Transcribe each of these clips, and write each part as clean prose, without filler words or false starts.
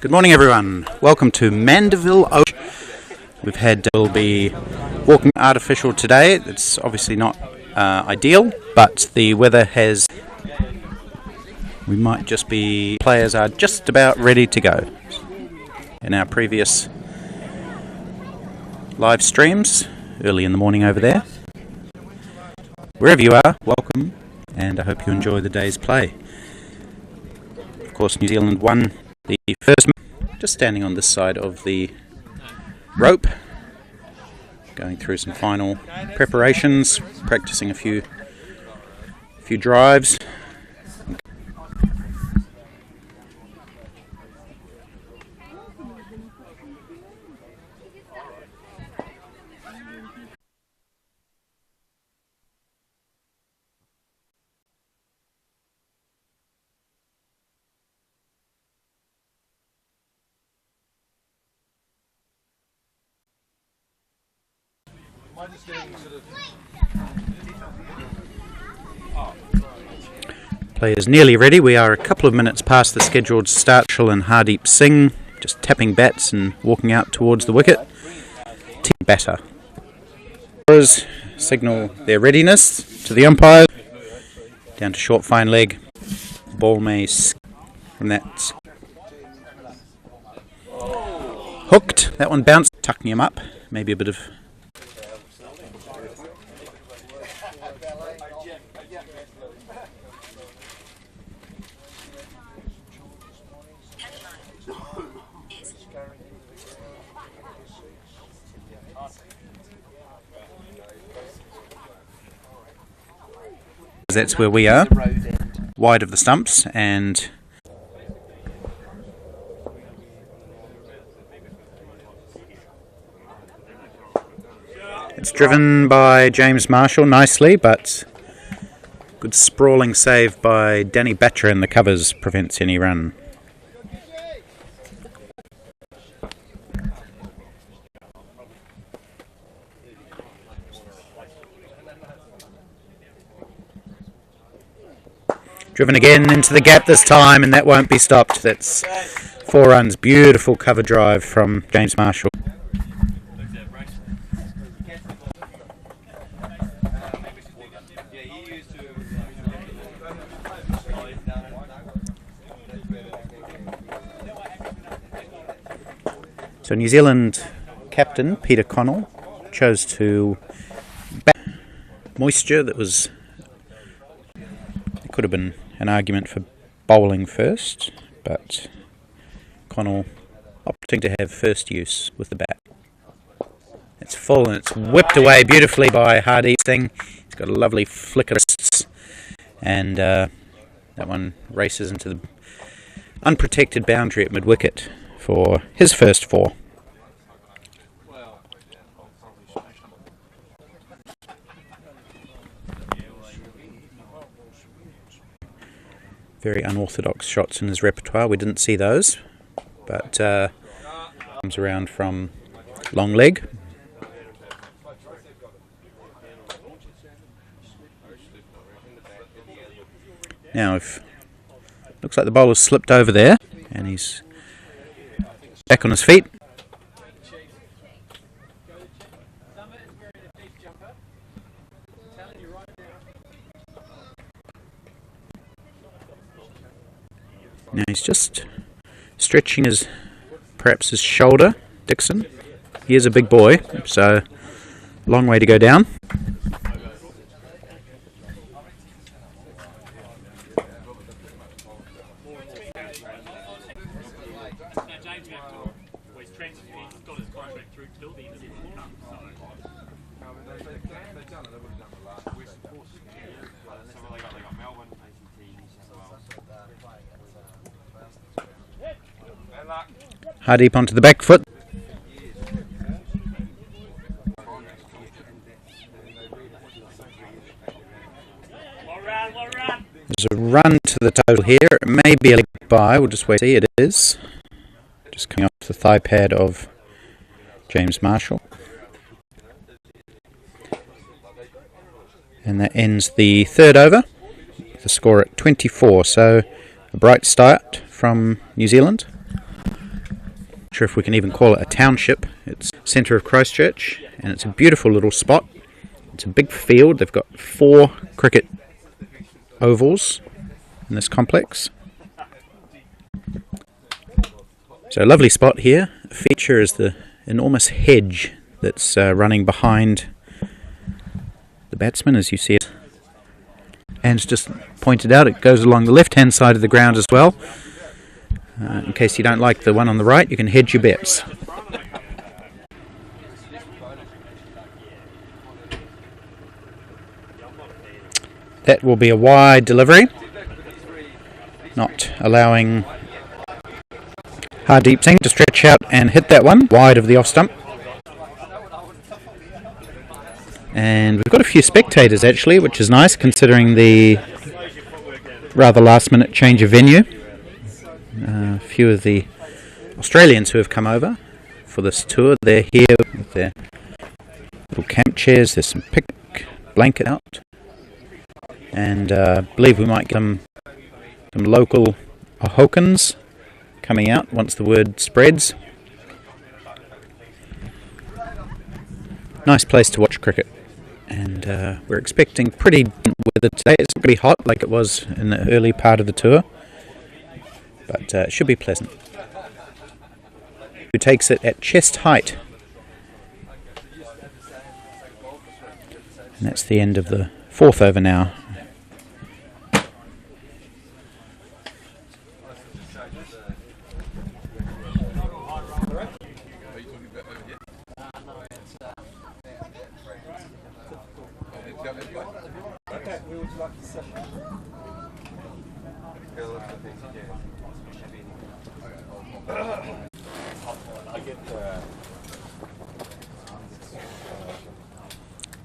Good morning, everyone. Welcome to Mandeville. We'll be walking artificial today. It's obviously not ideal, but the weather has. We might just be. Players are just about ready to go. In our previous live streams, early in the morning over there. Wherever you are, welcome, and I hope you enjoy the day's play. Of course, New Zealand won the first. Just standing on this side of the rope, going through some final preparations, practicing a few drives. Players nearly ready. We are a couple of minutes past the scheduled start. Shul and Hardeep Singh just tapping bats and walking out towards the wicket. Team batter. Signal their readiness to the umpire. Down to short fine leg. Ball may from that. Hooked. That one bounced. Tucking him up. Maybe a bit of. That's where we are, wide of the stumps, and it's driven by James Marshall nicely, but good sprawling save by Danny Batcher in the covers prevents any run. Driven again into the gap this time, and that won't be stopped. That's 4 runs. Beautiful cover drive from James Marshall. So New Zealand captain Peter Connell chose to back moisture that was. It could have been an argument for bowling first, but Connell opting to have first use with the bat. It's full and it's whipped away beautifully by Hardeep Singh. He's got a lovely flick of wrists, and that one races into the unprotected boundary at mid-wicket for his first 4. Very unorthodox shots in his repertoire. We didn't see those, but comes around from long leg. Now, if looks like the bowler's slipped over there, and he's back on his feet. Now he's just stretching perhaps his shoulder, Dixon. He is a big boy, so long way to go down. Hardeep onto the back foot. There's a run to the total here. It may be a leg by. We'll just wait and see. It is. Just coming off the thigh pad of James Marshall. And that ends the 3rd over. The score at 24. So a bright start from New Zealand. Sure if we can even call it a township. It's centre of Christchurch, and it's a beautiful little spot. It's a big field. They've got 4 cricket ovals in this complex. So a lovely spot here. A feature is the enormous hedge that's running behind the batsman, as you see it. And just pointed out, it goes along the left-hand side of the ground as well. In case you don't like the one on the right, you can hedge your bets. That will be a wide delivery, not allowing Hardeep Singh to stretch out and hit that one wide of the off stump. And we've got a few spectators actually, which is nice considering the rather last minute change of venue. A few of the Australians who have come over for this tour, they're here with their little camp chairs. There's some picnic blanket out, and I believe we might get some local Ahokans coming out once the word spreads. Nice place to watch cricket, and we're expecting pretty weather today. It's pretty hot like it was in the early part of the tour, but it should be pleasant. Who takes it at chest height, and that's the end of the 4th over now.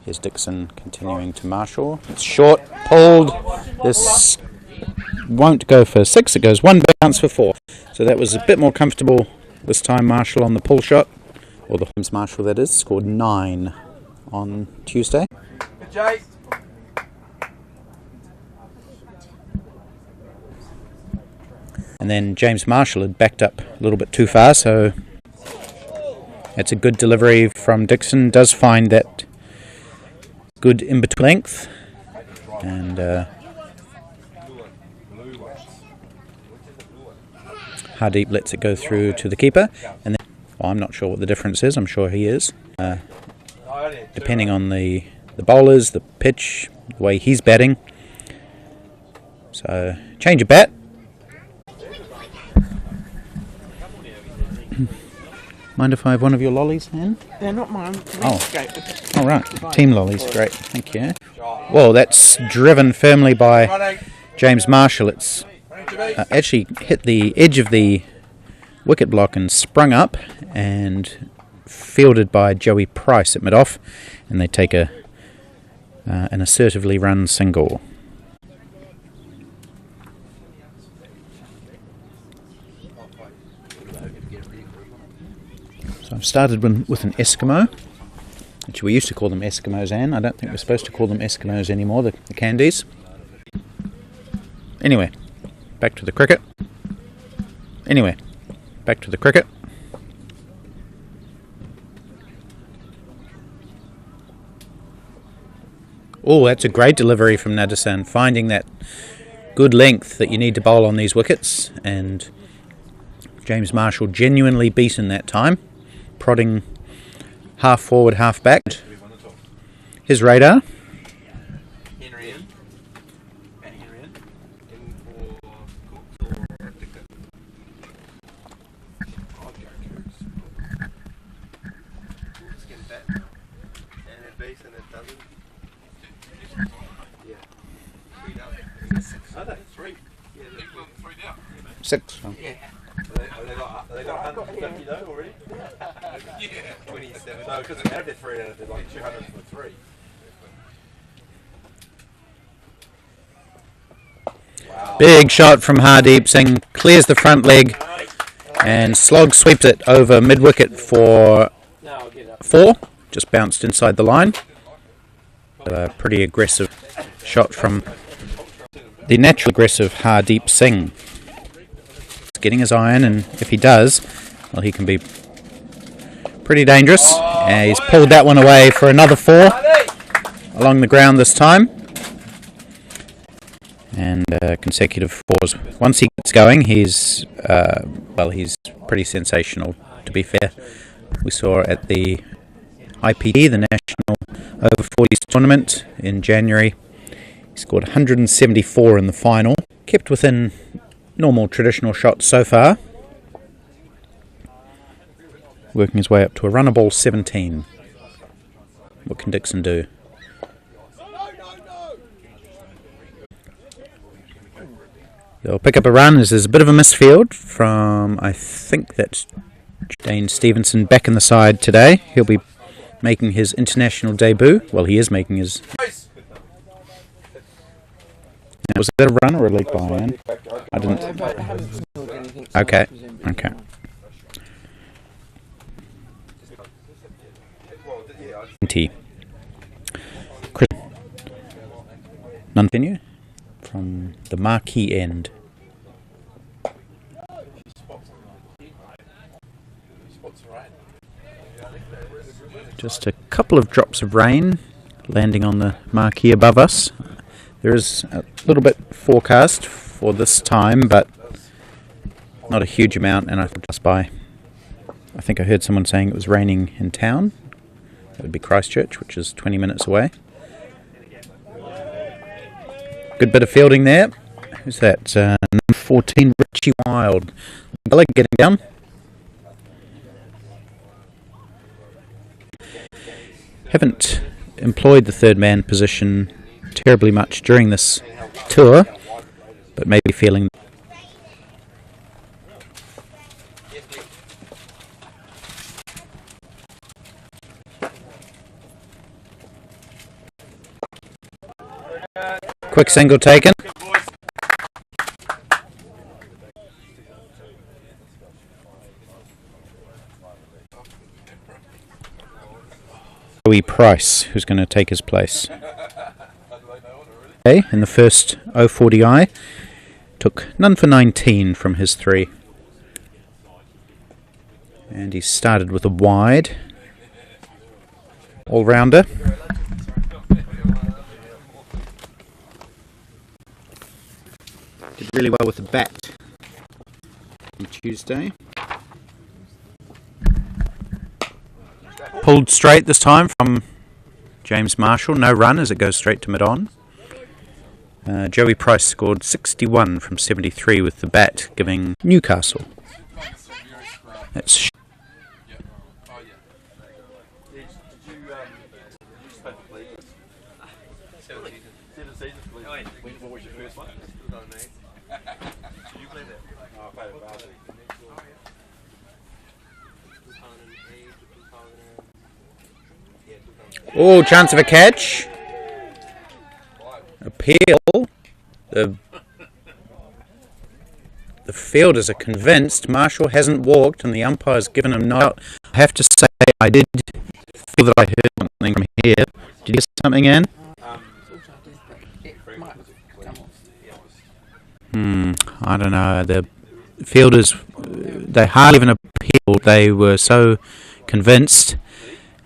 Here's Dixon continuing to marshal. It's short, pulled. This won't go for 6, it goes 1 bounce for 4. So that was a bit more comfortable this time. Marshall on the pull shot, or the James Marshall that is, scored 9 on Tuesday. And then James Marshall had backed up a little bit too far, so it's a good delivery from Dixon. Does find that good in between length, and Hardeep lets it go through to the keeper. And then, well, I'm not sure what the difference is. I'm sure he is, depending on the bowlers, the pitch, the way he's batting. So change of bat. Mind if I have one of your lollies, Anne? They're not mine. Oh, right. Team lollies, great. Thank you. Well, that's driven firmly by James Marshall. It's actually hit the edge of the wicket block and sprung up, and fielded by Joey Price at mid-off, and they take an assertively run single. I've started with an Eskimo. Actually, we used to call them Eskimos, Anne. I don't think we're supposed to call them Eskimos anymore, the candies. Anyway, back to the cricket. Oh, that's a great delivery from Nadasan, finding that good length that you need to bowl on these wickets, and James Marshall genuinely beaten that time. Prodding half forward, half back. His radar. Six. Oh. Yeah. They got 150 though already? Yeah. 27. No, because they had their 3 and they're like 200 for 3. Wow. Big shot from Hardeep Singh, clears the front leg, and slog sweeps it over mid-wicket for 4. Just bounced inside the line. A pretty aggressive shot from the naturally aggressive Hardeep Singh. Getting his iron, and if he does, well, he can be pretty dangerous. He's pulled that one away for another 4 along the ground this time. And consecutive 4s. Once he gets going, he's pretty sensational, to be fair. We saw at the IPD, the National Over-40s tournament in January, he scored 174 in the final. Kept within normal traditional shots so far. Working his way up to a runner ball 17. What can Dixon do? They'll pick up a run as there's a bit of a misfield from, I think that's Dane Stevenson back in the side today. He'll be making his international debut. Well, he is making his... Now, was that a run or a leg by, Ian? I didn't... Okay. None continue from the marquee end. Just a couple of drops of rain landing on the marquee above us. There is a little bit forecast for this time, but not a huge amount, and I think I heard someone saying it was raining in town. That would be Christchurch, which is 20 minutes away. Good bit of fielding there. Who's that? Number 14, Richie Wild. Bella getting down. Haven't employed the third man position terribly much during this tour, but maybe feeling... Quick single taken. Kiwi Price, who's going to take his place. In the first 040i, took none for 19 from his 3. And he started with a wide. All-rounder. Did really well with the bat on Tuesday. Pulled straight this time from James Marshall. No run as it goes straight to mid-on. Joey Price scored 61 from 73 with the bat, giving Newcastle. That's oh, chance of a catch. Appeal. The fielders are convinced Marshall hasn't walked and the umpire's given him no out. I have to say I did feel that I heard something from here. Did you hear something, Anne? I don't know. The fielders, they hardly even appealed. They were so convinced,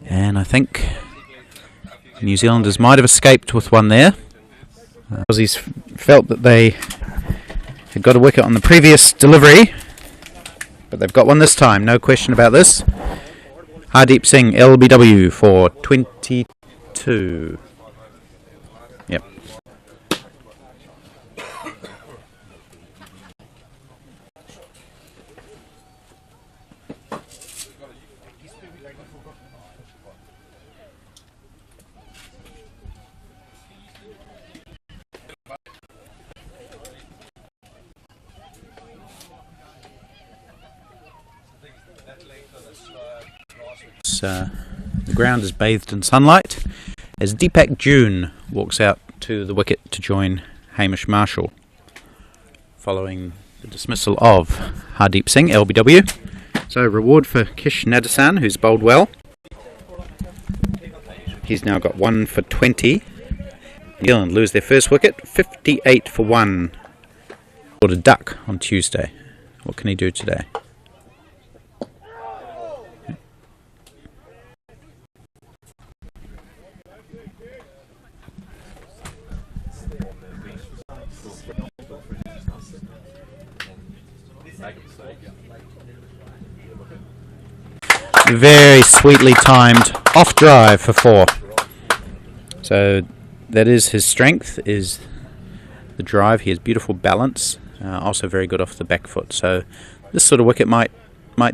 and I think New Zealanders might have escaped with one there. Aussies felt that they had got a wicket on the previous delivery, but they've got one this time, no question about this. Hardeep Singh, LBW for 22. Yep. The ground is bathed in sunlight as Deepak June walks out to the wicket to join Hamish Marshall following the dismissal of Hardeep Singh, LBW. So reward for Kish Nadasan, who's bowled well. He's now got 1 for 20. New Zealand lose their first wicket, 58 for 1. Scored a duck on Tuesday. What can he do today? Very sweetly timed off drive for 4. So that is his strength, is the drive. He has beautiful balance, also very good off the back foot. So this sort of wicket might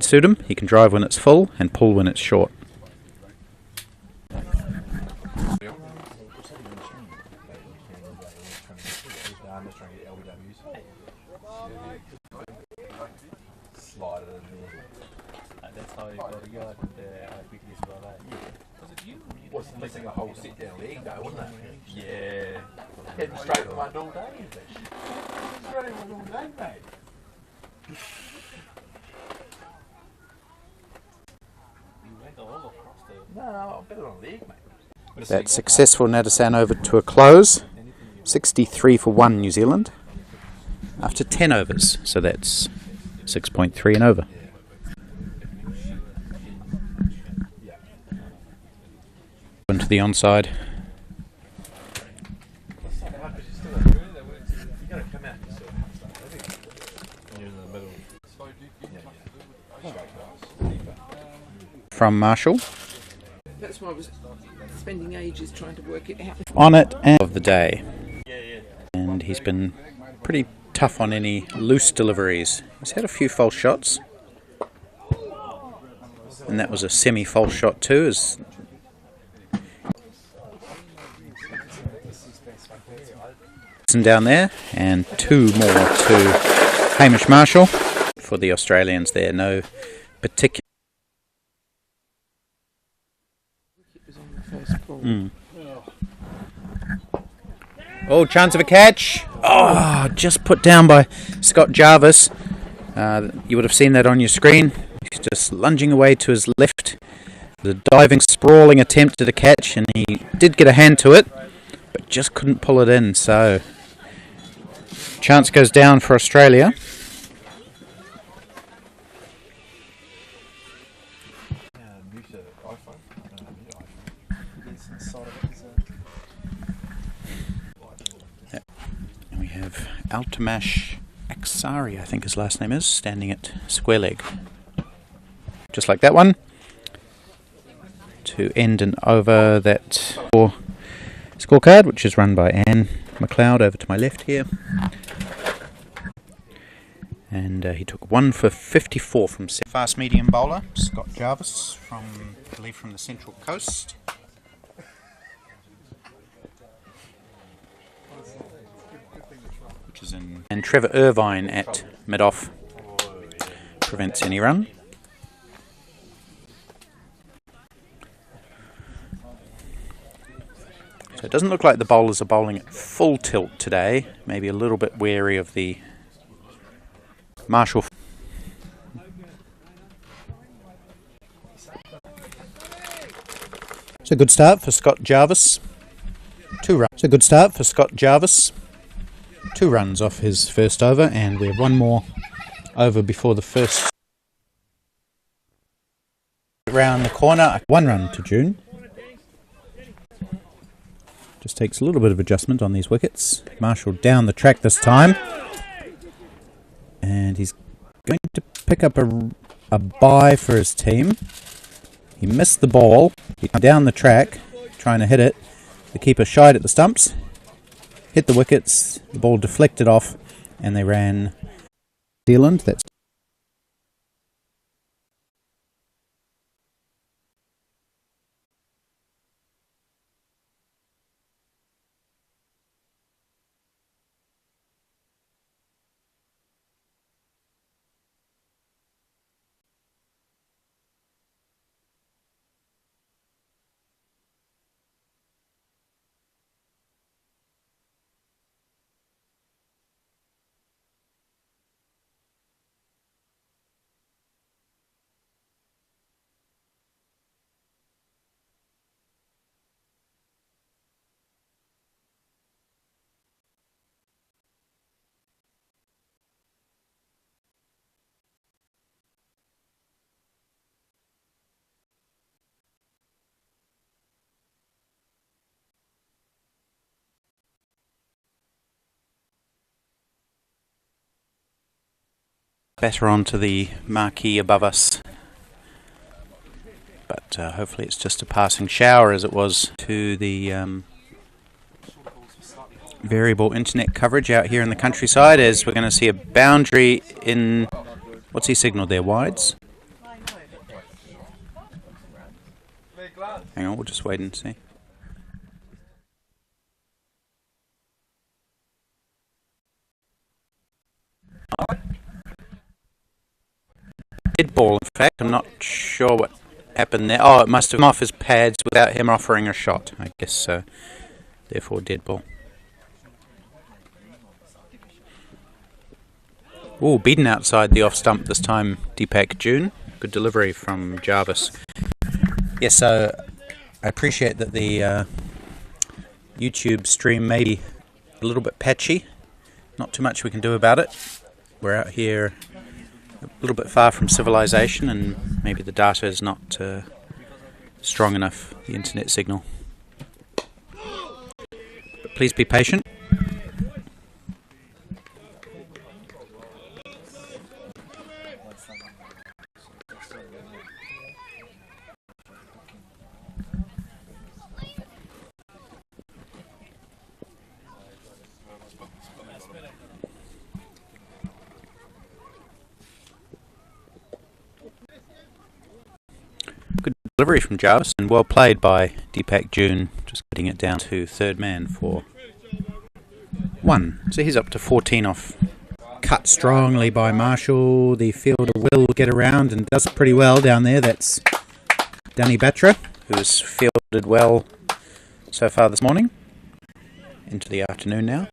suit him. He can drive when it's full and pull when it's short. That's how you got to go at weekly as well. Was it you? Was missing a whole sit down leg though, wasn't it? Yeah. Heading straight for my all day, straight for my all day, mate. You went all across the. No, I'm better on leg, mate. That successful Nadasan over to a close. 63 for 1 New Zealand after 10 overs. So that's 6.3 and over. Into the onside. From Marshall. That's why I was spending ages trying to work it out. On it and of the day. And he's been pretty tough on any loose deliveries. He's had a few false shots. And that was a semi-false shot too. As down there, and 2 more to Hamish Marshall for the Australians there. No particular. Oh, chance of a catch. Oh, just put down by Scott Jarvis. You would have seen that on your screen. He's just lunging away to his left. The diving, sprawling attempt at a catch, and he did get a hand to it, but just couldn't pull it in. So chance goes down for Australia. And we have Altamash Aksari, I think his last name is, standing at square leg. Just like that one. To end and over that scorecard, which is run by Anne McLeod over to my left here. And he took 1 for 54 from fast medium bowler Scott Jarvis from, I believe, from the Central Coast. Which is in, and Trevor Irvine at mid-off prevents any run. So it doesn't look like the bowlers are bowling at full tilt today. Maybe a little bit wary of the Marshall. It's a good start for Scott Jarvis. 2 runs. It's a good start for Scott Jarvis. 2 runs off his first over, and we have 1 more over before the first. Round the corner, 1 run to June. Just takes a little bit of adjustment on these wickets. Marshall down the track this time. And he's going to pick up a bye for his team. He missed the ball. He came down the track trying to hit it. The keeper shied at the stumps. Hit the wickets. The ball deflected off. And they ran New Zealand. That's batter onto the marquee above us. But hopefully it's just a passing shower, as it was to the variable internet coverage out here in the countryside, as we're going to see a boundary in... What's he signalled there? Wides? Hang on, we'll just wait and see. Dead ball, in fact. I'm not sure what happened there. Oh, it must have come off his pads without him offering a shot, I guess so. Therefore, dead ball. Oh, beaten outside the off stump this time, Deepak June. Good delivery from Jarvis. Yes, so I appreciate that the YouTube stream may be a little bit patchy. Not too much we can do about it. We're out here a little bit far from civilization, and maybe the data is not strong enough, the internet signal. But please be patient. Good delivery from Jarvis, and well played by Deepak June, just getting it down to third man for 1. So he's up to 14 off. Cut strongly by Marshall. The fielder will get around and does pretty well down there. That's Danny Batra, who's fielded well so far this morning. Into the afternoon now.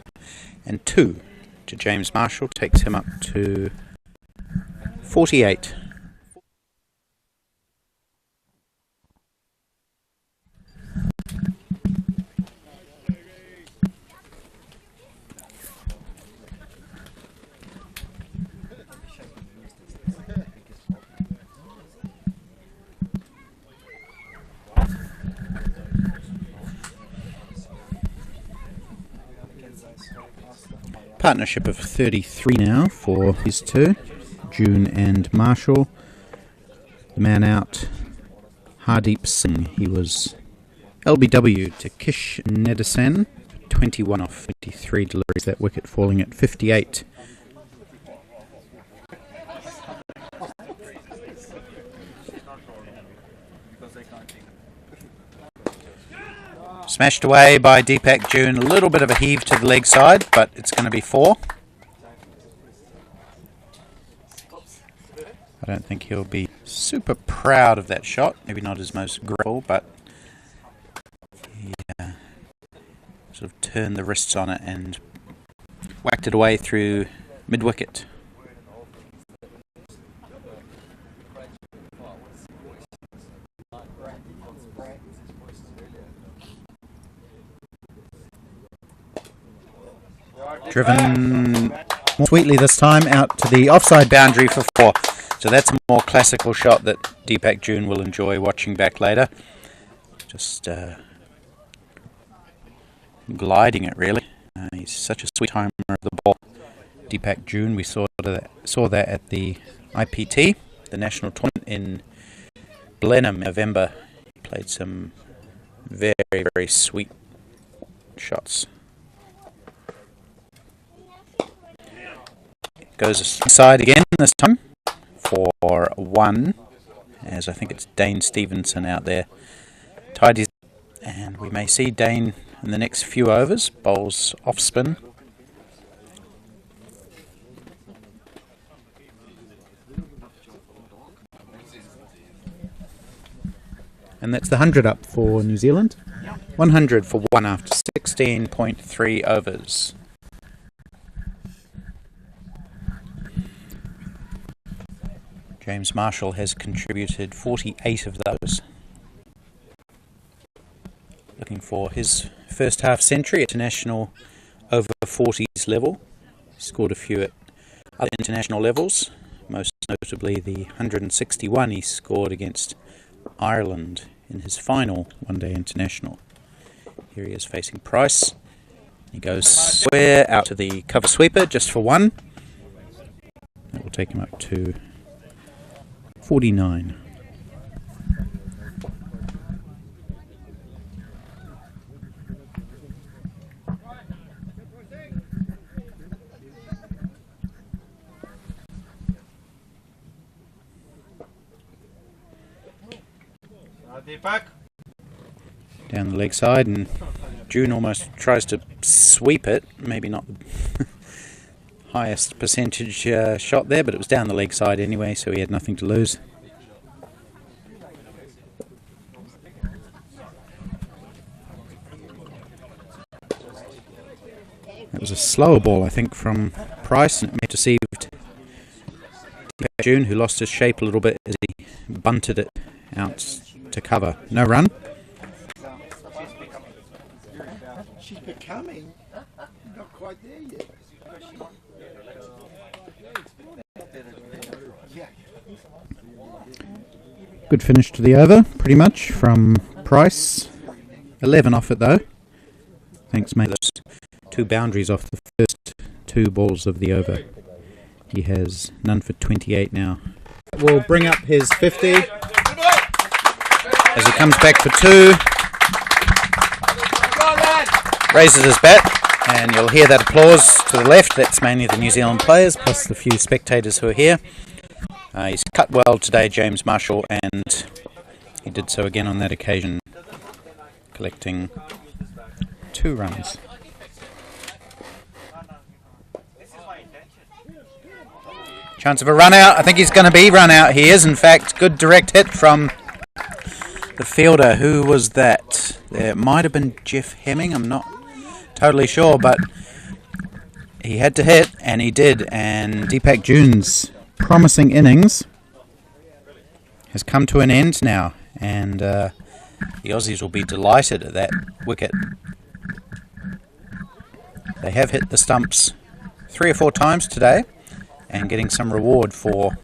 And 2 to James Marshall takes him up to 48. Partnership of 33 now for these two, June and Marshall. The man out, Hardeep Singh. He was LBW to Kish Nedersen, 21 off 23 deliveries. That wicket falling at 58. Smashed away by Deepak June. A little bit of a heave to the leg side, but it's going to be 4. I don't think he'll be super proud of that shot. Maybe not his most graceful, but he sort of turned the wrists on it and whacked it away through mid-wicket. Driven more sweetly this time out to the offside boundary for 4. So that's a more classical shot that Deepak June will enjoy watching back later. Just gliding it really. He's such a sweet timer of the ball. Deepak June, we saw that at the IPT, the national tournament in Blenheim in November. He played some very, very sweet shots. Goes aside again this time for 1, as I think it's Dane Stevenson out there. Tidies, and we may see Dane in the next few overs. Bowls off spin. And that's the 100 up for New Zealand. 100 for 1 after 16.3 overs. James Marshall has contributed 48 of those. Looking for his first half century at international over-40s level. He scored a few at other international levels, most notably the 161 he scored against Ireland in his final one-day international. Here he is facing Price. He goes square out to the cover sweeper just for 1. That will take him up to 49. Down the leg side, and June almost tries to sweep it. Maybe not the highest percentage shot there, but it was down the leg side anyway, so he had nothing to lose. It was a slower ball, I think, from Price, and it may have deceived June, who lost his shape a little bit as he bunted it out to cover. No run. She's becoming not quite there yet. Good finish to the over, pretty much, from Price. 11 off it, though. Thanks, mate. 2 boundaries off the first 2 balls of the over. He has none for 28 now. We'll bring up his 50 as he comes back for 2. Raises his bat, and you'll hear that applause to the left. That's mainly the New Zealand players, plus the few spectators who are here. He's cut well today, James Marshall, and he did so again on that occasion, collecting 2 runs. Chance of a run out. I think he's going to be run out. He is, in fact. Good direct hit from the fielder. Who was that? It might have been Jeff Hemming. I'm not totally sure, but he had to hit, and he did. And Deepak June's promising innings has come to an end now, and the Aussies will be delighted at that wicket. They have hit the stumps 3 or 4 times today, and getting some reward for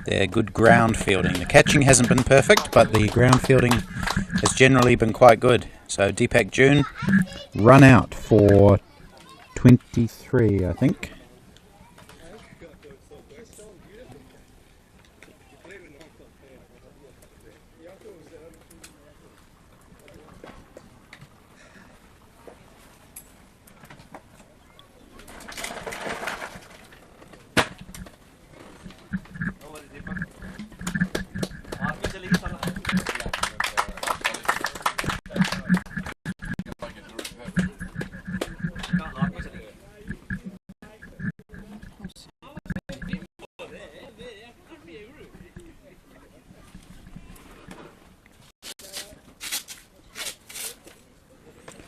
their good ground fielding. The catching hasn't been perfect, but the ground fielding has generally been quite good. So Deepak June run out for 23, I think.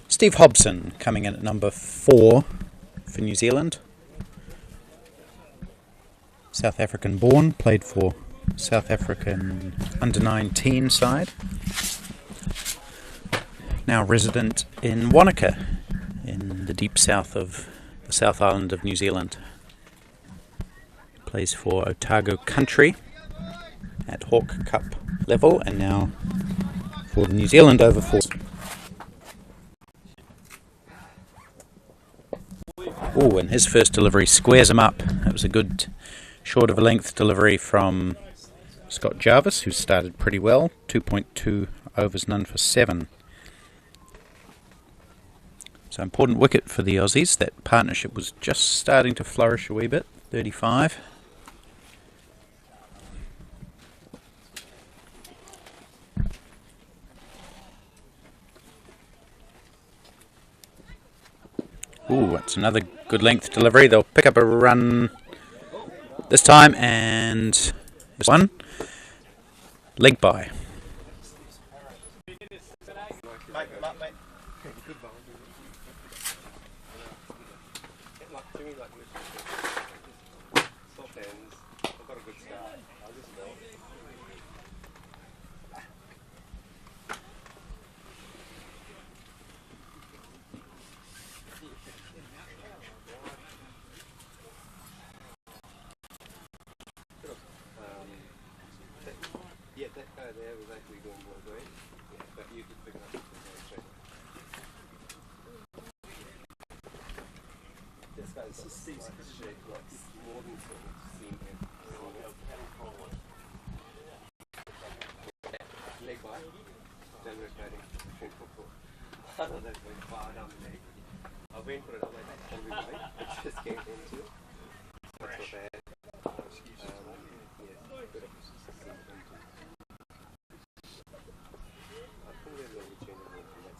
Steve Hobson coming in at number 4 for New Zealand. South African born, played for South African under-19 side. Now resident in Wanaka, in the deep south of the South Island of New Zealand. Plays for Otago Country at Hawke Cup level, and now for the New Zealand Over-40s. Oh, and his first delivery squares him up. That was a good short of a length delivery from Scott Jarvis, who started pretty well. 2.2 overs, none for 7. So important wicket for the Aussies. That partnership was just starting to flourish a wee bit. 35. Ooh, that's another good length delivery. They'll pick up a run this time, and this one, leg by. Yeah, that guy there was actually doing well, right? Yeah, but you could pick up the straight. This guy just seems to shake like more than sort of seen him. Then rotating. I don't know, that's going far down the leg. I went for it, I'm like, can we wait? It just came into it. That's what I had. Yeah, good. I think there's no change from that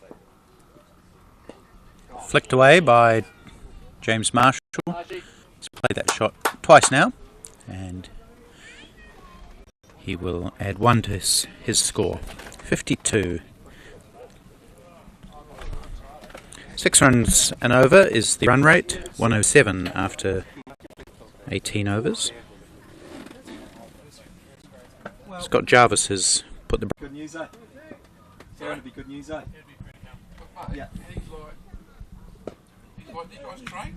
side. Flicked away by James Marshall. He's played that shot twice now, and he will add 1 to his score. 52. 6 runs and over is the run rate. 107 after 18 overs. Scott Jarvis has put the... Good news, eh? It's going to be good news, eh? Yeah. He's what you guys train?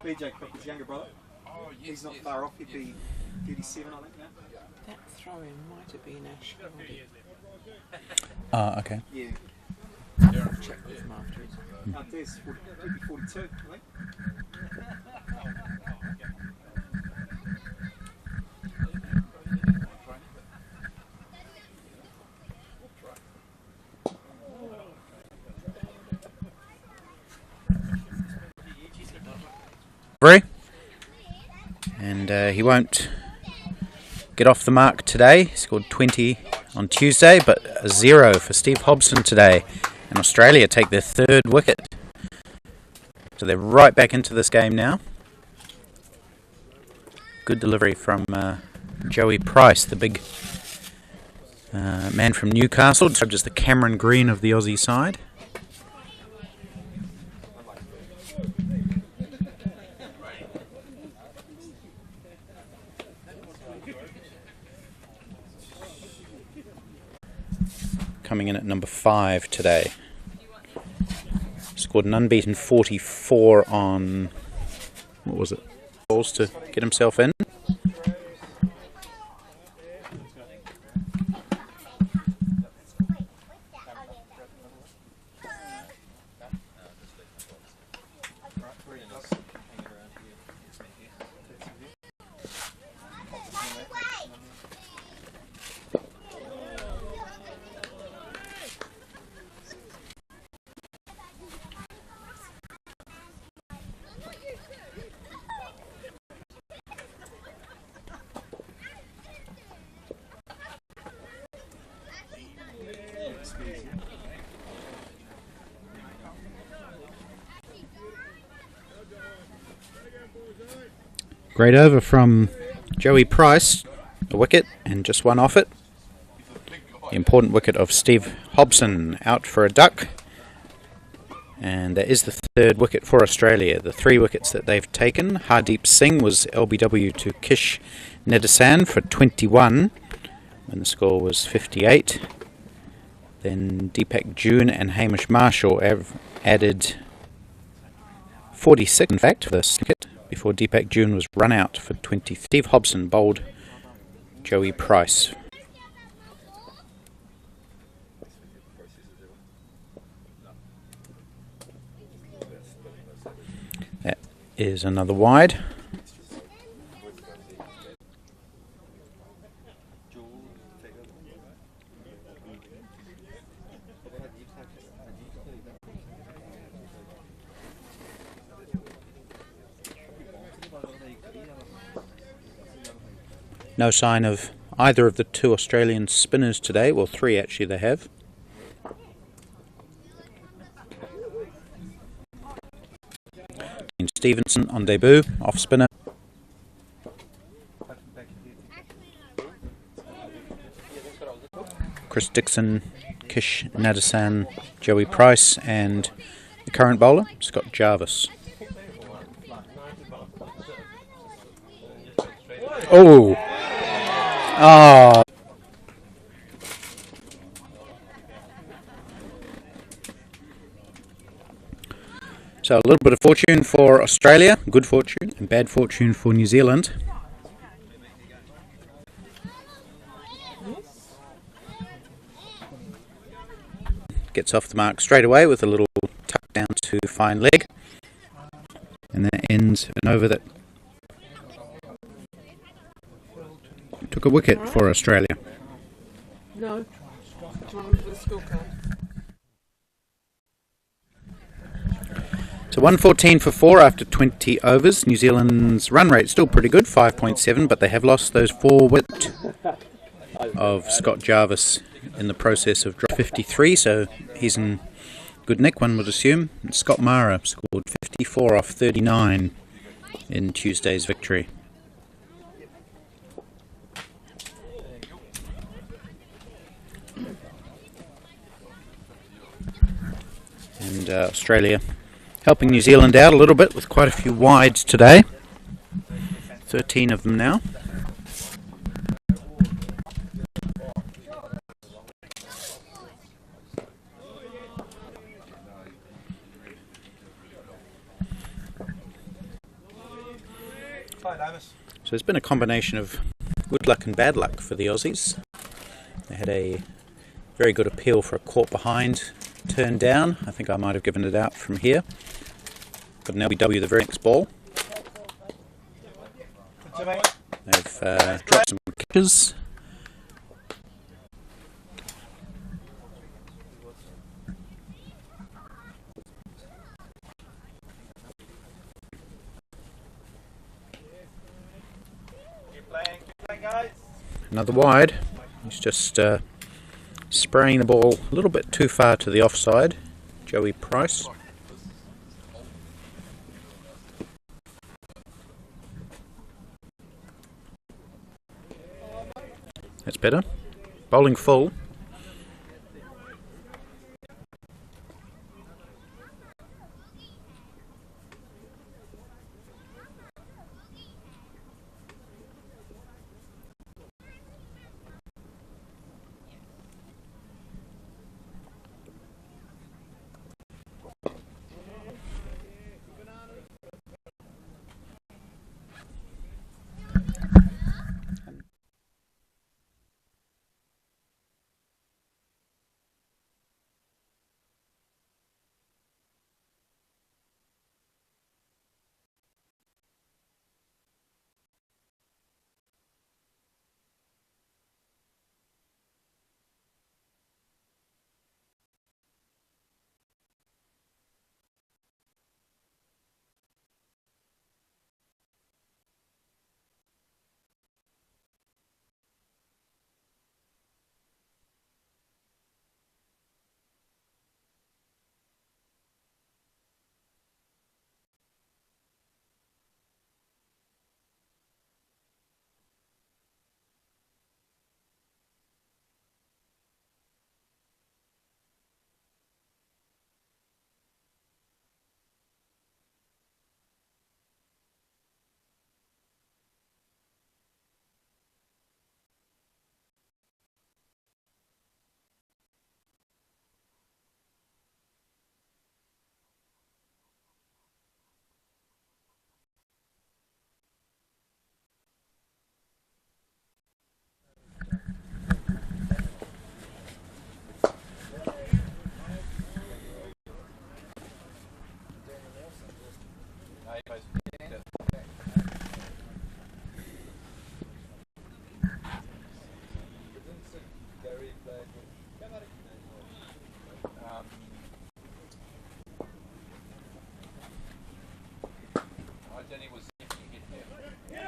BJ Cook, his younger brother. Oh, yes. He's not far off. He'd be 37, I think, now. That throw-in might have been Ash Hardy. okay. Yeah. Check with him afterwards. There's 42, I think. And he won't get off the mark today. He scored 20 on Tuesday, but a 0 for Steve Hobson today. And Australia take their 3rd wicket. So they're right back into this game now. Good delivery from Joey Price, the big man from Newcastle, just the Cameron Green of the Aussie side. Coming in at number 5 today. Scored an unbeaten 44 on, what was it, balls to get himself in. Great over from Joey Price, a wicket and just 1 off it. The important wicket of Steve Hobson out for a duck. And that is the 3rd wicket for Australia. The 3 wickets that they've taken. Hardeep Singh was LBW to Kish Nedisan for 21 when the score was 58. Then Deepak June and Hamish Marshall have added 46 in fact for this wicket, before Deepak June was run out for 20. Steve Hobson bowled Joey Price. That is another wide. No sign of either of the 2 Australian spinners today. Well, 3 actually they have. Dean Stevenson on debut, off spinner. Chris Dixon, Kish Nadisan, Joey Price, and the current bowler, Scott Jarvis. Oh! Oh! So a little bit of fortune for Australia, good fortune, and bad fortune for New Zealand. Gets off the mark straight away with a little tuck down to fine leg. And that ends an over that took a wicket for Australia. No. Do you want to look at the scorecard? So 114 for 4 after 20 overs. New Zealand's run rate still pretty good, 5.7, but they have lost those 4 wicket of Scott Jarvis in the process of drop 53, so he's in good nick, one would assume. And Scott Mara scored 54 off 39 in Tuesday's victory. And Australia helping New Zealand out a little bit with quite a few wides today. 13 of them now. So it's been a combination of good luck and bad luck for the Aussies. They had a very good appeal for a caught behind turn down. I think I might have given it out from here. Got an LBW the very next ball. They've dropped some catches. Another wide. He's just spraying the ball a little bit too far to the offside. Joey Price. That's better. Bowling full.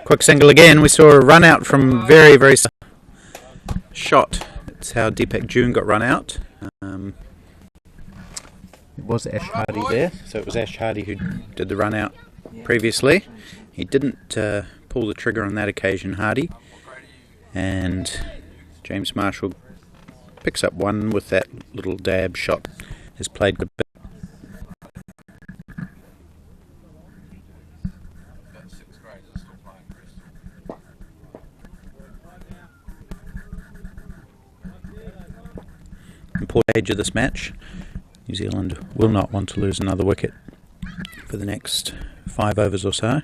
Quick single again. We saw a run out from very shot. That's how Deepak June got run out. It was Ash Hardy there, so it was Ash Hardy who did the run out previously. He didn't pull the trigger on that occasion, Hardy, and James Marshall picks up one with that little dab shot. Has played good bit. Important stage of this match. New Zealand will not want to lose another wicket for the next 5 overs or so.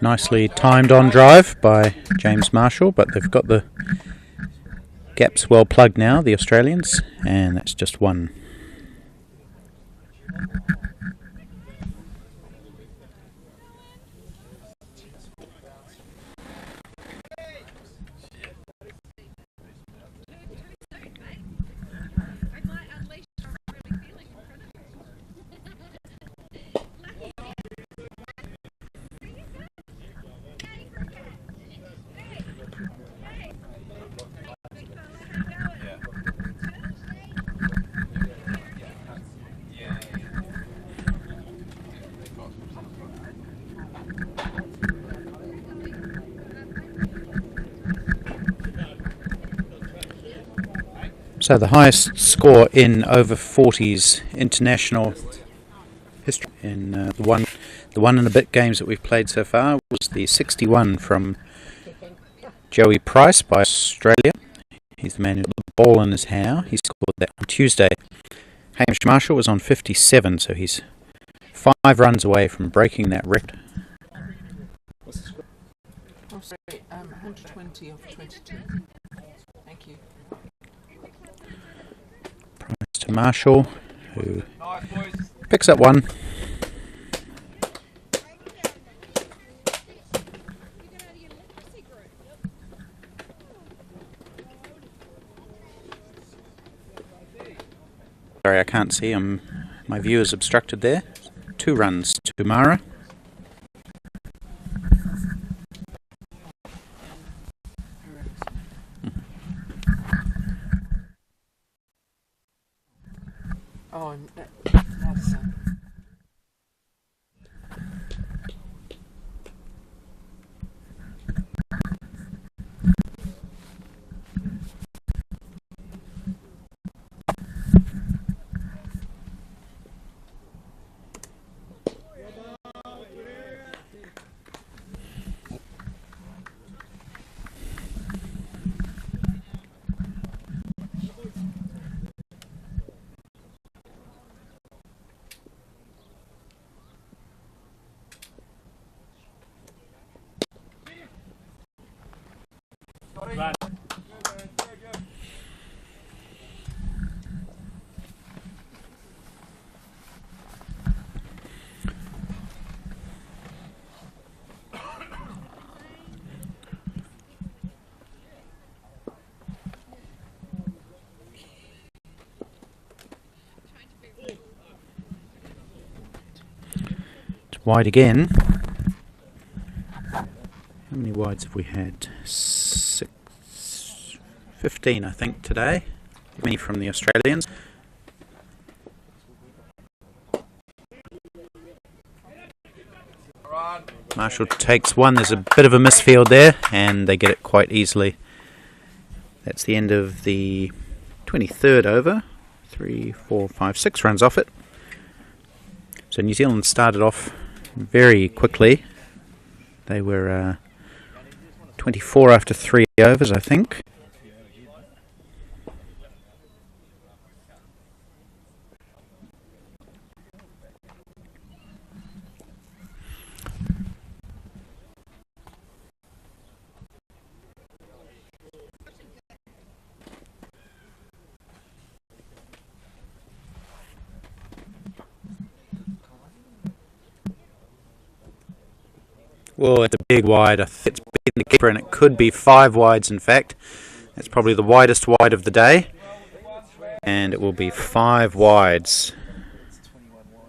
nicely timed on drive by James Marshall, but they've got the gaps well plugged now, the Australians, and that's just one. So the highest score in over-40s international history in the one and a bit games that we've played so far was the 61 from Joey Price by Australia. He's the man with the ball in his hand. He scored that on Tuesday. Hamish Marshall was on 57, so he's 5 runs away from breaking that record. Oh, sorry, 120 off 22. Thank you. Price to Marshall, who picks up one. Sorry, I can't see. My view is obstructed there. 2 runs to Mara. Oh, and that's Wide again. How many wides have we had? 15, I think, today. Many from the Australians. Marshall takes one. There's a bit of a misfield there, and they get it quite easily. That's the end of the 23rd over. 3, 4, 5, 6 runs off it. So New Zealand started off very quickly. They were 24 after 3 overs, I think. Well, it's a big wide. I think it's beating the keeper, and it could be 5 wides, in fact. It's probably the widest wide of the day. And it will be 5 wides.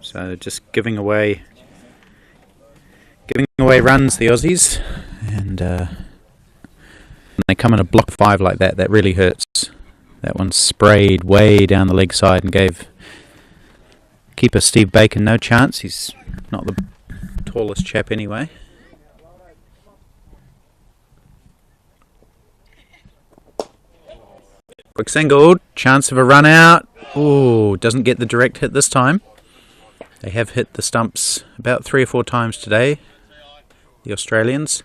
So just giving away runs, the Aussies. And they come in a block 5 like that, that really hurts. That one sprayed way down the leg side and gave keeper Steve Bacon no chance. He's not the tallest chap anyway. Quick single, chance of a run out. Ooh, doesn't get the direct hit this time. They have hit the stumps about 3 or 4 times today, the Australians.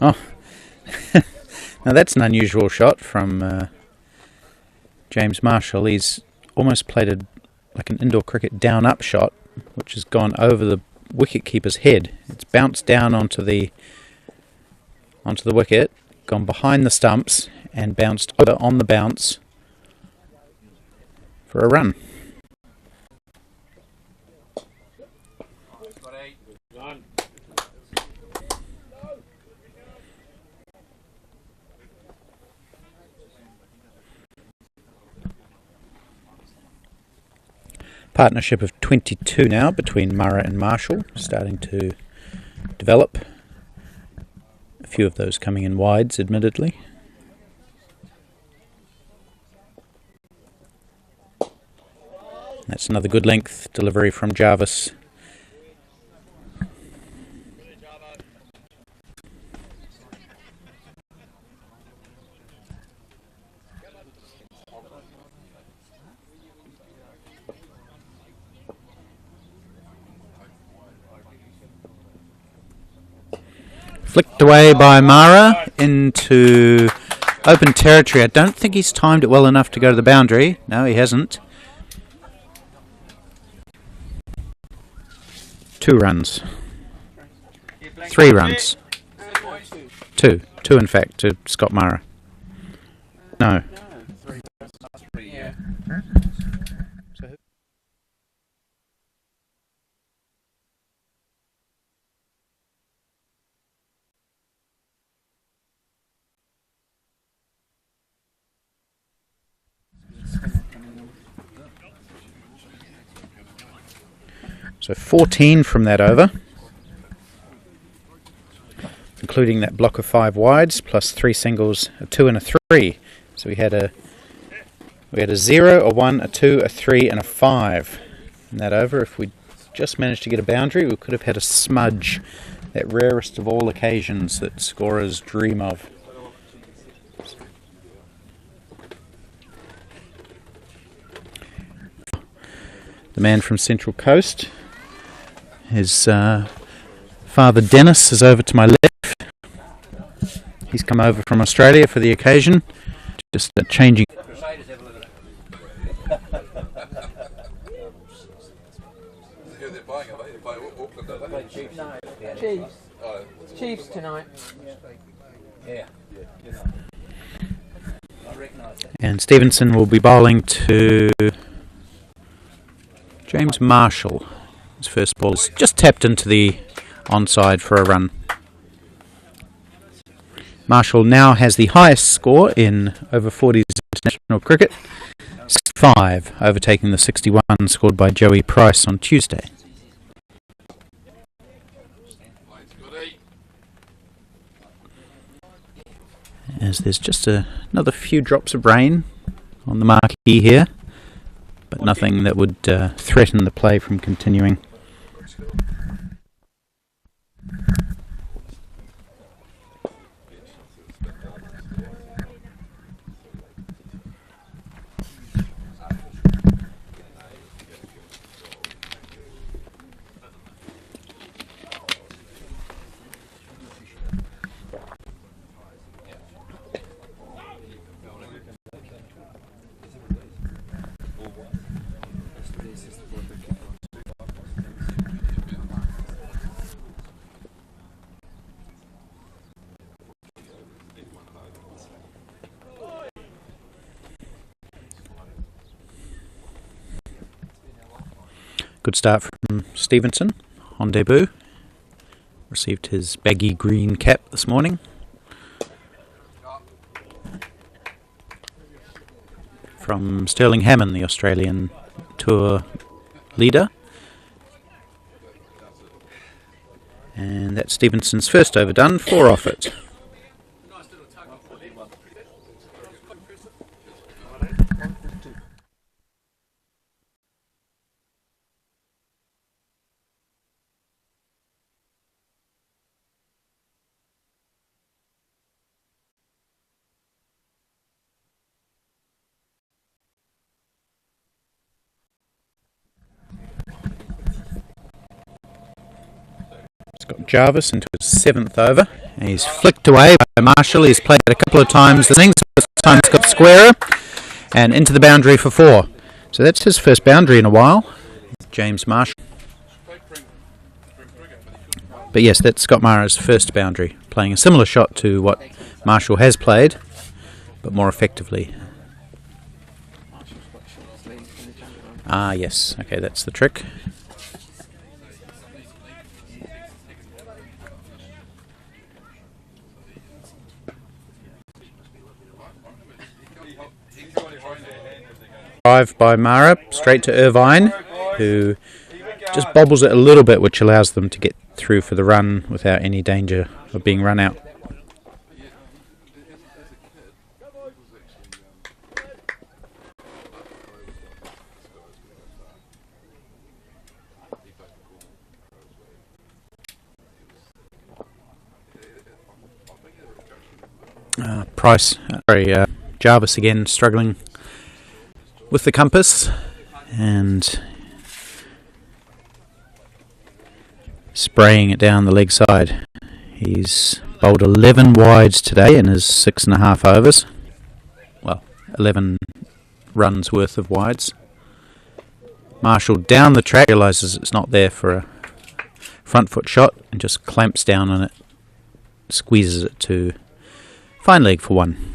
Oh, now that's an unusual shot from James Marshall. He's almost played like an indoor cricket down-up shot, which has gone over the wicket-keeper's head. It's bounced down onto the wicket, gone behind the stumps, and bounced over on the bounce for a run. Partnership of 22 now between Murrah and Marshall, starting to develop. A few of those coming in wides, admittedly. That's another good length delivery from Jarvis. Flicked away by Murrah into open territory. I don't think he's timed it well enough to go to the boundary. No, he hasn't. 2 runs. 3 runs. 2. 2 in fact to Scott Murrah. No. Yeah. So 14 from that over, including that block of 5 wides, plus 3 singles, a 2 and a 3. So we had a 0, a 1, a 2, a 3 and a 5 in that over. If we just managed to get a boundary, we could have had a smudge, that rarest of all occasions that scorers dream of. The man from Central Coast, his father Dennis is over to my left. He's come over from Australia for the occasion, just changing. Chiefs. Chiefs tonight. And Stevenson will be bowling to James Marshall. His first ball is just tapped into the onside for a run. Marshall now has the highest score in over-40s international cricket, 65, overtaking the 61 scored by Joey Price on Tuesday. As there's just another few drops of rain on the marquee here, but nothing that would threaten the play from continuing. Good start from Stevenson on debut. Received his baggy green cap this morning. From Sterling Hammond, the Australian tour leader. And that's Stevenson's first overdone, 4 off it. Scott Jarvis into his 7th over. He's flicked away by Marshall. He's played it a couple of times. The innings, this time it's got squarer and into the boundary for 4. So that's his first boundary in a while, James Marshall. But yes, that's Scott Mara's first boundary, playing a similar shot to what Marshall has played, but more effectively. Ah, yes. Okay, that's the trick. Drive by Mara, straight to Irvine, who just bobbles it a little bit, which allows them to get through for the run without any danger of being run out. Jarvis again struggling with the compass and spraying it down the leg side. He's bowled 11 wides today in his 6.5 overs. Well, 11 runs worth of wides. Marshall down the track, realises it's not there for a front foot shot and just clamps down on it, squeezes it to fine leg for 1.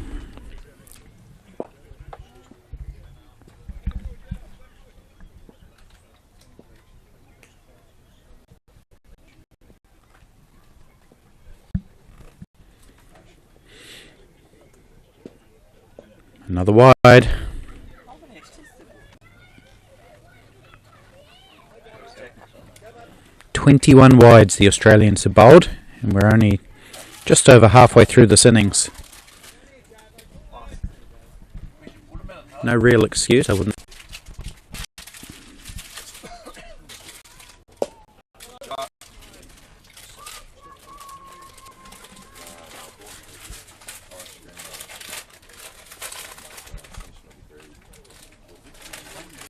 Another wide. 21 wides the Australians have bowled, and we're only just over halfway through this innings. No real excuse, I wouldn't.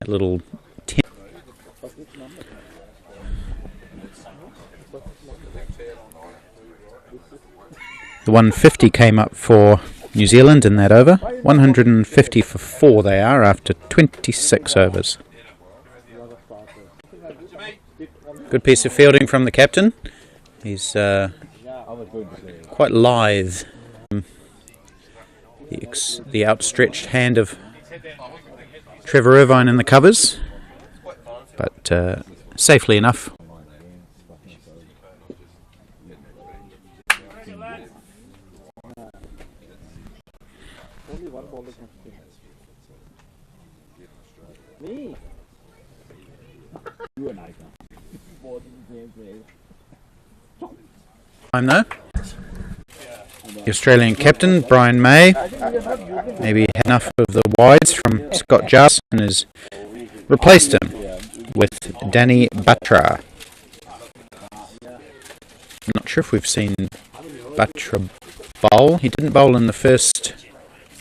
A little the 150 came up for New Zealand in that over. 150 for 4 they are after 26 overs. Good piece of fielding from the captain. He's quite lithe. The outstretched hand of Trevor Irvine in the covers, but safely enough. Time though. The Australian captain, Brian May, maybe had enough of the wides from Scott Jarvis and has replaced him with Danny Batra. I'm not sure if we've seen Batra bowl. He didn't bowl in the first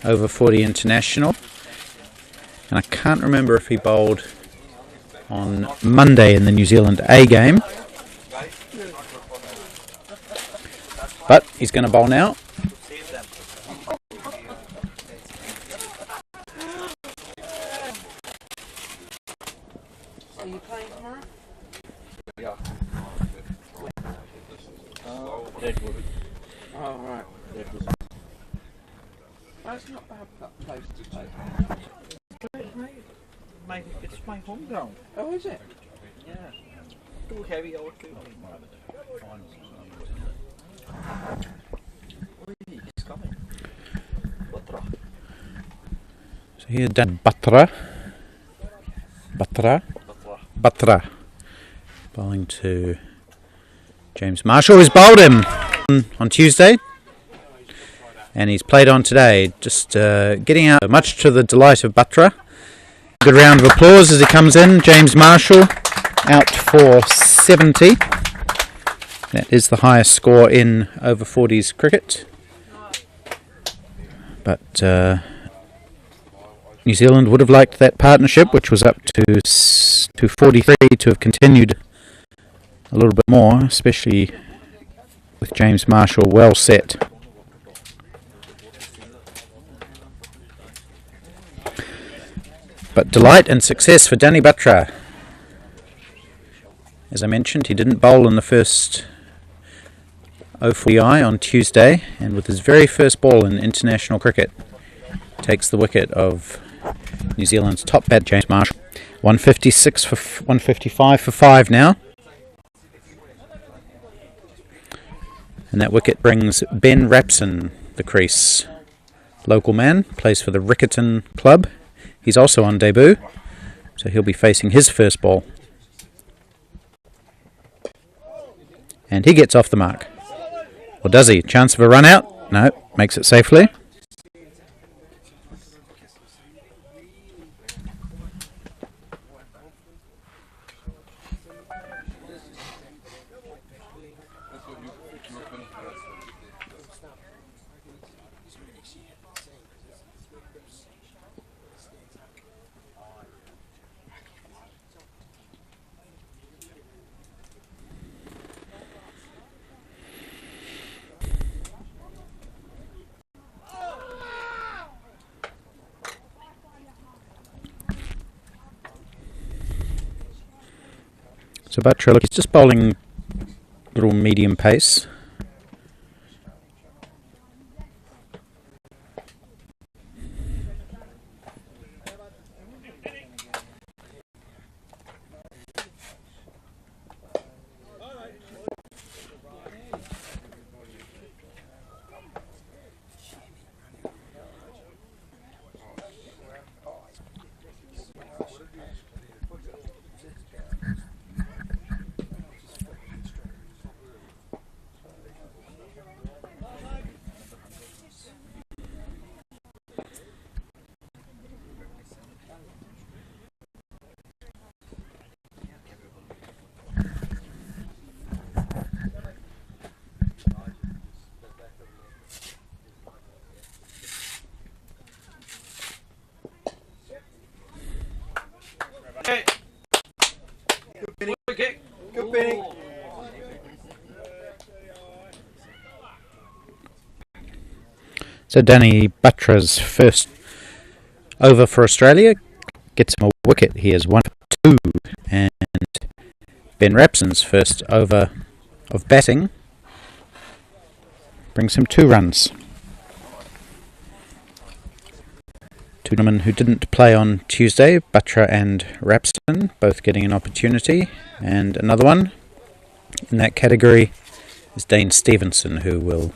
Over-40 international, and I can't remember if he bowled on Monday in the New Zealand A game. But he's going to bowl now. Are you playing tomorrow? Yeah. Oh, right. That's not a bad place to play. It's my home ground. Oh, is it? Yeah. Too heavy out. He's coming. So here's Dan Batra. Batra. Bowling to James Marshall. He's bowled him on Tuesday, and he's played on today. Just getting out, much to the delight of Batra. Good round of applause as he comes in. James Marshall out for 70. That is the highest score in Over-40s cricket. But New Zealand would have liked that partnership, which was up to 43, to have continued a little bit more, especially with James Marshall well set. But delight and success for Danny Buttra. As I mentioned, he didn't bowl in the first Over-40s on Tuesday, and with his very first ball in international cricket, takes the wicket of New Zealand's top bat James Marshall. 155 for 5 now. And that wicket brings Ben Rapson the crease. Local man, plays for the Riccarton club. He's also on debut, so he'll be facing his first ball. And he gets off the mark. Or does he? Chance of a run out? No, makes it safely. So Buttra, look, he's just bowling little medium pace. Good Benny. So Danny Buttra's first over for Australia gets him a wicket. He is 1 for 2, and Ben Rapson's first over of batting brings him 2 runs. Two gentlemen who didn't play on Tuesday, Buttra and Rapson, both getting an opportunity, and another one in that category is Dane Stevenson, who will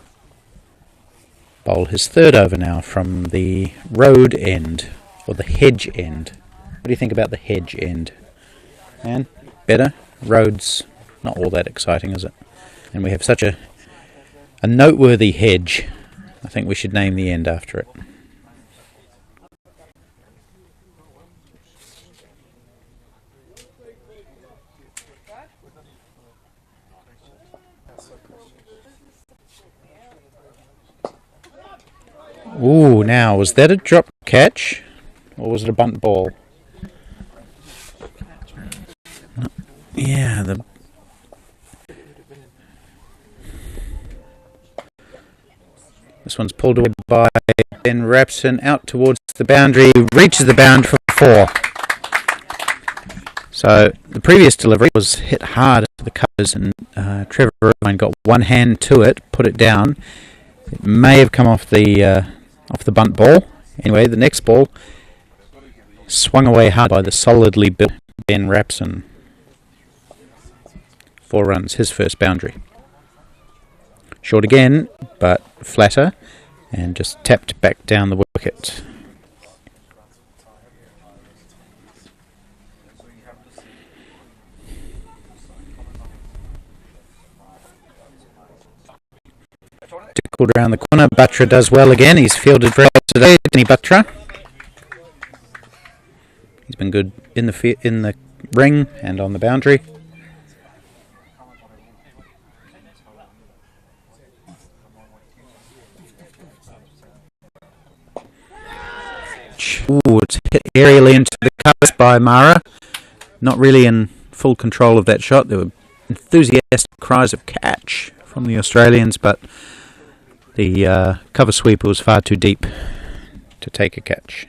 bowl his third over now from the road end, or the hedge end. What do you think about the hedge end? Man, better? Road's not all that exciting, is it? And we have such a noteworthy hedge. I think we should name the end after it. Ooh, now, was that a drop catch, or was it a bunt ball? Yeah, this one's pulled away by Ben Rapson, out towards the boundary, reaches the boundary for 4. So, the previous delivery was hit hard into the covers, and Trevor Irvine got one hand to it, put it down. It may have come off the bunt ball. Anyway, the next ball swung away hard by the solidly built Ben Rapson. 4 runs, his first boundary. Short again, but flatter, and just tapped back down the wicket. Tickled around the corner. Buttra does well again. He's fielded very well today, Danny Buttra. He's been good in the ring and on the boundary. Ooh, it's hit aerially into the covers by Mara. Not really in full control of that shot. There were enthusiastic cries of catch from the Australians, but the cover sweeper was far too deep to take a catch.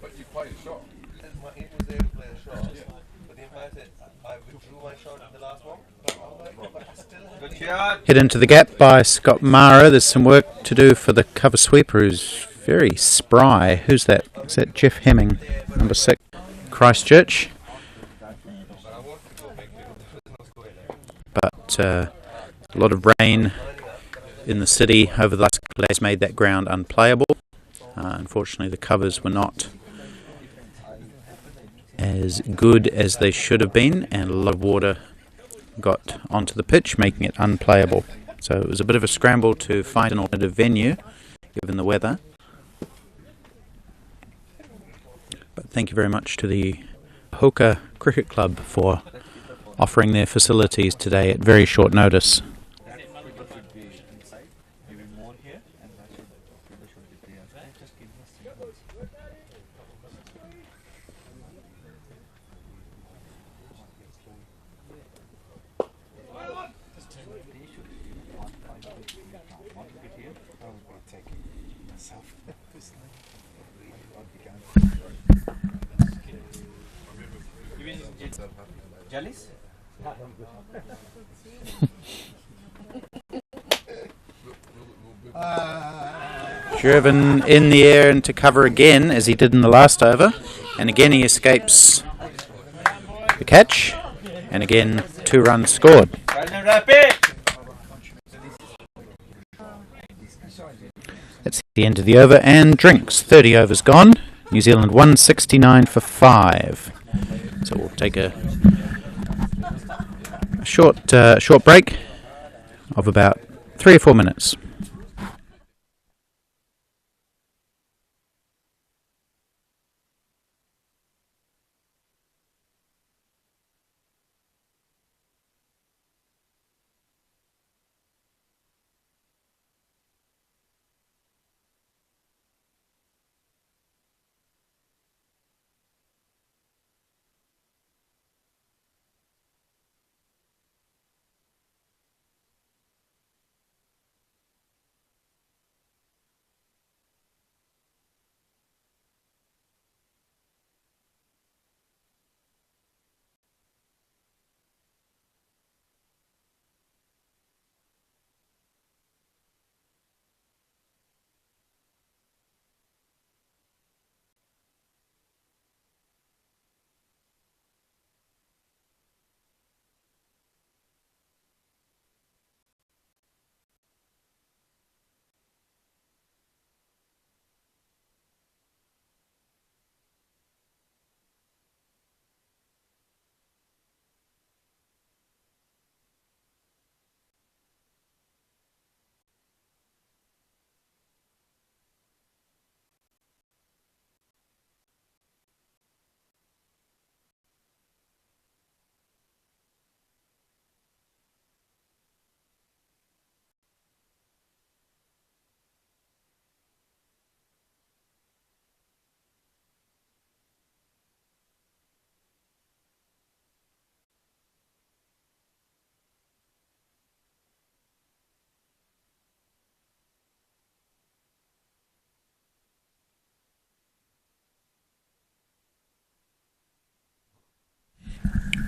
But you played a shot. It was there to play a shot, but then I said I withdrew my shot in the last one. But I still had Good shot. Hit into the gap by Scott Mara. There's some work to do for the cover sweeper, who's very spry. Who's that? Is that Jeff Hemming, number 6, Christchurch? But a lot of rain in the city over the last couple of days made that ground unplayable. Unfortunately, the covers were not as good as they should have been, and a lot of water got onto the pitch, making it unplayable. So it was a bit of a scramble to find an alternative venue, given the weather. But thank you very much to the Hoka Cricket Club for offering their facilities today at very short notice. Jealous? Driven in the air into cover again, as he did in the last over, and again he escapes the catch, and again 2 runs scored. That's the end of the over, and drinks. 30 overs gone. New Zealand 169 for 5. So we'll take a short break of about 3 or 4 minutes.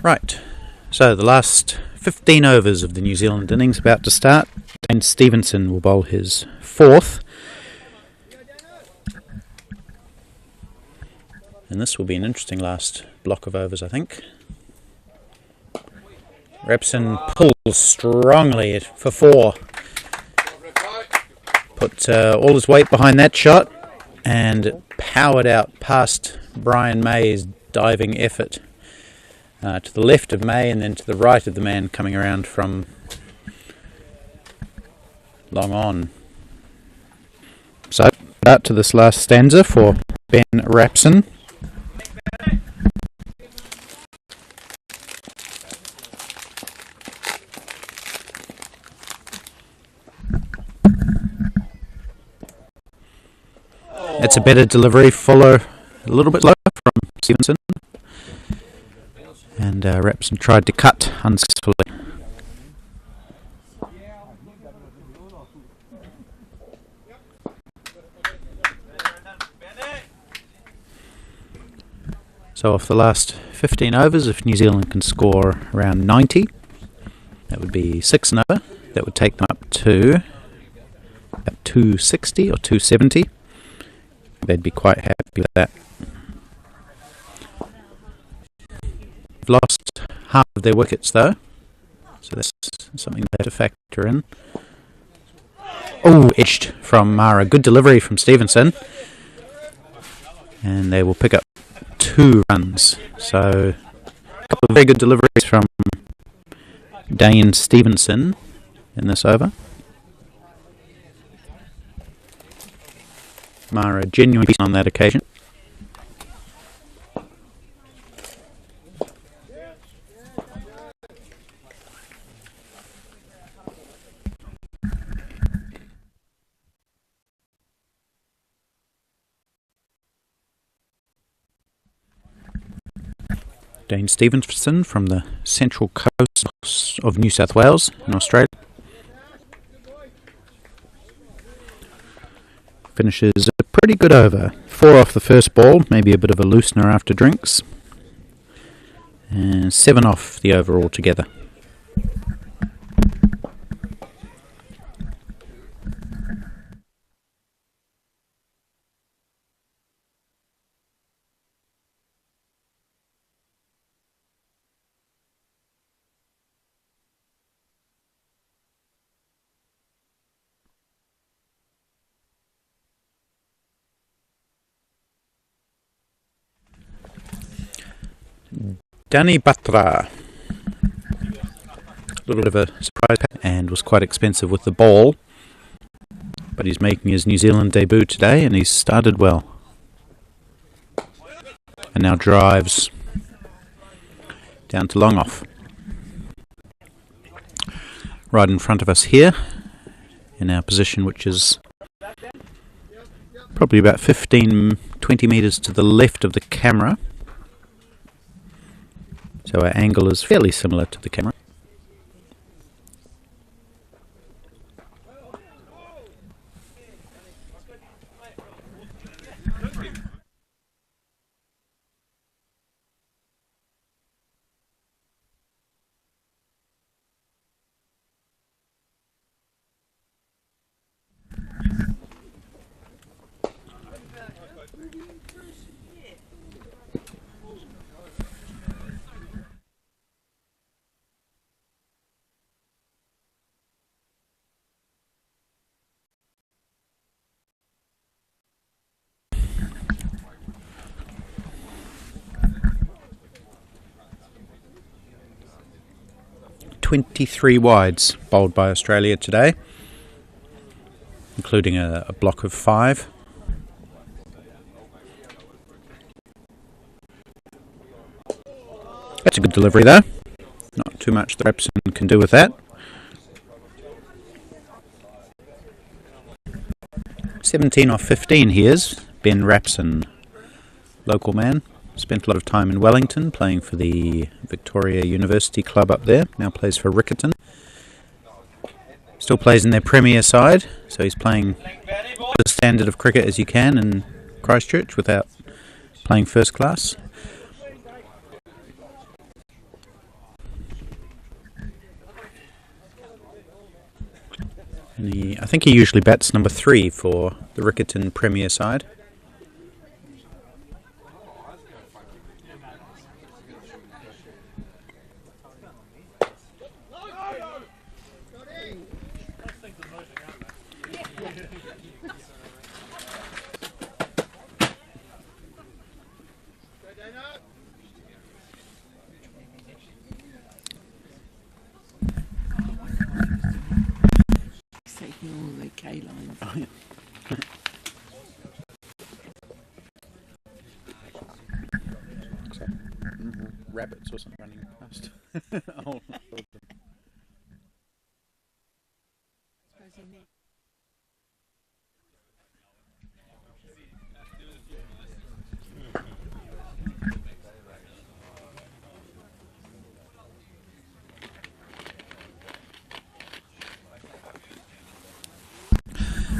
Right, so the last 15 overs of the New Zealand innings about to start, and Stevenson will bowl his 4th. And this will be an interesting last block of overs, I think. Repson pulls strongly for 4. Put all his weight behind that shot, and powered out past Brian May's diving effort to the left of May and then to the right of the man coming around from long on. So out to this last stanza for Ben Rapson. It's a better delivery, a little bit lower from Stevenson, and Rapson tried to cut unsuccessfully. So off the last 15 overs, if New Zealand can score around 90, that would be 6 and over. That would take them up to about 260 or 270. They'd be quite happy with that. They've lost half of their wickets though, so that's something they have to factor in. Oh, edged from Mara. Good delivery from Stevenson, and they will pick up 2 runs. So a couple of very good deliveries from Dane Stevenson in this over. Mara genuinely beaten on that occasion. Dane Stevenson from the central coast of New South Wales in Australia. Finishes a pretty good over. 4 off the first ball, maybe a bit of a loosener after drinks. And 7 off the over altogether. Danny Batra, a little bit of a surprise and was quite expensive with the ball, but he's making his New Zealand debut today and he's started well. And now drives down to long off. Right in front of us here, in our position, which is probably about 15-20 metres to the left of the camera. So our angle is fairly similar to the camera. "23 wides bowled by Australia today, including a block of 5. That's a good delivery though. Not too much that Rapson can do with that. 17 off 15 here's Ben Rapson, local man. Spent a lot of time in Wellington playing for the Victoria University Club up there. Now plays for Riccarton. Still plays in their premier side, so he's playing the standard of cricket as you can in Christchurch without playing first class. And I think he usually bats number 3 for the Riccarton premier side. Oh, the K lines. Oh, yeah. Looks like rabbits or something running past. Oh.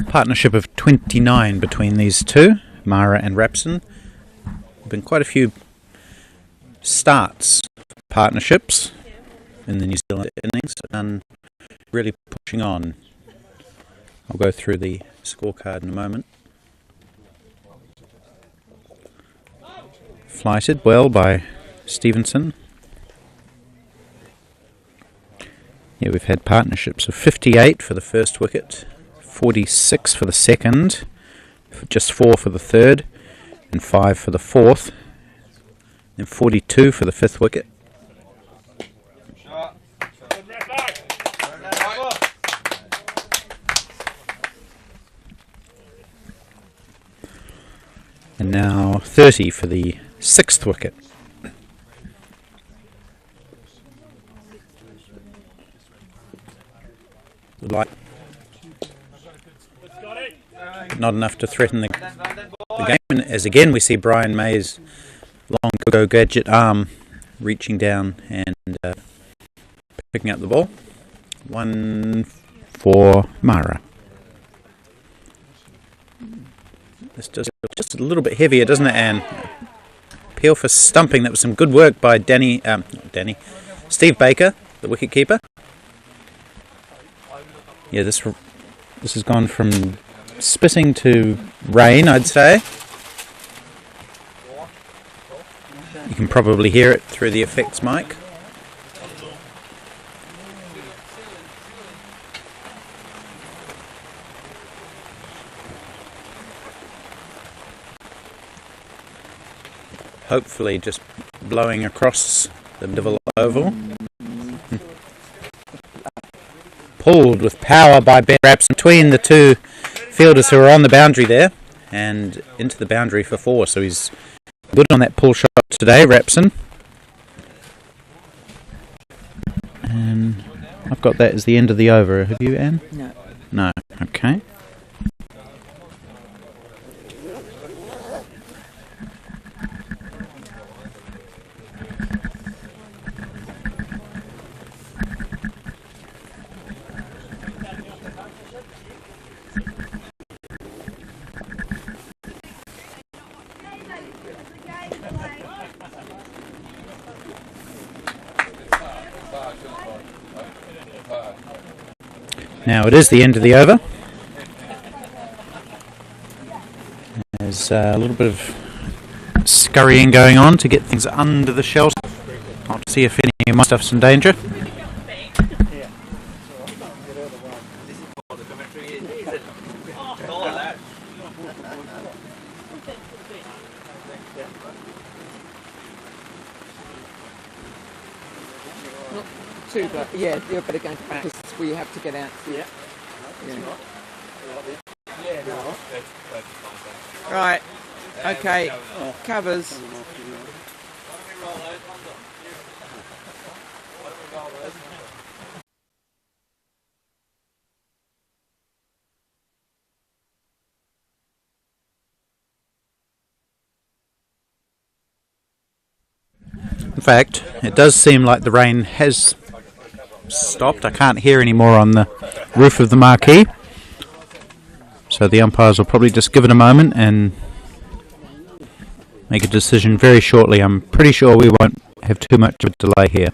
Partnership of 29 between these two, Mara and Rapson. There've been quite a few starts for partnerships in the New Zealand innings, and really pushing on. I'll go through the scorecard in a moment. Flighted well by Stevenson. Yeah, we've had partnerships of 58 for the first wicket, 46 for the second, just 4 for the third, and 5 for the fourth, and 42 for the fifth wicket. And now 30 for the sixth wicket. Not enough to threaten the game, and as again we see Brian May's long go gadget arm reaching down and picking up the ball. 1 for Mara. This does just a little bit heavier, doesn't it, Anne? Appeal for stumping. That was some good work by Steve Baker, the wicket keeper. Yeah, this has gone from spitting to rain, I'd say. You can probably hear it through the effects mic. Hopefully just blowing across the middle oval. Pulled with power by Ben Rapson between the two fielders who are on the boundary there, and into the boundary for 4. So he's good on that pull shot today, Rapson. And I've got that as the end of the over. Have you, Anne? No. No. Okay. Now it is the end of the over. There's a little bit of scurrying going on to get things under the shelter. I'll see if any of my stuff's in danger. Too, but yeah, you're better going back because we have to get out. Yeah. Right. Okay. Covers. In fact, it does seem like the rain has stopped. I can't hear any more on the roof of the marquee. So the umpires will probably just give it a moment and make a decision very shortly. I'm pretty sure we won't have too much of a delay here.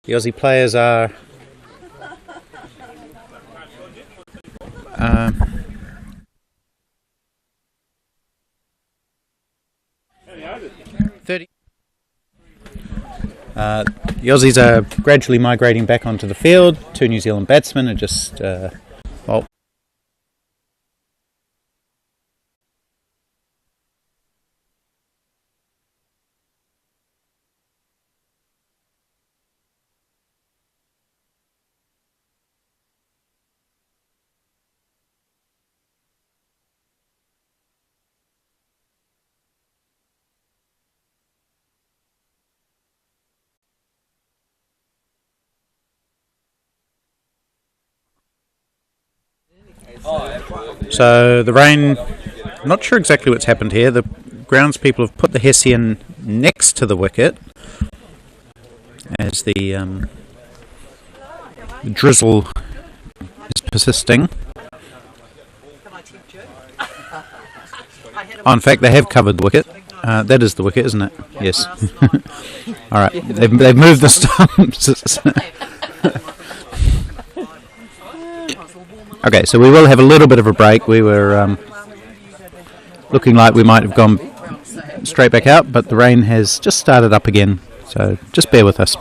The Aussie players are the Aussies are gradually migrating back onto the field. 2 New Zealand batsmen are just so the rain. I'm not sure exactly what's happened here. The grounds people have put the Hessian next to the wicket as the drizzle is persisting. Oh, in fact, they have covered the wicket. That is the wicket, isn't it? Yes. All right, they've moved the stumps. Okay, so we will have a little bit of a break. We were looking like we might have gone straight back out, but the rain has just started up again, so just bear with us.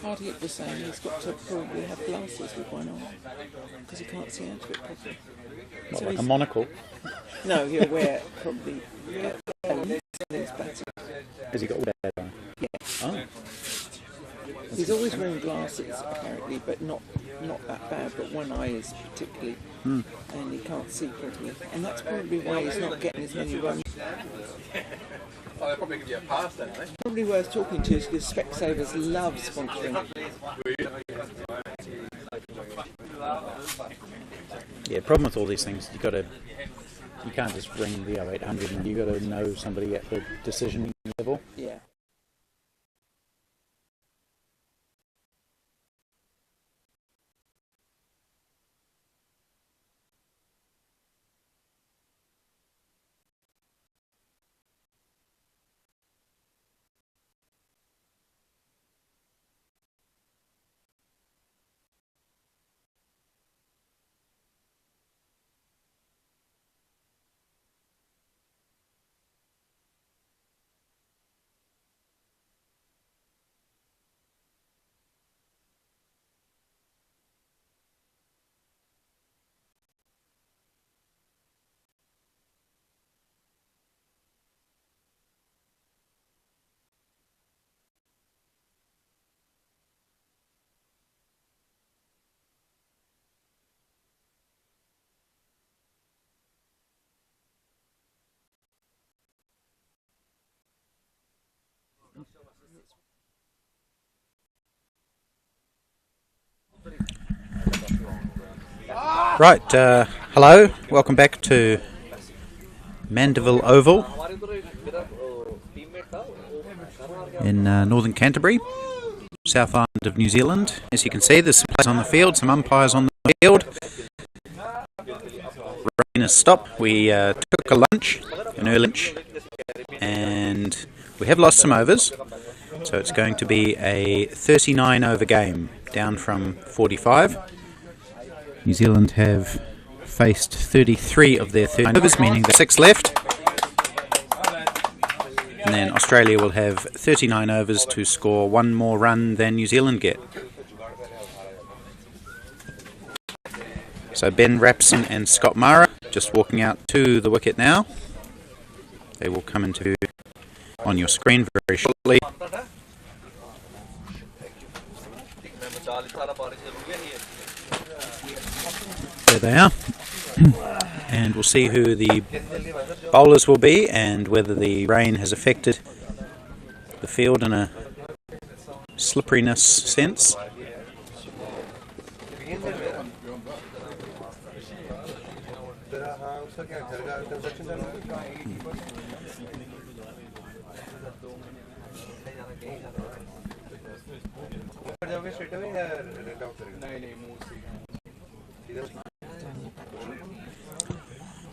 Hardiet was saying he's got to probably have glasses with one on because he can't see out of it properly. What, like a monocle? No, he'll wear probably his batting. Has he got all bad eye? Yeah. Oh. He's always wearing glasses apparently, but not that bad. But one eye is particularly, and he can't see properly, and that's probably why he's not getting as many runs. Oh, they'll probably give you a pass, don't they? Probably worth talking to because Specsavers love sponsoring. Yeah, problem with all these things, you can't just ring the 0800 and you got to know somebody at the decision level. Yeah. Right, hello, welcome back to Mandeville Oval in northern Canterbury, South Island of New Zealand. As you can see, there's some players on the field, some umpires on the field. Rain has stopped. We took a lunch, an early lunch, and we have lost some overs. So it's going to be a 39 over game, down from 45. New Zealand have faced 33 of their 30 overs, meaning there's 6 left. And then Australia will have 39 overs to score 1 more run than New Zealand get. So Ben Rapson and Scott Mara just walking out to the wicket now. They will come into on your screen very shortly. There they are. And we'll see who the bowlers will be and whether the rain has affected the field in a slipperiness sense.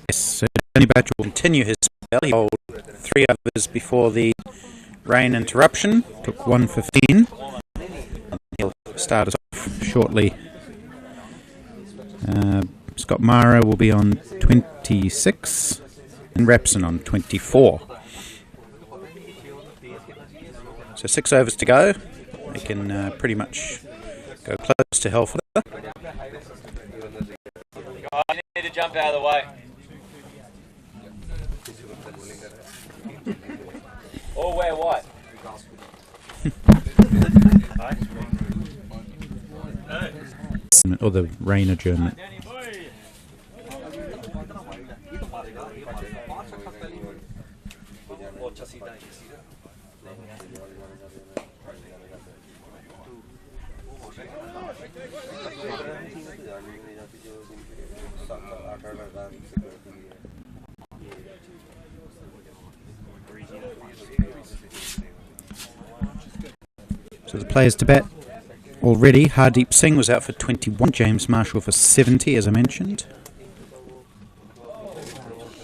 Yes, so Tony Batch will continue his spell. He bowled 3 overs before the rain interruption, took 115. He'll start us off shortly. Scott Mara will be on 26 and Rapson on 24. So 6 overs to go. They can pretty much go close to hell for that. You need to jump out of the way. Or wear white. Or the rain adjournment. So the players to bat already. Hardeep Singh was out for 21, James Marshall for 70, as I mentioned.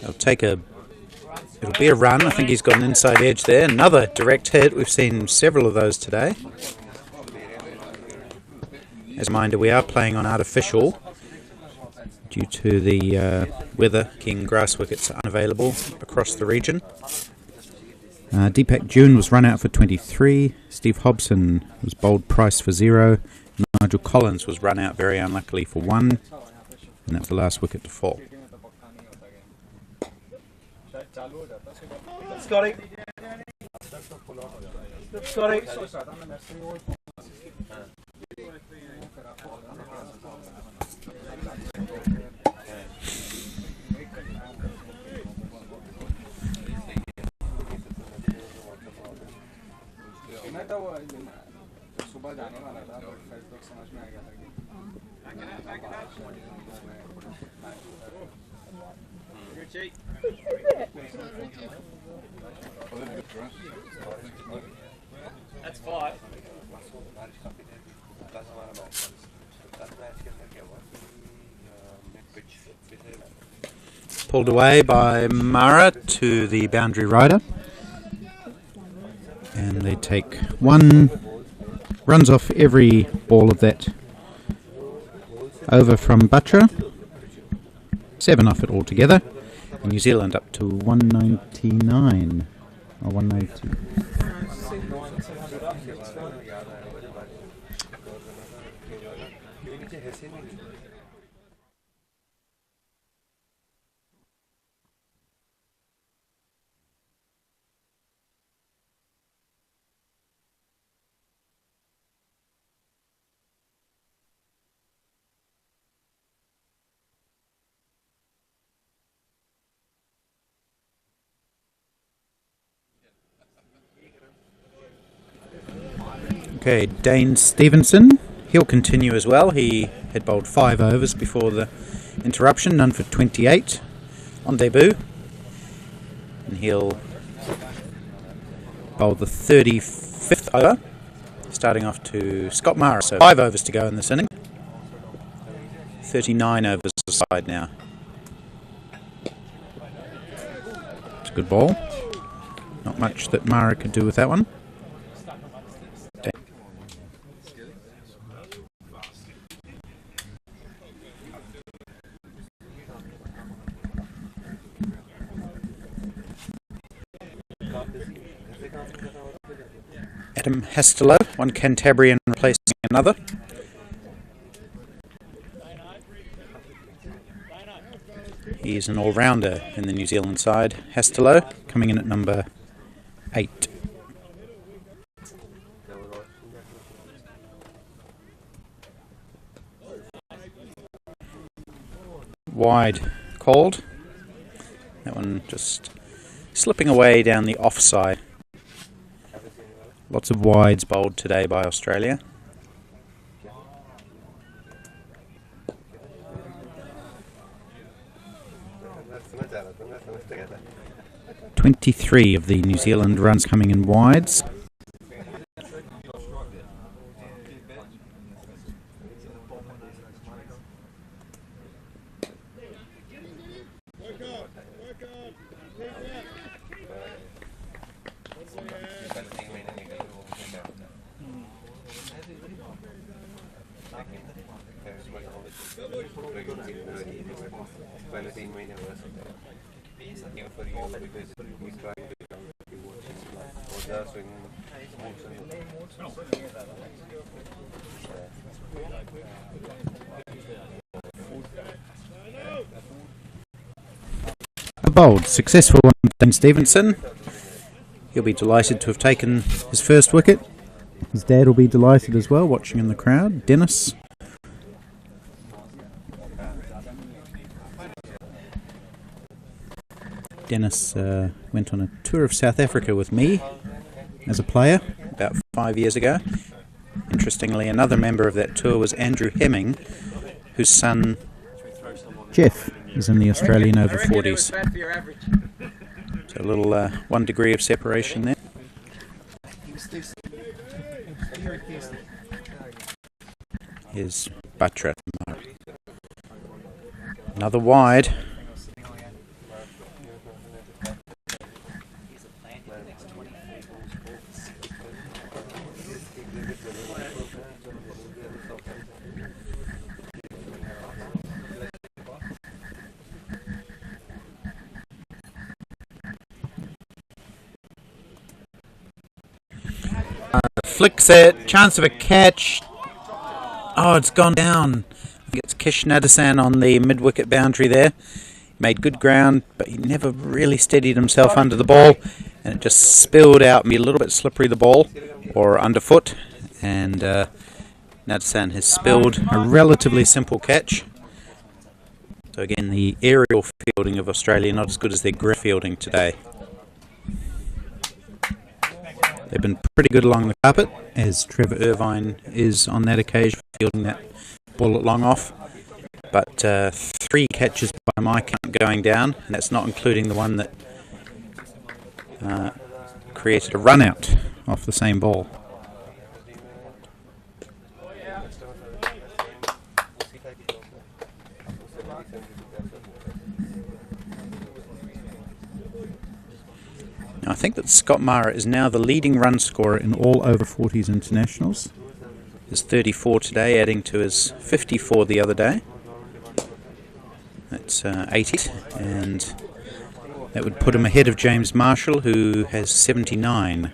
It'll be a run. I think he's got an inside edge there. Another direct hit. We've seen several of those today. As a reminder, we are playing on artificial due to the weather. King grass wickets are unavailable across the region. Deepak June was run out for 23. Steve Hobson was bowled price for 0. Nigel Collins was run out very unluckily for 1. And that was the last wicket to fall. Scotty. Scotty. सुबह जाने वाला था but फिर तो समझ में आ गया था कि That's 5. Pulled away by Mara to the boundary rider. And they take 1 runs off every ball of that over from Butcher. 7 off it altogether. And New Zealand up to 199 or 190. Okay, Dane Stevenson, he'll continue as well. He had bowled 5 overs before the interruption, none for 28 on debut. And he'll bowl the 35th over, starting off to Scott Mara. So 5 overs to go in this inning. 39 overs aside now. It's a good ball. Not much that Mara could do with that one. Adam Hastelow, one Cantabrian replacing another. He's an all-rounder in the New Zealand side. Hastelow coming in at number 8. Wide called. That one just slipping away down the offside. Lots of wides bowled today by Australia. "23 of the New Zealand runs coming in wides. A bold, successful one, Dane Stevenson. He'll be delighted to have taken his first wicket. His dad will be delighted as well, watching in the crowd. Dennis. Dennis went on a tour of South Africa with me as a player about 5 years ago. Interestingly, another member of that tour was Andrew Hemming, whose son Jeff is in the Australian Over-40s. So a little 1 degree of separation there. Here's Butcher. Another wide. flicks it. Chance of a catch. Oh, it's gone down. I think it's Kish Nadasan on the mid-wicket boundary there. Made good ground, but he never really steadied himself under the ball, and it just spilled out, maybe a little bit slippery, the ball, or underfoot, and Nadasan has spilled a relatively simple catch. So again, the aerial fielding of Australia not as good as their ground fielding today. They've been pretty good along the carpet, as Trevor Irvine is on that occasion, fielding that ball at long off. But 3 catches by my count going down, and that's not including the one that created a run out off the same ball. Now, I think that Scott Mara is now the leading run scorer in all over-40s internationals. His 34 today, adding to his 54 the other day. That's 80, and that would put him ahead of James Marshall, who has 79.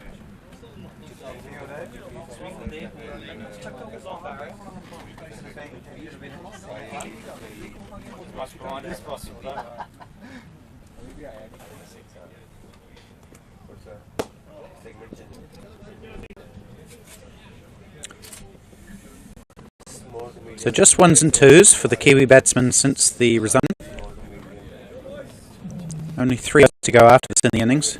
So just 1s and 2s for the Kiwi batsmen since the resumption. Only 3 to go after this in the innings.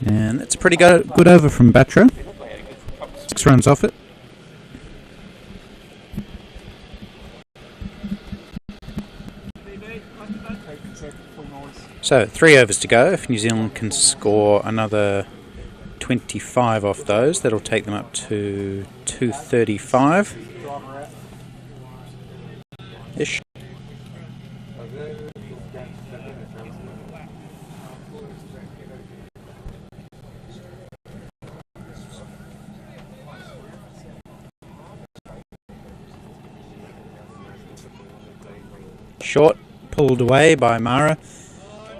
And that's a pretty good over from Batra. 6 runs off it. So 3 overs to go. If New Zealand can score another 25 off those, that'll take them up to 235-ish. Short, pulled away by Mara.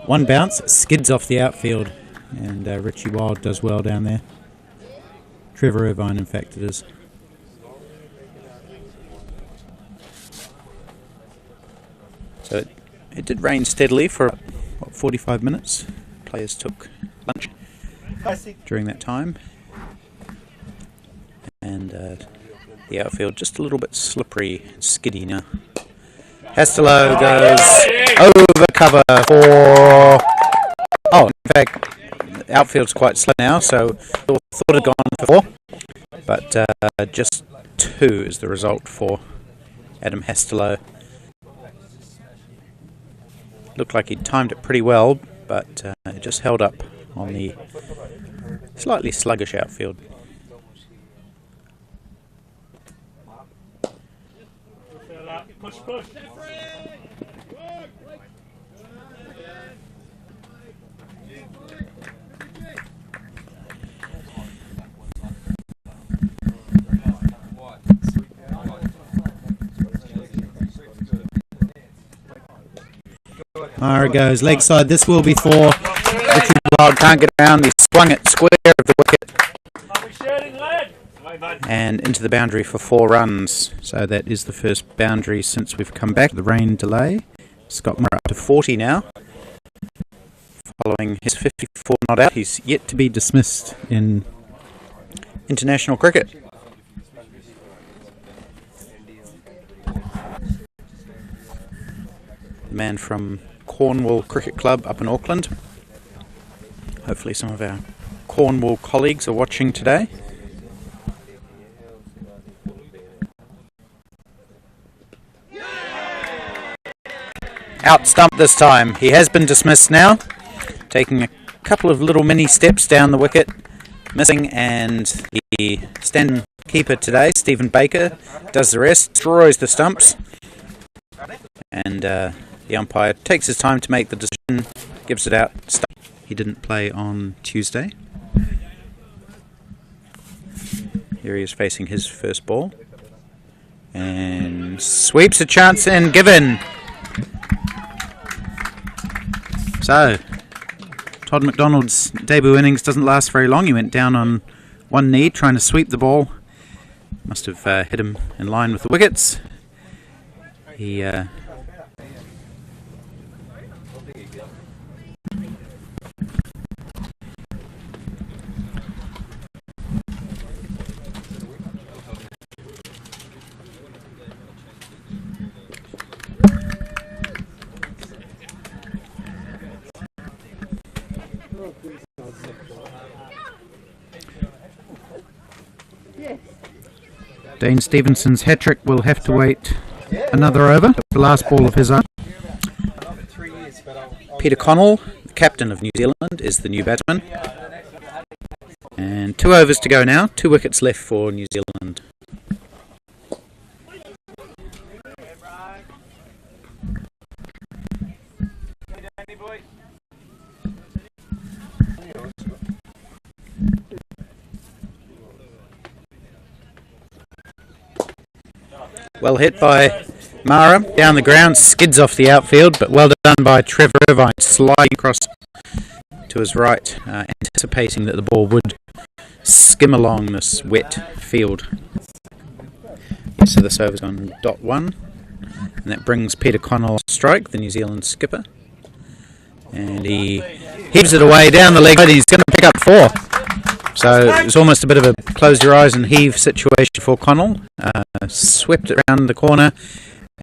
1 bounce, skids off the outfield, and Richie Wild does well down there. Trevor Irvine, in fact, it is. So it did rain steadily for what, 45 minutes. Players took lunch during that time, and the outfield just a little bit slippery and skiddy now. Hastelow goes over cover for... Oh, in fact, the outfield's quite slow now, so thought it had gone for 4. But just 2 is the result for Adam Hastelow. Looked like he'd timed it pretty well, but it just held up on the slightly sluggish outfield. Push, push. Mara goes leg side. This will be 4. Richard Wild can't get around. He swung it square of the wicket and into the boundary for 4 runs. So that is the first boundary since we've come back. The rain delay. Scott Mara up to 40 now. Following his 54 not out. He's yet to be dismissed in international cricket. The man from Cornwall Cricket Club up in Auckland. Hopefully some of our Cornwall colleagues are watching today. Out stump this time. He has been dismissed now, taking a couple of little mini steps down the wicket, missing, and the stand keeper today, Stephen Baker, does the rest, destroys the stumps, and the umpire takes his time to make the decision, gives it out. He didn't play on Tuesday. Here he is facing his first ball. And sweeps a chance and given. So, Todd McDonald's debut innings doesn't last very long. He went down on one knee trying to sweep the ball. Must have hit him in line with the wickets. He Dane Stevenson's hat-trick will have to wait another over. The last ball of his own. Peter Connell, the captain of New Zealand, is the new batsman. And 2 overs to go now. 2 wickets left for New Zealand. Well hit by Mara, down the ground, skids off the outfield, but well done by Trevor Irvine, sliding across to his right, anticipating that the ball would skim along this wet field. So this over's on .1, and that brings Peter Connell off strike, the New Zealand skipper. And he heaves it away down the leg, and he's going to pick up 4. So it was almost a bit of a close your eyes and heave situation for Connell. Swept it around the corner,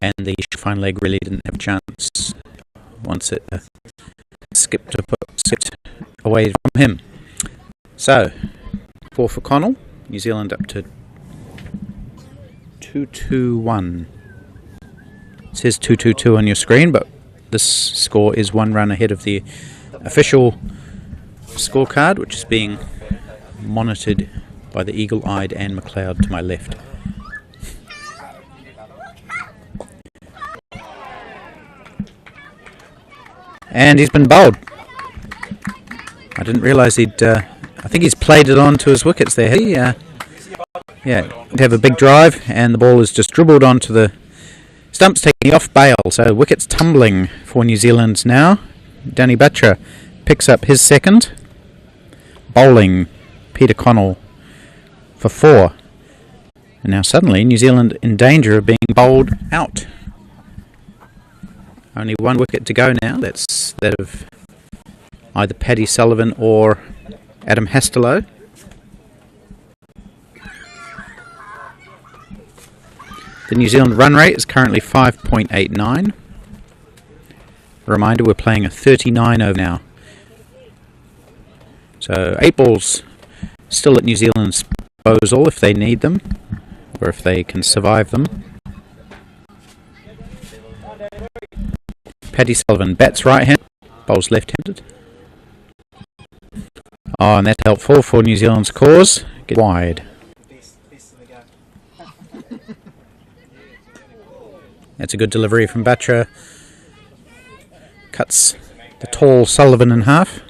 and the fine leg really didn't have a chance once it skipped away from him. So 4 for Connell. New Zealand up to 2-2-1. It says 2-2-2 on your screen, but this score is 1 run ahead of the official scorecard, which is being monitored by the eagle-eyed Anne McLeod to my left. And he's been bowled. I didn't realise he'd... I think he's played it on to his wickets there. Yeah, he'd have a big drive, and the ball is just dribbled onto the stumps, taking off bail. So wickets tumbling for New Zealand now. Danny Butcher picks up his second. Bowling Peter Connell for 4. And now suddenly New Zealand in danger of being bowled out. Only 1 wicket to go now. That's that of either Paddy Sullivan or Adam Hastelow. The New Zealand run rate is currently 5.89. Reminder, we're playing a 39 over now. So 8 balls still at New Zealand's disposal if they need them, or if they can survive them. Paddy Sullivan bats right-handed, bowls left-handed. Oh, and that's helpful for New Zealand's cause. Get wide. That's a good delivery from Butcher. Cuts the tall Sullivan in half.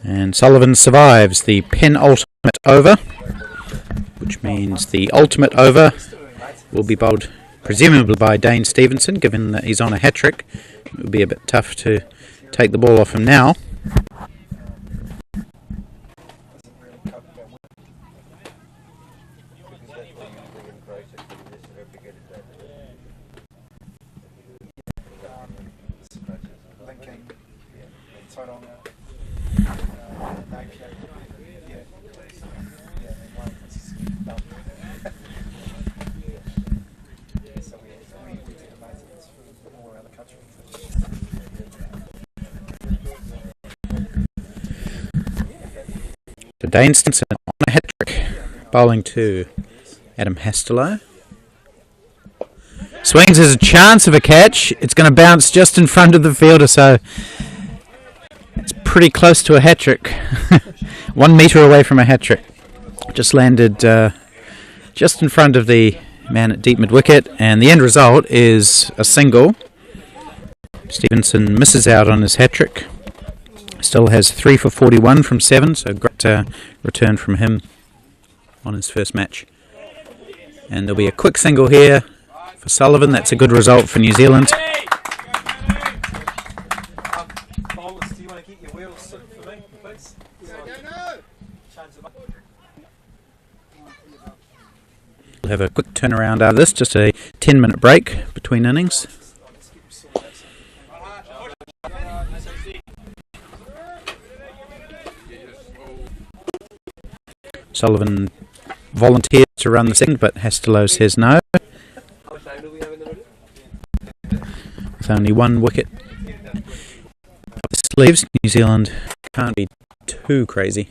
And Sullivan survives the penultimate over, which means the ultimate over will be bowled presumably by Dane Stevenson, given that he's on a hat-trick. It would be a bit tough to take the ball off him now. So Dane Stevenson on a hat-trick, bowling to Adam Hastelow. Swings, there's a chance of a catch. It's going to bounce just in front of the fielder, so it's pretty close to a hat-trick. 1 metre away from a hat-trick. Just landed just in front of the man at deep mid-wicket, and the end result is a single. Stevenson misses out on his hat-trick. Still has 3 for 41 from 7, so great return from him on his first match. And there'll be a quick single here for Sullivan. That's a good result for New Zealand. Bowlers, do you want to get your wheels sit for me, please? Change them up. We'll have a quick turnaround out of this, just a 10-minute break between innings. Sullivan volunteers to run the second, but Hastelow says no. With only 1 wicket up the sleeves, New Zealand can't be too crazy.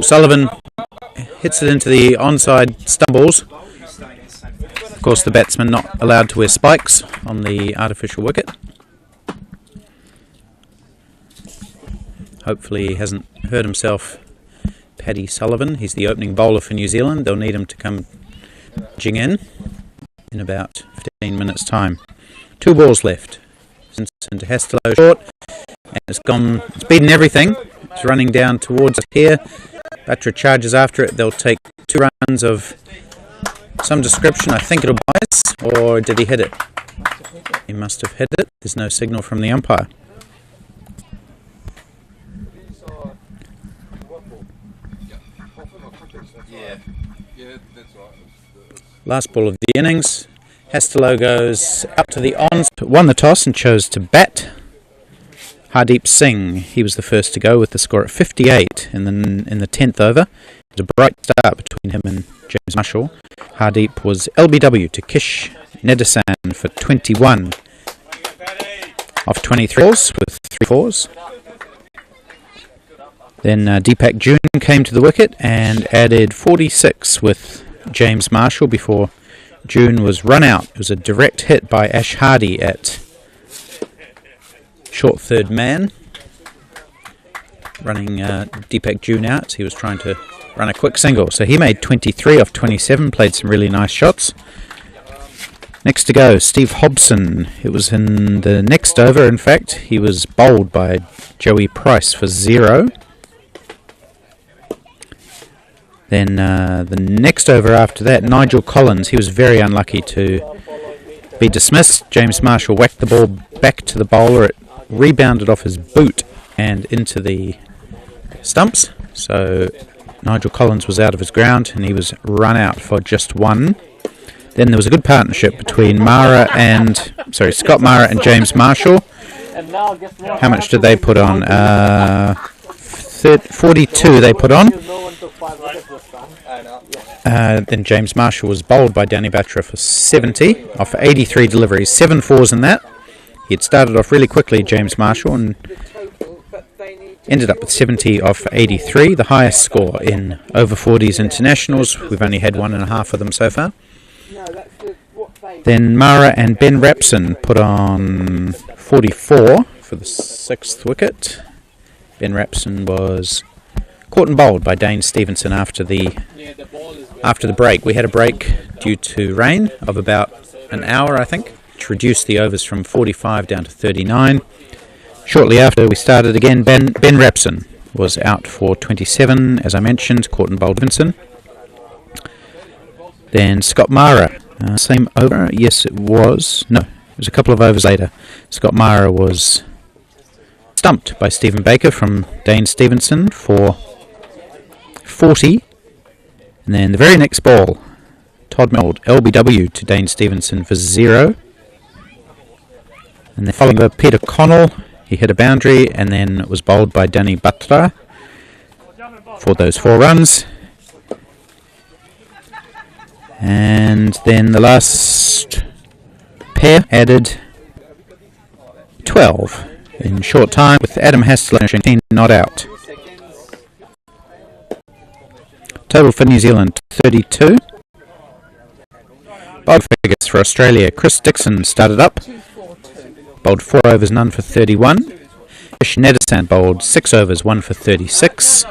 Sullivan hits it into the onside stumbles. Of course, the batsman not allowed to wear spikes on the artificial wicket. Hopefully he hasn't hurt himself. Paddy Sullivan, he's the opening bowler for New Zealand. They'll need him to come jing in about 15 minutes time. 2 balls left. Into Hastelow short, and it's beaten everything. It's running down towards here. Batra charges after it. They'll take 2 runs of some description. I think it'll bias, or did he hit it? He must have hit it. There's no signal from the umpire. Last ball of the innings. Hastelow goes up to the ons, won the toss and chose to bat. Hardeep Singh, he was the first to go with the score at 58 in the 10th over. It was a bright start between him and James Marshall. Hardeep was LBW to Kish Nedesan for 21 off 23 balls with 3 fours. Then Deepak June came to the wicket and added 46 with James Marshall before June was run out. It was a direct hit by Ash Hardy at short third man, running Deepak June out. He was trying to run a quick single, so he made 23 off 27, played some really nice shots. Next to go, Steve Hobson. It was in the next over, in fact. He was bowled by Joey Price for 0. Then the next over after that, Nigel Collins, he was very unlucky to be dismissed. James Marshall whacked the ball back to the bowler. It rebounded off his boot and into the stumps. So Nigel Collins was out of his ground and he was run out for just 1. Then there was a good partnership between Scott Mara and James Marshall. How much did they put on? 42 they put on. Then James Marshall was bowled by Danny Batra for 70 off 83 deliveries, 7 fours in that. He had started off really quickly, James Marshall, and ended up with 70 off 83, the highest score in over-40s internationals. We've only had 1.5 of them so far. Then Mara and Ben Rapson put on 44 for the 6th wicket. Ben Rapson was caught and bowled by Dane Stevenson after the break. We had a break due to rain of about an hour, I think, which reduced the overs from 45 down to 39. Shortly after we started again, Ben Rapson was out for 27, as I mentioned, caught and bowled Stevenson. Then Scott Mara, same over, yes it was, no, it was a couple of overs later. Scott Mara was stumped by Stephen Baker from Dane Stevenson for 40. And then the very next ball, Todd Mould, LBW to Dane Stevenson for 0. And then following over Peter Connell, he hit a boundary and then was bowled by Danny Batra for those 4 runs. And then the last pair added 12 in short time, with Adam Hastelow finishing 10 not out. Total for New Zealand, 32. Bowled figures for Australia. Chris Dixon started up. Bowled 4 overs, none for 31. Ish Nedesan bowled 6 overs, 1 for 36.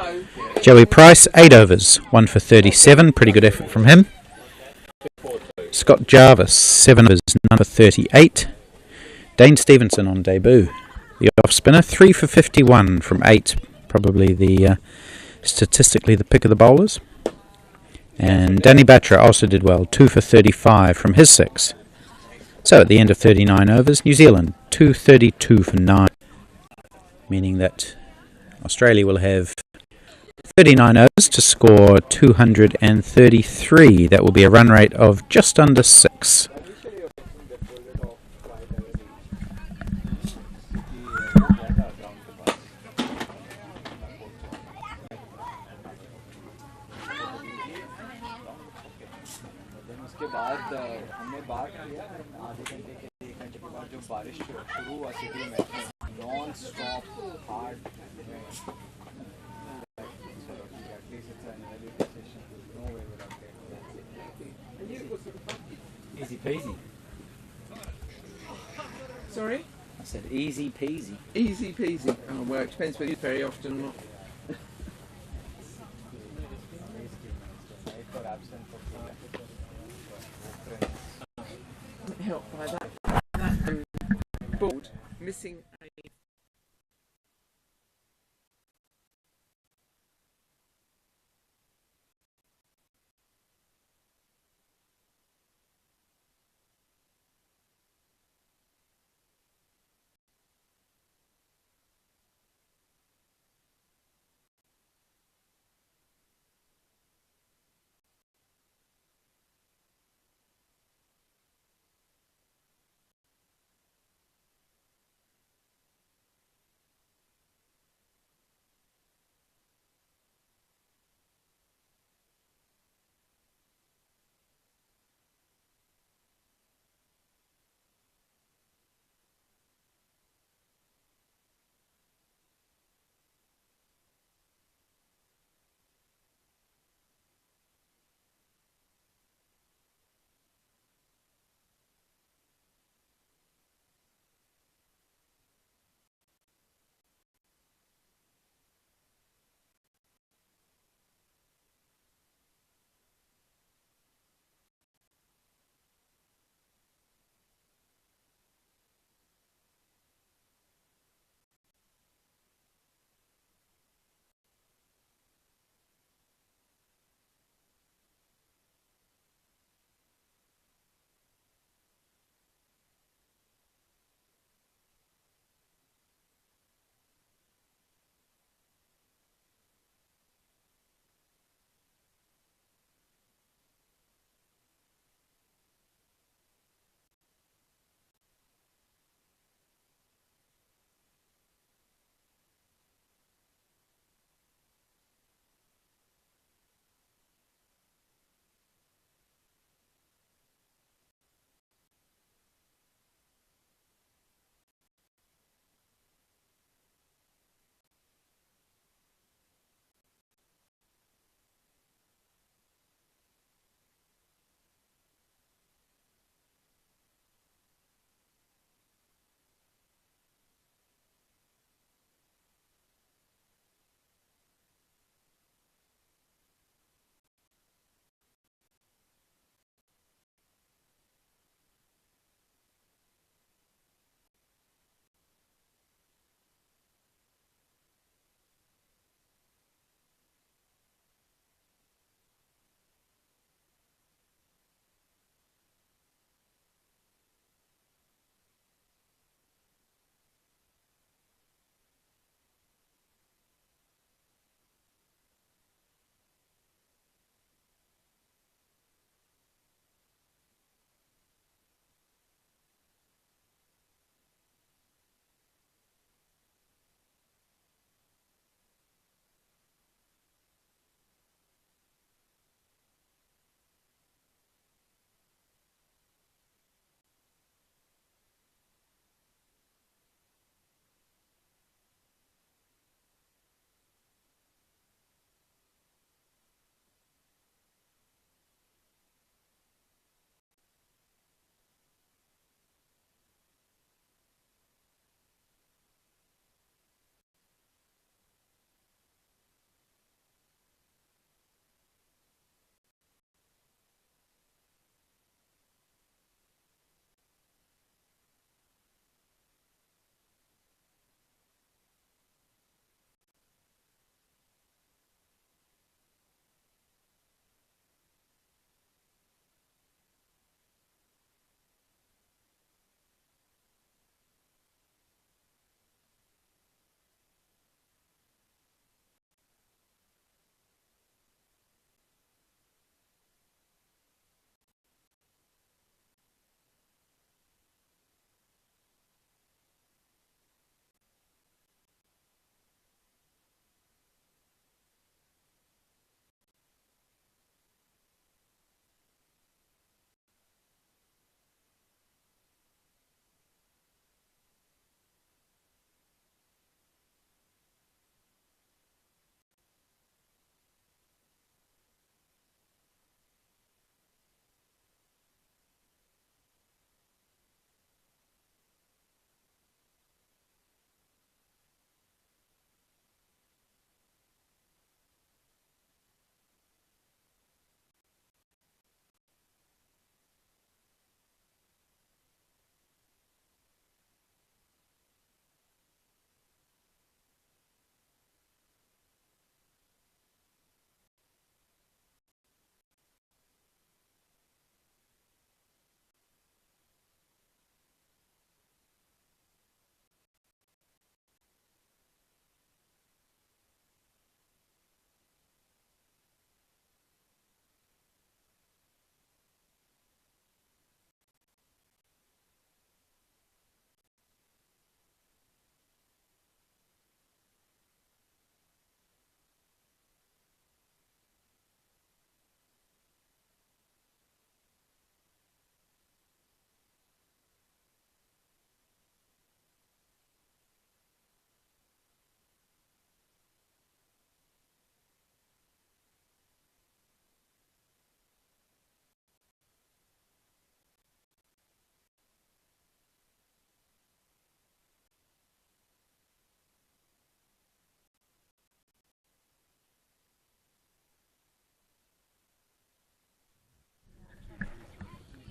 Joey Price, 8 overs, 1 for 37, pretty good effort from him. Scott Jarvis, 7 overs, 9 for 38. Dane Stevenson on debut, the off-spinner, 3 for 51 from 8, probably the statistically the pick of the bowlers. And Danny Batra also did well, 2 for 35 from his 6. So at the end of 39 overs, New Zealand 232 for 9, meaning that Australia will have 39 overs to score 233. That will be a run rate of just under 6. उसके बाद हमने बात किया आधे घंटे के 1 घंटे के बाद जो बारिश शुरू हुआ सिटी में non stop hard Easy peasy. Sorry? I said easy peasy. Easy peasy. Oh, well, it depends whether you very often or not. Helped by that board missing a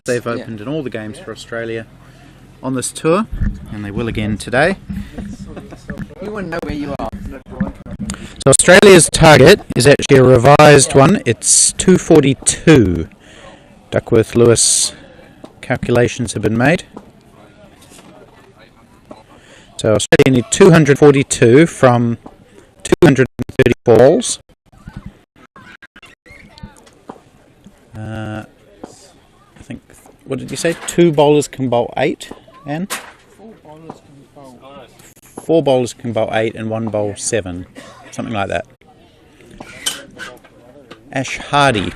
They've opened in all the games for Australia on this tour, and they will again today. You wouldn't know where you are. So Australia's target is actually a revised one. It's 242. Duckworth-Lewis calculations have been made. So Australia need 242 from 230 balls. I think, what did you say? 2 bowlers can bowl 8, and 4 bowlers can bowl. 4 bowlers can bowl 8 and 1 bowl 7. Something like that. Ash Hardy.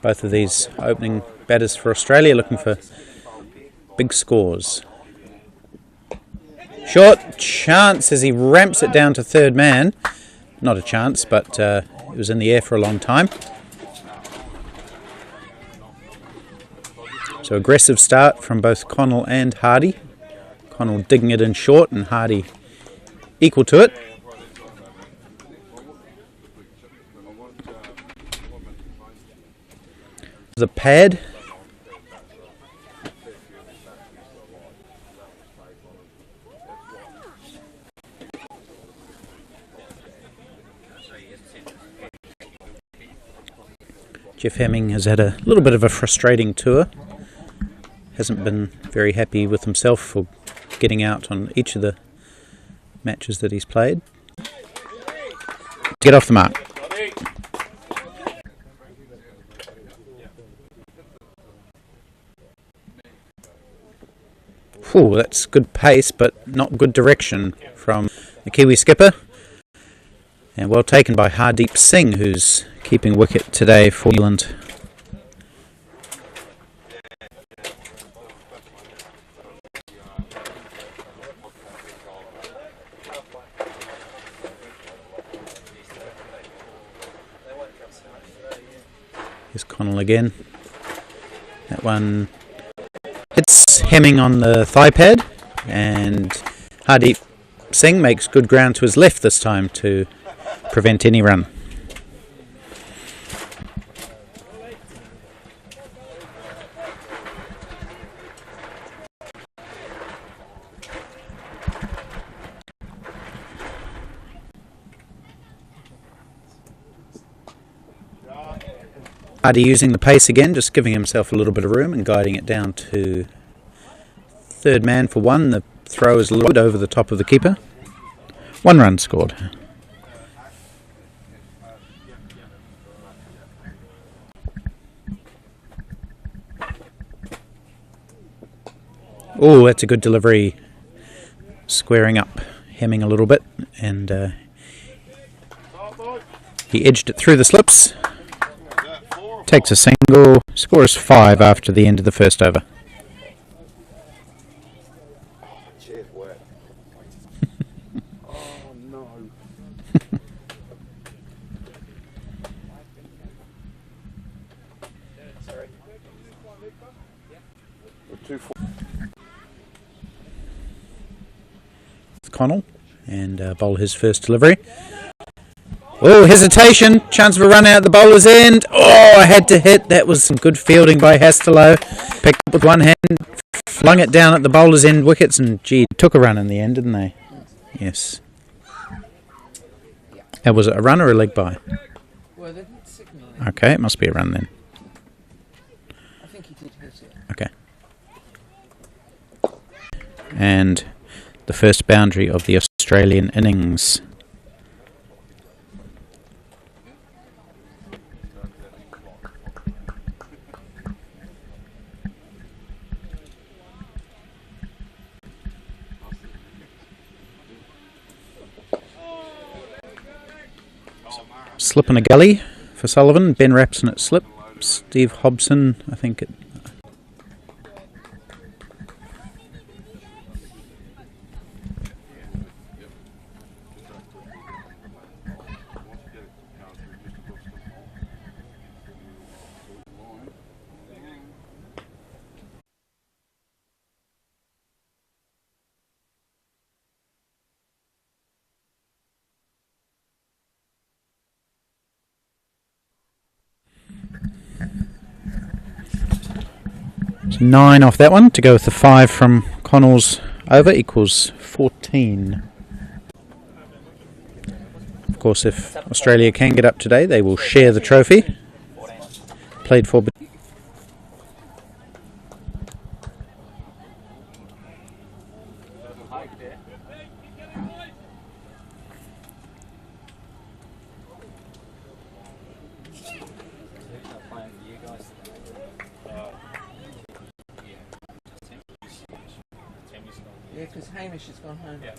Both of these opening batters for Australia looking for big scores. Short chance as he ramps it down to third man. Not a chance, but it was in the air for a long time. So aggressive start from both Connell and Hardy. Connell digging it in short and Hardy equal to it. The pad. Jeff Hemming has had a little bit of a frustrating tour. Hasn't been very happy with himself for getting out on each of the matches that he's played. Get off the mark. Ooh, that's good pace, but not good direction from the Kiwi skipper. And well taken by Hardeep Singh, who's keeping wicket today for New Zealand. Here's Connell again. That one hits Hemming on the thigh pad, and Hardeep Singh makes good ground to his left this time to prevent any run. Hardy using the pace again, just giving himself a little bit of room and guiding it down to third man for 1. The throw is lowered over the top of the keeper. 1 run scored. Oh, that's a good delivery. Squaring up Hemming a little bit, and he edged it through the slips. Takes a single, scores 5 after the end of the first over. Oh no. Connell, and bowl his first delivery. Oh, hesitation, chance of a run out the bowler's end. Oh, I had to hit. That was some good fielding by Hastelow. Picked up with one hand, flung it down at the bowler's end wickets, and gee, took a run in the end, didn't they? Yes. Was it a run or a leg by? Well, they didn't signal it. Okay, it must be a run then. I think he did hit it. Okay. And the first boundary of the Australian innings. Slip in a gully for Sullivan. Ben Rapson at slip. Steve Hobson, I think, at 9 off that one to go with the 5 from Connell's over equals 14. Of course, if Australia can get up today, they will share the trophy. Played for. Yeah, because Hamish has gone home. Yeah.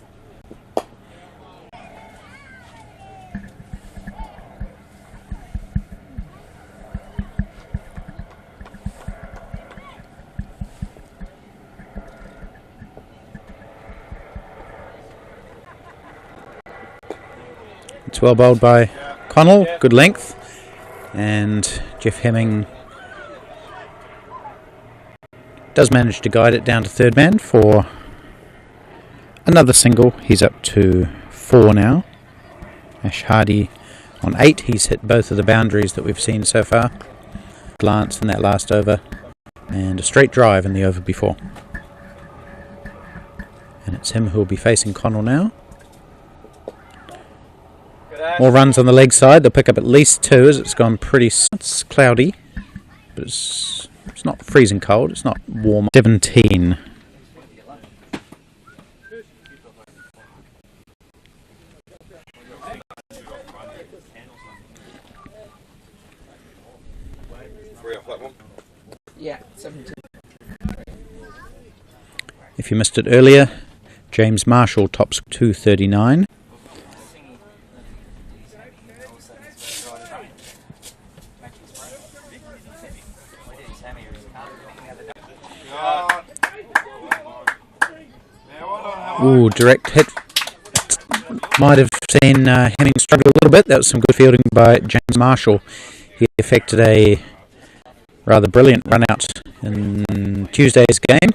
12 bowled by Connell, good length, and Jeff Hemming does manage to guide it down to third man for another single. He's up to 4 now. Ash Hardy on 8. He's hit both of the boundaries that we've seen so far. Glance in that last over and a straight drive in the over before. And it's him who will be facing Connell now. More runs on the leg side. They'll pick up at least 2 as it's gone pretty... It's cloudy, but it's not freezing cold. It's not warm. 17. Yeah, 17. If you missed it earlier, James Marshall tops 239. Ooh, direct hit. Might have seen Hemming struggle a little bit. That was some good fielding by James Marshall. He effected a rather brilliant run out in Tuesday's game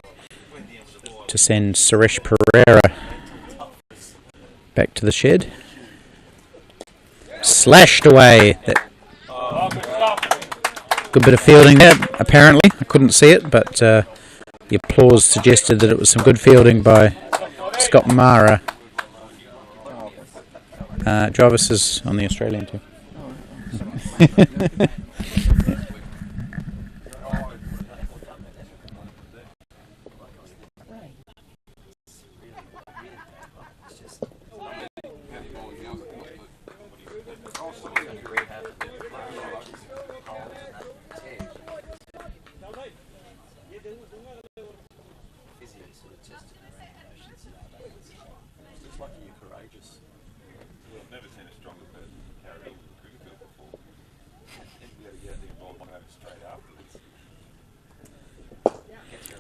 to send Suresh Pereira back to the shed. Slashed away. Good bit of fielding there, apparently. I couldn't see it, but the applause suggested that it was some good fielding by Scott Mara. Jarvis is on the Australian too.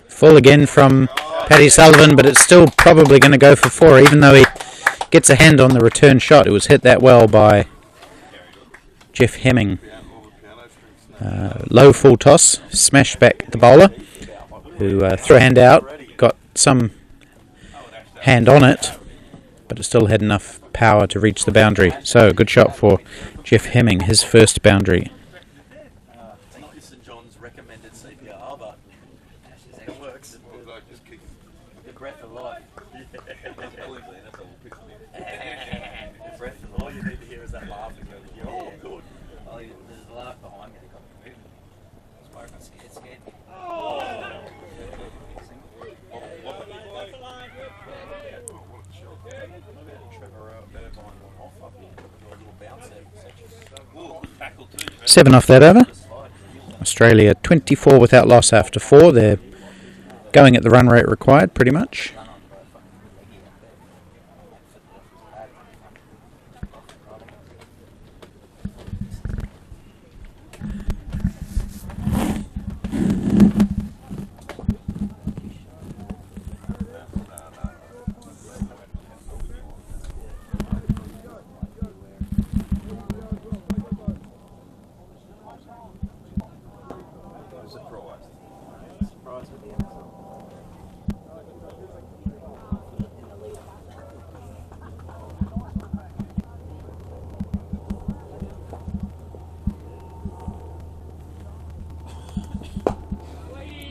Full again from Paddy Sullivan, but it's still probably going to go for 4, even though he gets a hand on the return shot. It was hit that well by Jeff Hemming. Low full toss, smashed back the bowler, who threw a hand out, got some hand on it, but it still had enough power to reach the boundary. So, good shot for Jeff Hemming, his first boundary. Seven off that over. Australia 24 without loss after 4. They're going at the run rate required pretty much.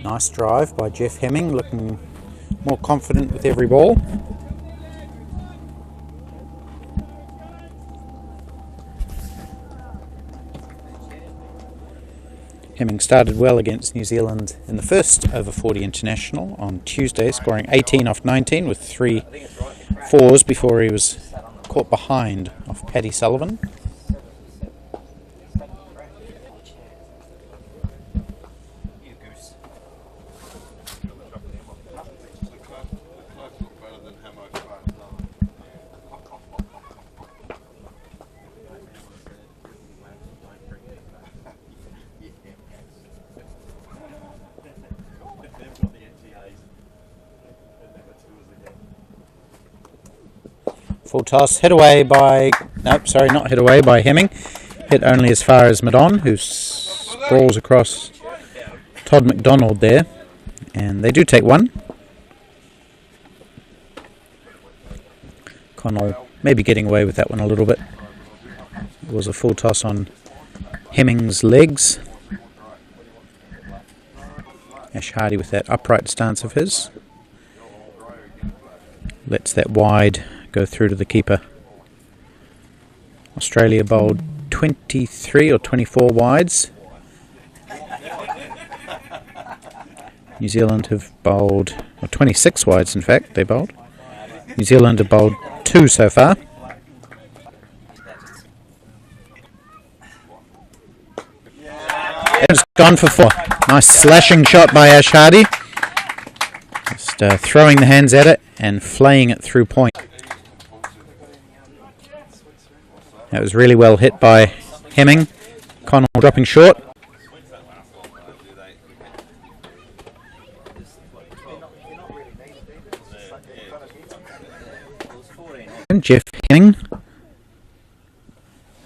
Nice drive by Jeff Hemming, looking more confident with every ball. Hemming started well against New Zealand in the first over-40 international on Tuesday, scoring 18 off 19 with 3 fours before he was caught behind off Paddy Sullivan. Full toss, hit away by... Nope, sorry, not hit away by Hemming. Hit only as far as Madon, who sprawls across Todd McDonald there. And they do take one. Connell maybe getting away with that one a little bit. It was a full toss on Hemming's legs. Ash Hardy with that upright stance of his. Lets that wide go through to the keeper. Australia bowled 23 or 24 wides. New Zealand have bowled, or 26 wides in fact, they bowled. New Zealand have bowled 2 so far. It's gone for 4. Nice slashing shot by Ash Hardy. Just throwing the hands at it and flaying it through point. That was really well hit by Hemming. Connell dropping short. And Jeff Hemming.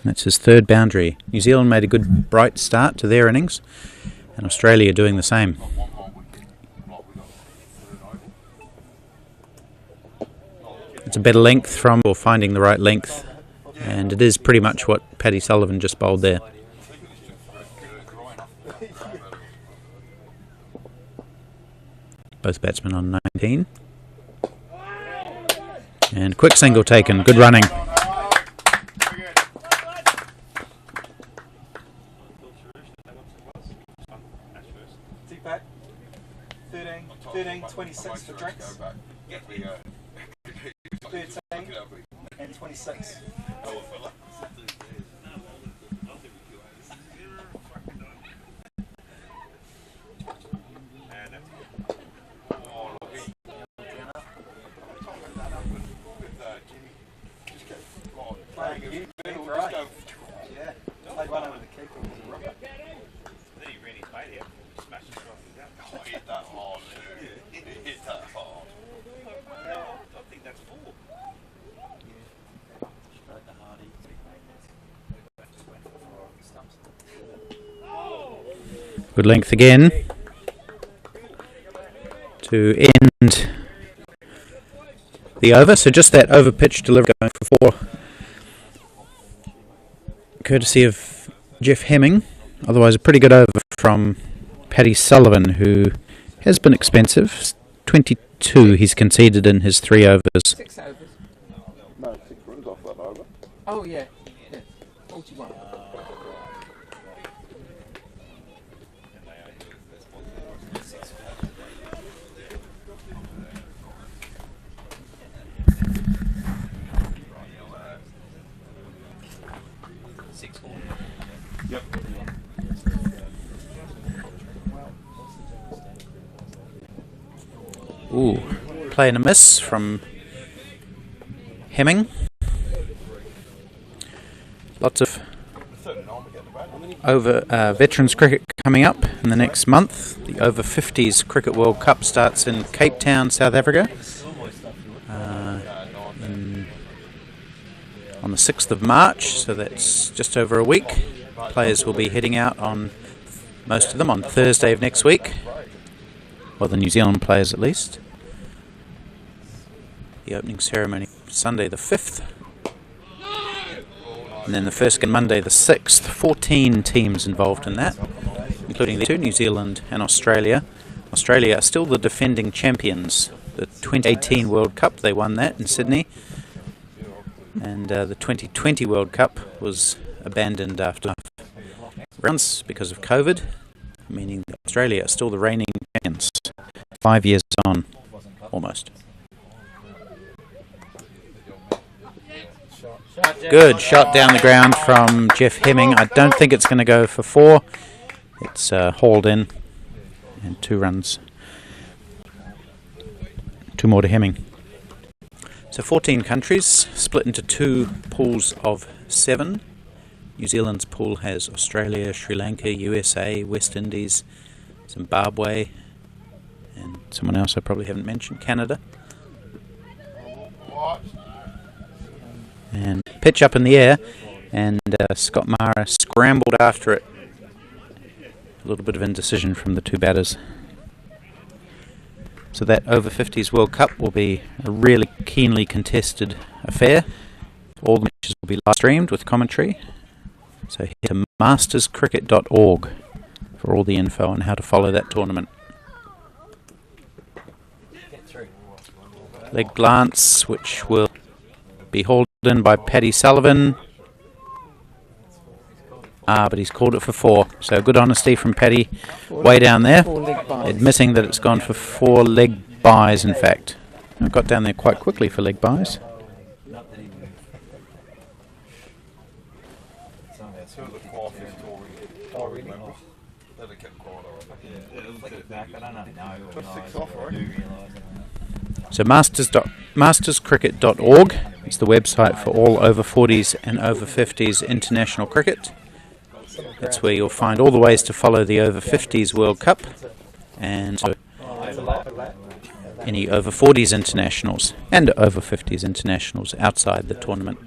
That's his 3rd boundary. New Zealand made a good bright start to their innings, and Australia doing the same. It's a better length from, or finding the right length. And it is pretty much what Paddy Sullivan just bowled there. Both batsmen on 19. And quick single taken. Good running. Take back. 13, 26 for drinks. 13 and 26. Good length again to end the over. So just that over pitch delivery going for 4. Courtesy of Jeff Hemming. Otherwise a pretty good over from Paddy Sullivan, who has been expensive. 22 he's conceded in his 3 overs. 6 overs. No, 6 runs off that over. Oh yeah, 41. Yep. Ooh, play and a miss from Hemming. Lots of veterans cricket coming up in the next month. The Over-40s Cricket World Cup starts in Cape Town, South Africa. On the 6th of March, so that's just over a week. Players will be heading out on, most of them, on Thursday of next week. Well, the New Zealand players at least. The opening ceremony Sunday the 5th. And then the first game Monday the 6th. 14 teams involved in that, including the 2, New Zealand and Australia, Australia are still the defending champions. The 2018 World Cup, they won that in Sydney. And the 2020 World Cup was abandoned after rounds because of COVID, meaning that Australia are still the reigning champions. 5 years on, almost. Good shot down the ground from Jeff Hemming. I don't think it's going to go for 4. It's hauled in, and 2 runs. 2 more to Hemming. So 14 countries split into 2 pools of 7. New Zealand's pool has Australia, Sri Lanka, USA, West Indies, Zimbabwe, and someone else I probably haven't mentioned, Canada. And pitch up in the air, and Scott Mara scrambled after it. A little bit of indecision from the 2 batters. So that Over-50s World Cup will be a really keenly contested affair. All the matches will be live streamed with commentary. So head to masterscricket.org for all the info on how to follow that tournament. Leg glance, which will be hauled in by Paddy Sullivan. But he's called it for 4. So good honesty from Paddy, way down there, admitting that it's gone for 4 leg byes, in fact. I got down there quite quickly for leg byes. So masterscricket.org is the website for all over-40s and over-50s international cricket. That's where you'll find all the ways to follow the Over-50s World Cup and so any Over-40s internationals and Over-50s internationals outside the tournament.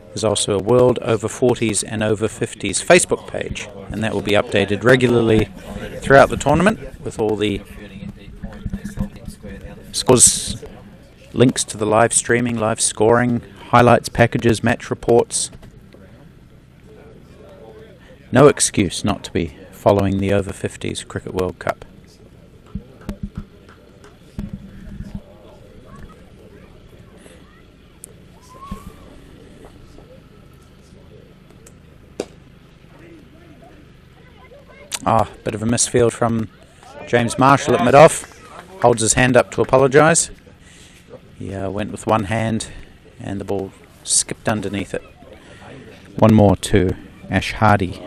There's also a World Over-40s and Over-50s Facebook page, and that will be updated regularly throughout the tournament with all the scores, links to the live streaming, live scoring, highlights packages, match reports. No excuse not to be following the Over-50s Cricket World Cup. Bit of a misfield from James Marshall at mid-off. Holds his hand up to apologise. He went with one hand and the ball skipped underneath it. One more to Ash Hardy.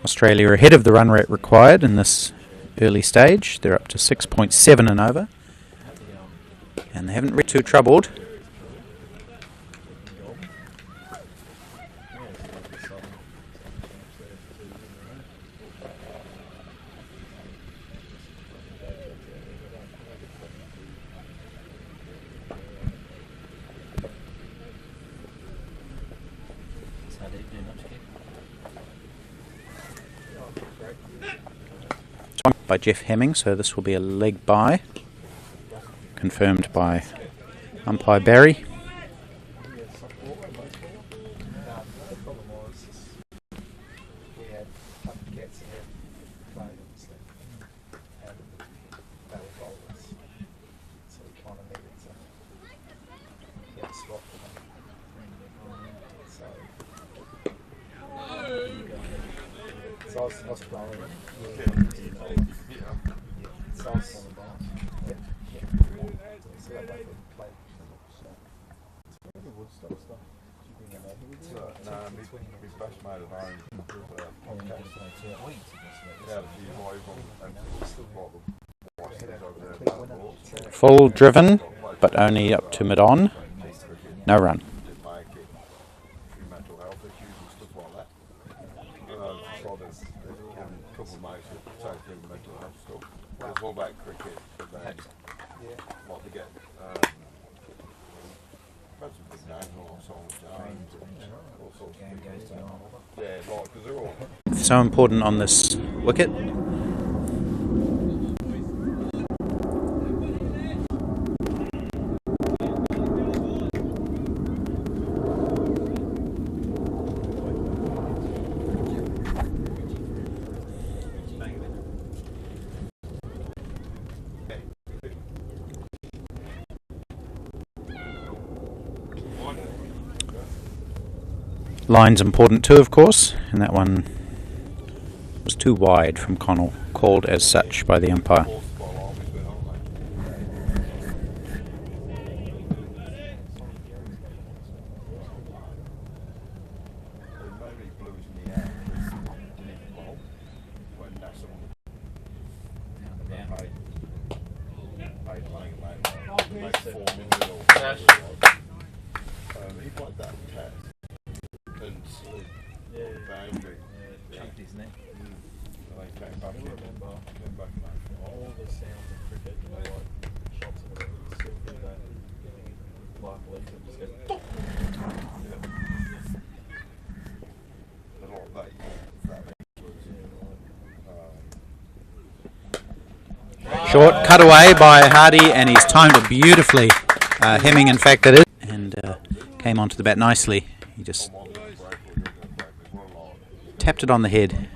Australia are ahead of the run rate required in this early stage. They're up to 6.7 and over. And they haven't been too troubled. By Jeff Hemming, so this will be a leg bye, confirmed by umpire Barry. Full driven, but only up to mid-on. No run. So important on this wicket. Line's important too, of course, and that one was too wide from Connell, called as such by the umpire. Short cut away by Hardy, and he's timed it beautifully. Hemming, in fact, that is, and came onto the bat nicely. He just tapped it on the head,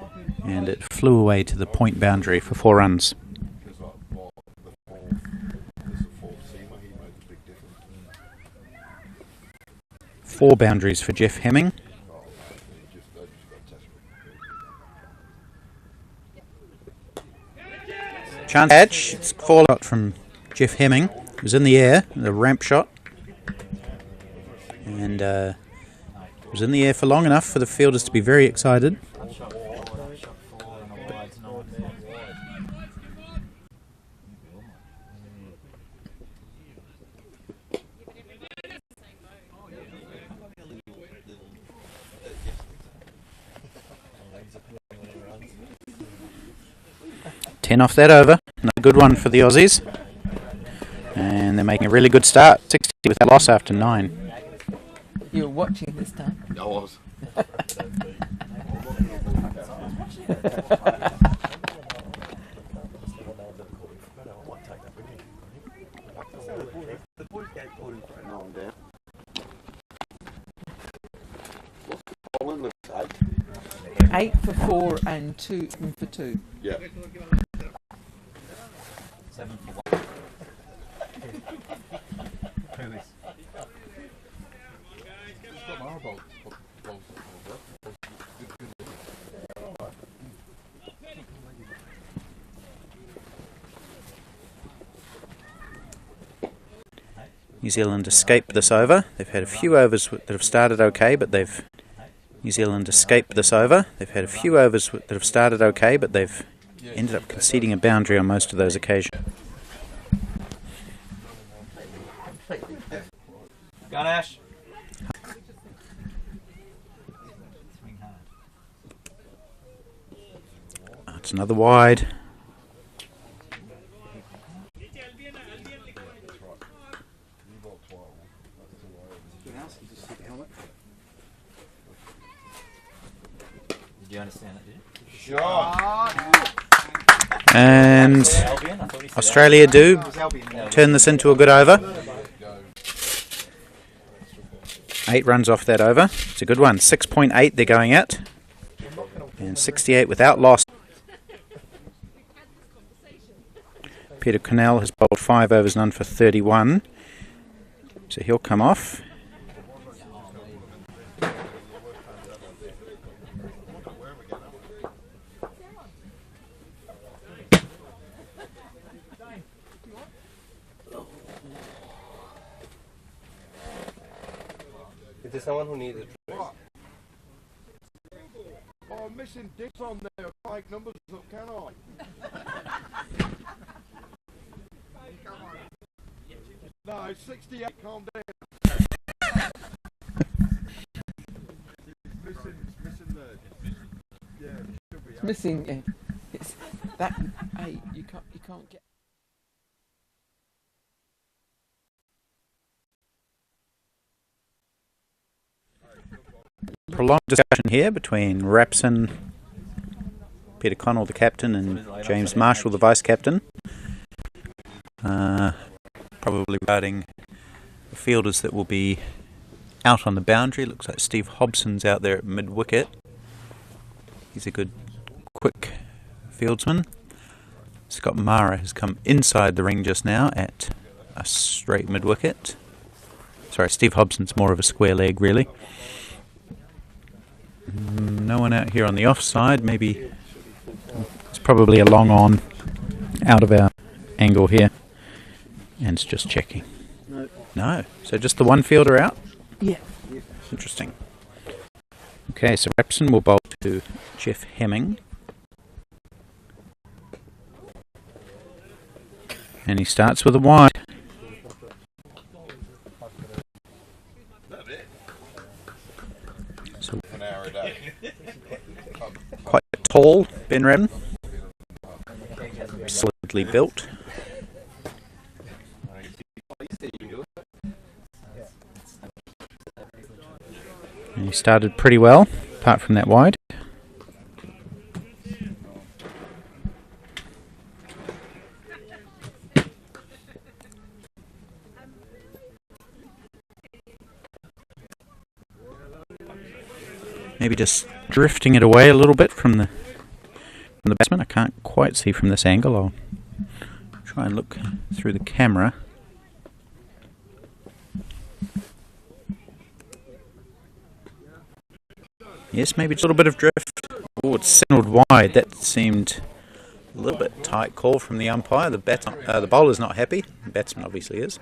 and it flew away to the point boundary for 4 runs. 4 boundaries for Jeff Hemming. Chance catch. It's fallout from Jeff Hemming. It was in the air, the ramp shot, and it was in the air for long enough for the fielders to be very excited. Ten off that over. Another good one for the Aussies. And they're making a really good start. 60 with that loss after 9. You were watching this time? I was. Eight for 4 and 2 for 2. Yeah. 7 for 1. New Zealand escaped this over. They've had a few overs that have started okay, but they've ended up conceding a boundary on most of those occasions. Ganesh. It's another wide. Did you understand it, did you? And Australia do turn this into a good over. 8 runs off that over. It's a good one. 6.8 they're going at. And 68 without loss. Peter Connell has bowled 5 overs, none for 31. So he'll come off. Is there someone who needs a drink? Oh, I'm missing dicks on there. Like numbers up, can I? No, it's 68. Calm down. It's missing there. Yeah, it should be. It's missing. Yeah. It's that 8. You can't get. Prolonged discussion here between Rapson, Peter Connell, the captain, and James Marshall, the vice-captain. Probably regarding the fielders that will be out on the boundary. Looks like Steve Hobson's out there at mid-wicket. He's a good, quick fieldsman. Scott Mara has come inside the ring just now at a straight mid-wicket. Sorry, Steve Hobson's more of a square leg, really. No one out here on the offside. Maybe it's probably a long on out of our angle here. And it's just checking. No. So just the one fielder out? Yeah. Interesting. Okay, so Repson will bowl to Jeff Hemming. And he starts with a wide. So quite tall, Ben Redden. Solidly built. And he started pretty well, apart from that wide. Maybe just drifting it away a little bit from the batsman. I can't quite see from this angle. I'll try and look through the camera. Yes, maybe just a little bit of drift. Oh, it's signalled wide. That seemed a little bit tight call from the umpire. The bowler's not happy. The batsman obviously is.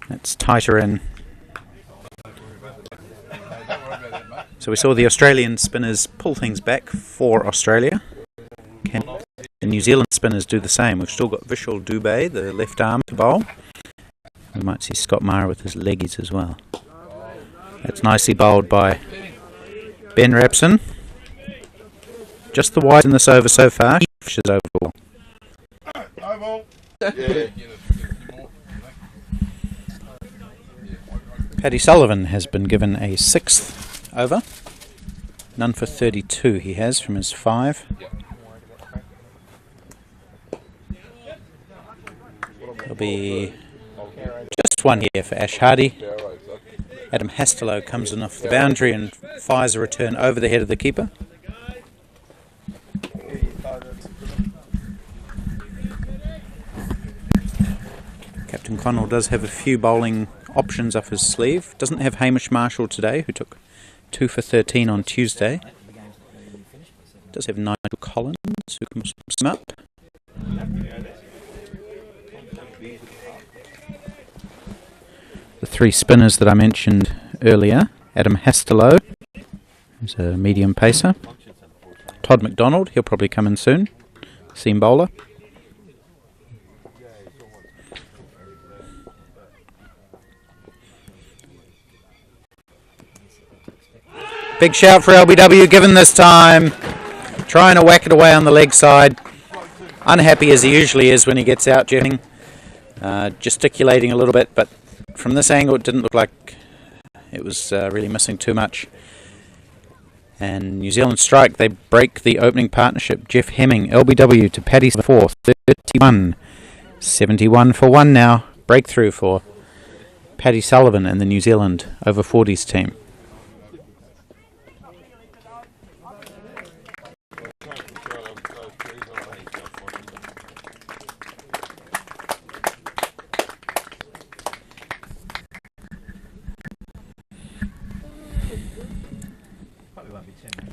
That's tighter in. So we saw the Australian spinners pull things back for Australia. Can the New Zealand spinners do the same? We've still got Vishal Dubey, the left arm, to bowl. We might see Scott Mara with his leggies as well. That's nicely bowled by Ben Repson. Just the wides in this over so far. Fishes over well. Paddy Sullivan has been given a 6th over. None for 32 he has from his 5. There'll be just one here for Ash Hardy. Adam Hastelow comes in off the boundary and fires a return over the head of the keeper. Captain Connell does have a few bowling options up his sleeve. Doesn't have Hamish Marshall today, who took 2 for 13 on Tuesday. Does have Nigel Collins, who can swim up. The 3 spinners that I mentioned earlier. Adam Hastelow, who's a medium pacer. Todd McDonald, he'll probably come in soon. Seam bowler. Big shout for LBW given this time. Trying to whack it away on the leg side. Unhappy as he usually is when he gets out, Jeffing. Gesticulating a little bit, but from this angle it didn't look like it was really missing too much. And New Zealand strike, they break the opening partnership. Jeff Hemming, LBW to Paddy 4, 31. 71 for 1 now. Breakthrough for Paddy Sullivan and the New Zealand Over-40s team.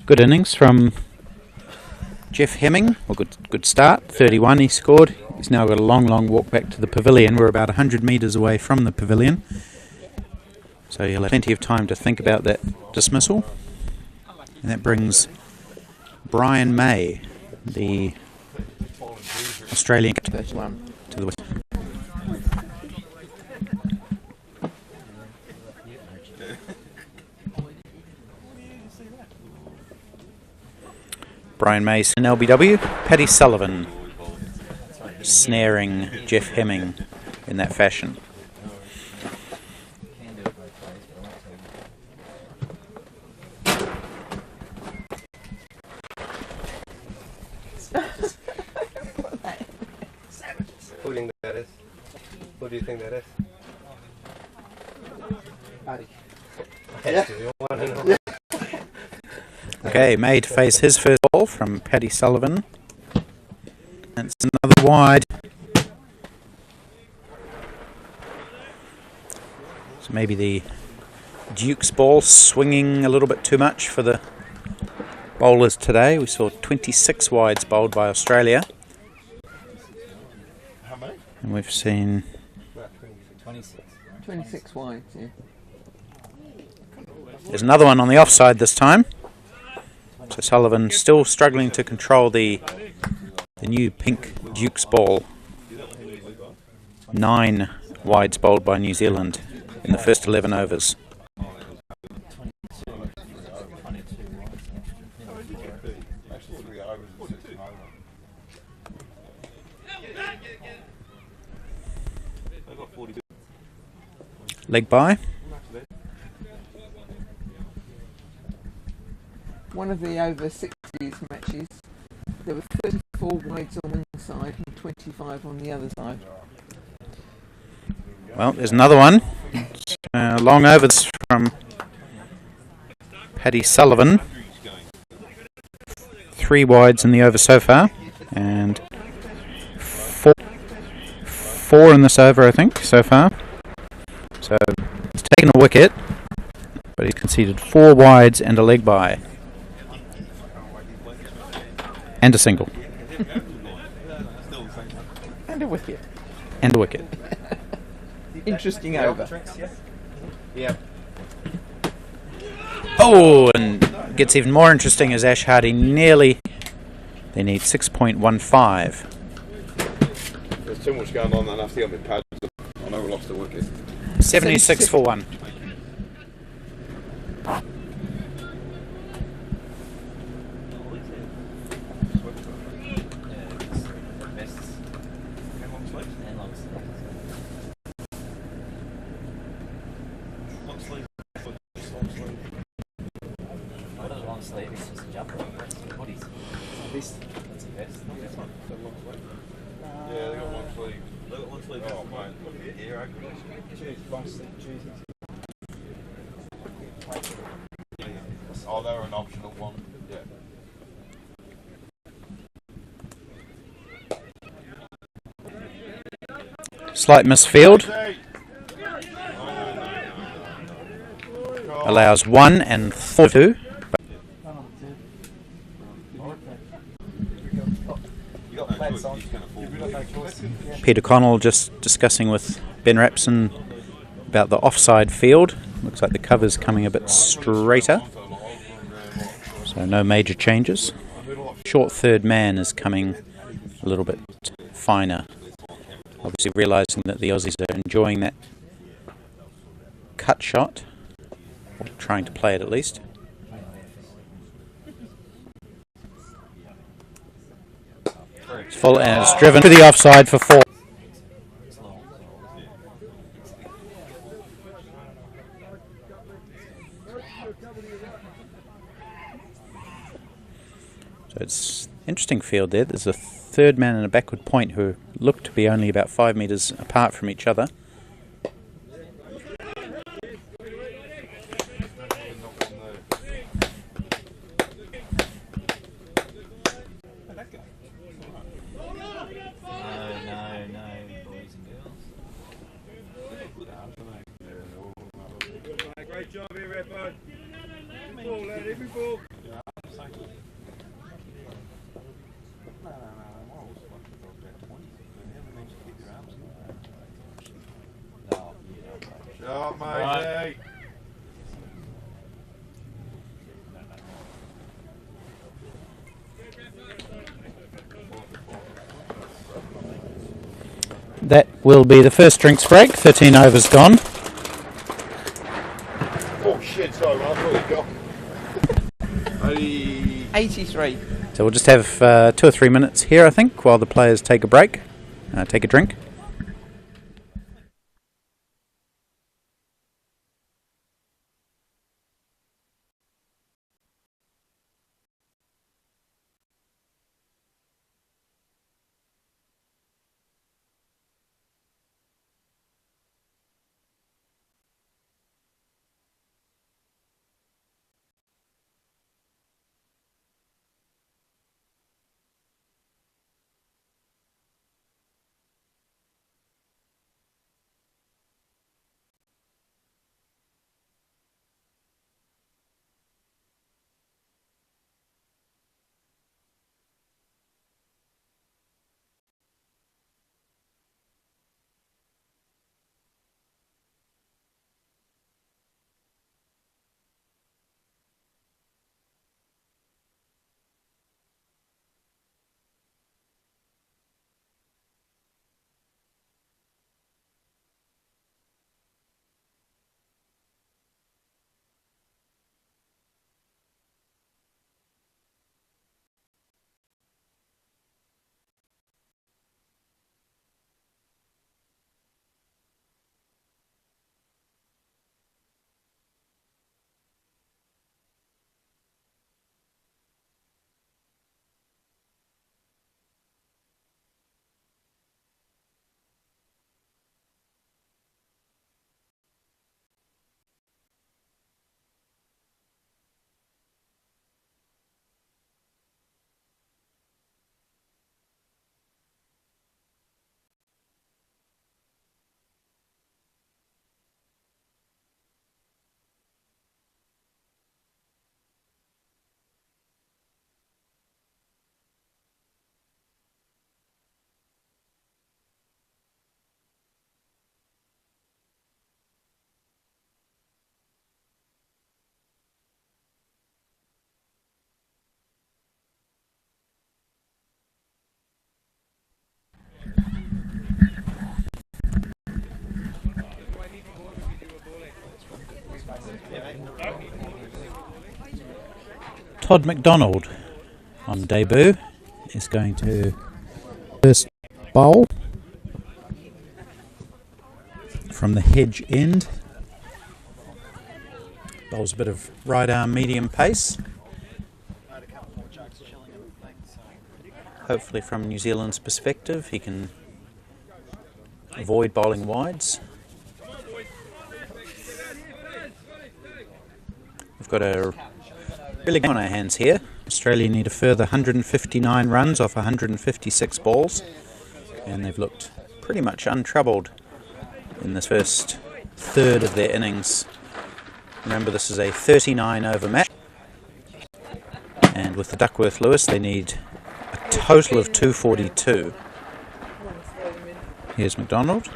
Good innings from Jeff Hemming. Well, good start. 31 he scored. He's now got a long walk back to the pavilion. We're about 100 metres away from the pavilion. So he'll have plenty of time to think about that dismissal. And that brings Brian May, the Australian captain, to the west. Brian Mason, LBW. Paddy Sullivan snaring Jeff Hemming in that fashion. Who do you think that is? Who do you think that is? Okay, May to face his first ball from Paddy Sullivan. It's another wide. So maybe the Duke's ball swinging a little bit too much for the bowlers today. We saw 26 wides bowled by Australia. And we've seen 26 wides, yeah. There's another one on the offside this time. So Sullivan still struggling to control the new pink Duke's ball. 9 wides bowled by New Zealand in the first 11 overs. Leg by. One of the over 60s matches, there were 34 wides on one side and 25 on the other side. Well, there's another one. Long overs from Paddy Sullivan. 3 wides in the over so far, and 4 in this over, I think, so far. So he's taken a wicket, but he's conceded 4 wides and a leg by. And a single. And a wicket. And a wicket. Interesting over. Yeah. Oh, and it gets even more interesting as Ash Hardy nearly... They need 6.15. There's too much going on, and I have to get my pads. I know we lost the wicket. 76 for 1. Yeah, they got long sleeve. They got long sleeve. Oh, mate, look at the ear aggravation. Oh, they're an optional one. Yeah. Slight misfield. Allows 1 and 2. Peter Connell just discussing with Ben Rapson about the offside field. Looks like the cover's coming a bit straighter. So no major changes. Short third man is coming a little bit finer. Obviously realising that the Aussies are enjoying that cut shot, or trying to play it at least. It's full and it's driven to the offside for 4. So it's interesting field there. There's a third man and a backward point who look to be only about 5 metres apart from each other. Great job here, Redbone. Every ball, lad, every ball. Oh, mate. That will be the first drinks break. 13 overs gone. Oh, shit, sorry, man. I thought you got 83. So we'll just have 2 or 3 minutes here, I think, while the players take a break, take a drink. Todd McDonald on debut is going to first bowl from the hedge end. Bowls a bit of right arm medium pace. Hopefully from New Zealand's perspective he can avoid bowling wides. We've got a really good on our hands here. Australia need a further 159 runs off 156 balls, and they've looked pretty much untroubled in this first third of their innings. Remember, this is a 39 over match, and with the Duckworth-Lewis they need a total of 242. Here's McDonald,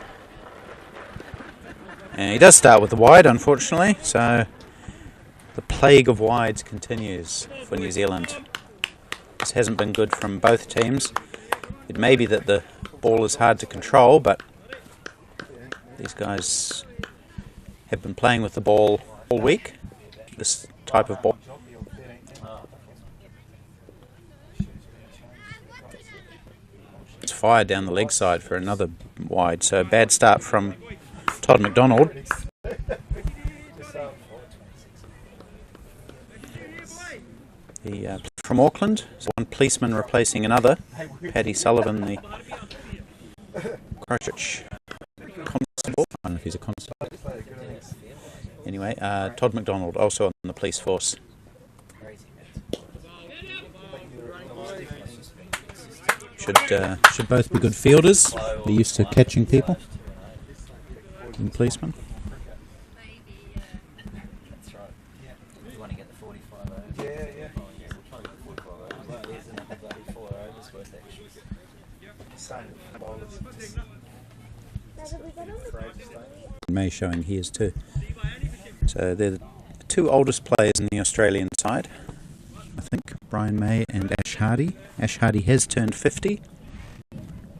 and he does start with the wide, unfortunately, so the plague of wides continues for New Zealand. This hasn't been good from both teams. It may be that the ball is hard to control, but these guys have been playing with the ball all week, this type of ball. It's fired down the leg side for another wide, so bad start from Todd McDonald. From Auckland, so one policeman replacing another. Paddy Sullivan, the Christchurch constable. I don't know if he's a constable. Anyway, Todd McDonald, also on the police force. Should both be good fielders. They're used to catching people. And policemen. May showing his too. So they're the two oldest players in the Australian side, I think, Brian May and Ash Hardy. Ash Hardy has turned 50,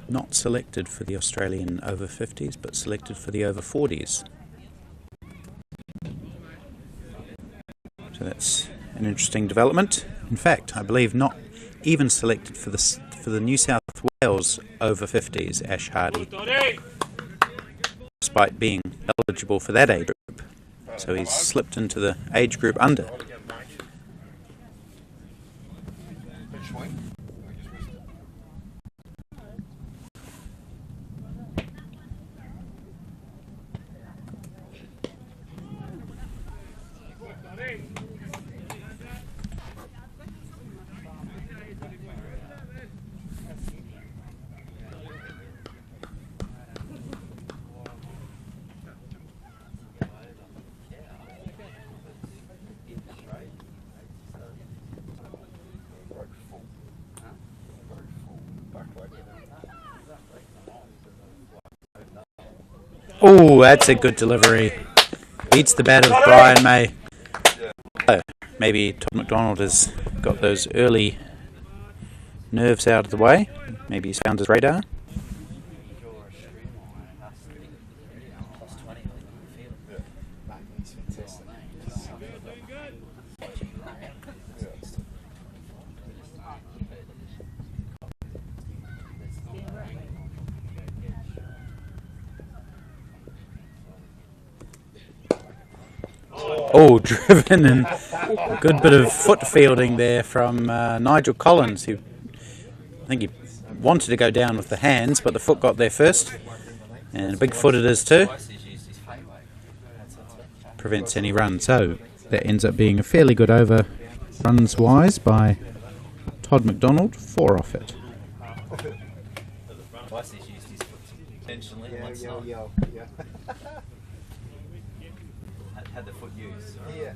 not selected for the Australian over-50s, but selected for the over-40s. So that's an interesting development. In fact, I believe not even selected for the New South Wales over-50s, Ash Hardy, despite being eligible for that age group. So he's slipped into the age group under. Oh, that's a good delivery. Beats the bat of Brian May. Oh, maybe Todd McDonald has got those early nerves out of the way. Maybe he's found his radar. Oh, driven, and a good bit of foot fielding there from Nigel Collins, who I think he wanted to go down with the hands, but the foot got there first, and a big foot it is too. Prevents any run, so that ends up being a fairly good over runs wise by Todd McDonald, 4 off it. Twice he's used his foot intentionally, once not. Had the foot used. Yeah.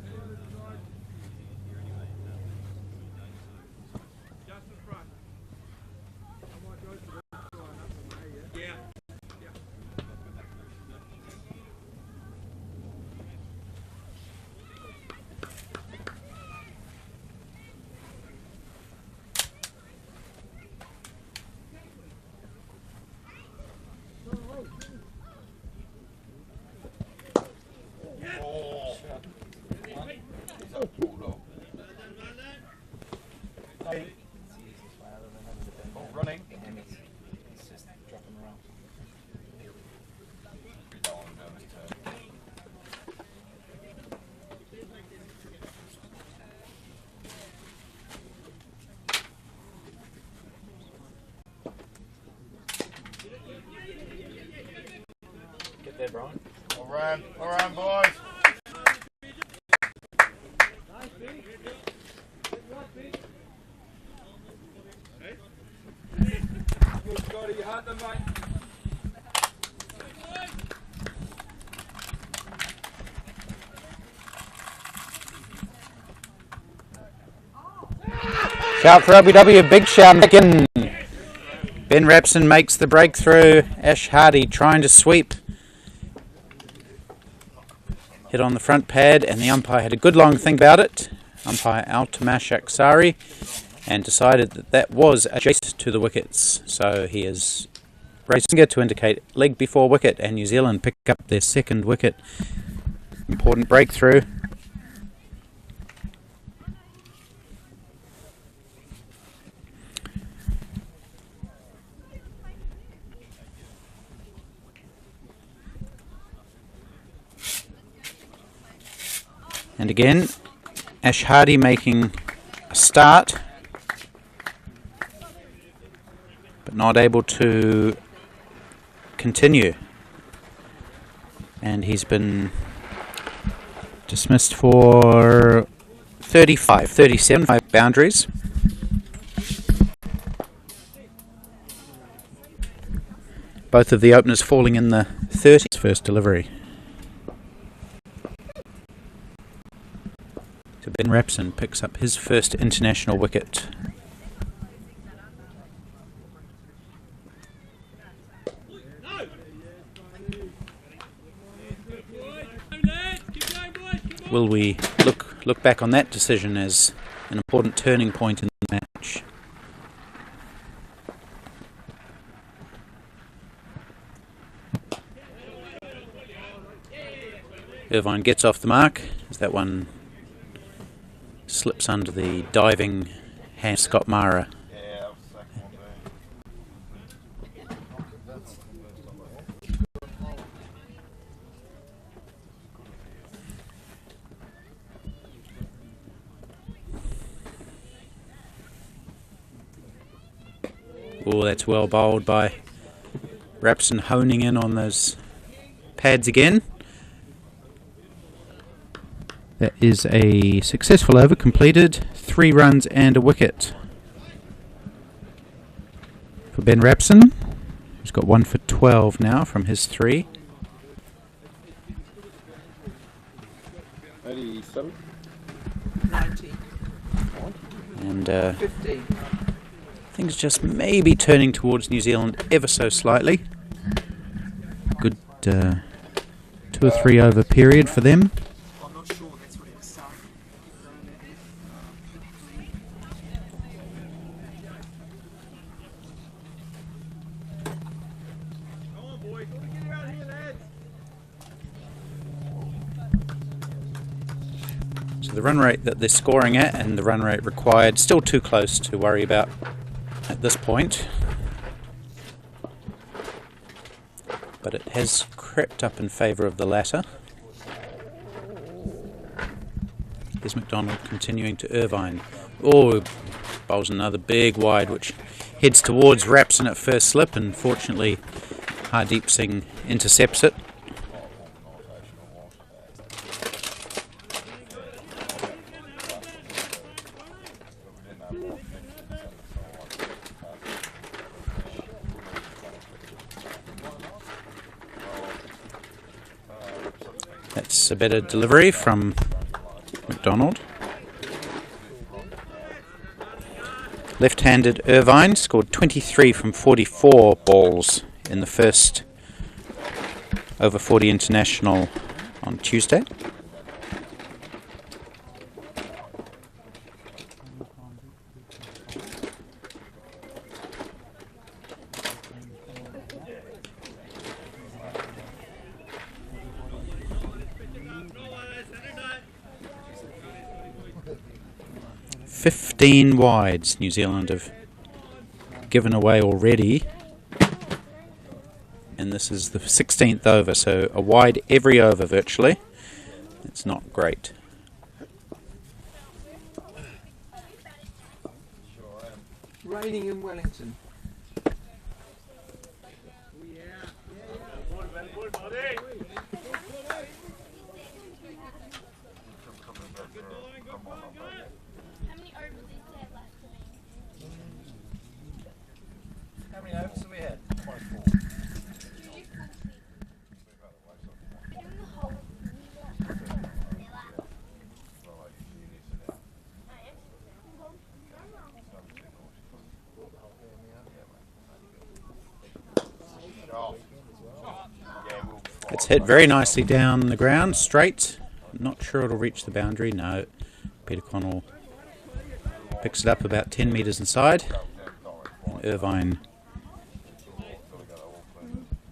All right, boys. Scotty, you had them, mate. Shout for LBW, big shout again. Ben Rapson makes the breakthrough. Ash Hardy trying to sweep. Hit on the front pad, and the umpire had a good long think about it. Umpire Altamash Aksari, and decided that that was adjacent to the wickets. So he is raising finger to indicate leg before wicket, and New Zealand pick up their second wicket. Important breakthrough. And again, Ash Hardy making a start, but not able to continue. And he's been dismissed for 37 boundaries. Both of the openers falling in the 30s. First delivery. So Ben Rapson picks up his first international wicket. Will we look back on that decision as an important turning point in the match? Irvine gets off the mark as that one slips under the diving hand Scott Mara. Oh, that's well bowled by Rapson, honing in on those pads again. That is a successful over completed, 3 runs and a wicket for Ben Rapson, who's got 1 for 12 now from his 3. 87. 90. And 15. things just maybe turning towards New Zealand ever so slightly. Good 2 or 3 over period for them. So the run rate that they're scoring at and the run rate required, still too close to worry about at this point. But it has crept up in favour of the latter. Here's McDonald continuing to Irvine. Oh, bowls another big wide which heads towards Rapson at first slip, and fortunately Hardeep Singh intercepts it. That's a better delivery from McDonald. Left-handed Irvine scored 23 from 44 balls in the first Over-40 International on Tuesday. "15 wides New Zealand have given away already, and this is the 16th over, so a wide every over virtually. It's not great. Raining in Wellington. How many overs have we had? It's hit very nicely down the ground, straight. Not sure it'll reach the boundary. No. Peter Connell picks it up about 10 metres inside. And Irvine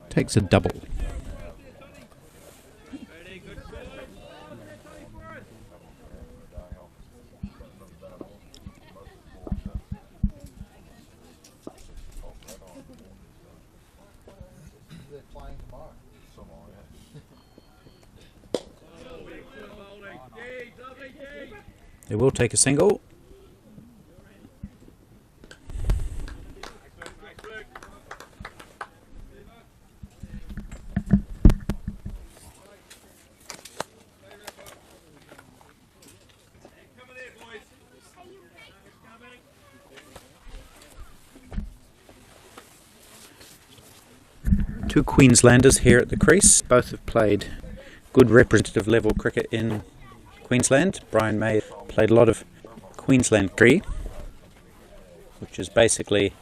takes a double. They will take a single. Two Queenslanders here at the crease. Both have played good representative level cricket in Queensland. Brian May played a lot of Queensland cricket, which is basically,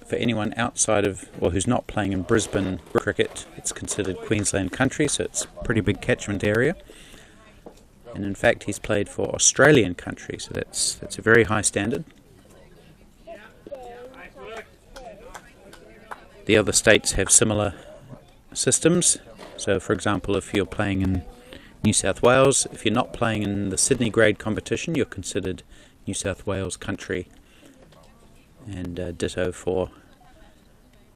for anyone outside of, or who's not playing in Brisbane cricket, it's considered Queensland country, so it's a pretty big catchment area. And in fact, he's played for Australian country, so that's a very high standard. The other states have similar systems. So, for example, if you're playing in New South Wales, if you're not playing in the Sydney grade competition, you're considered New South Wales country. And ditto for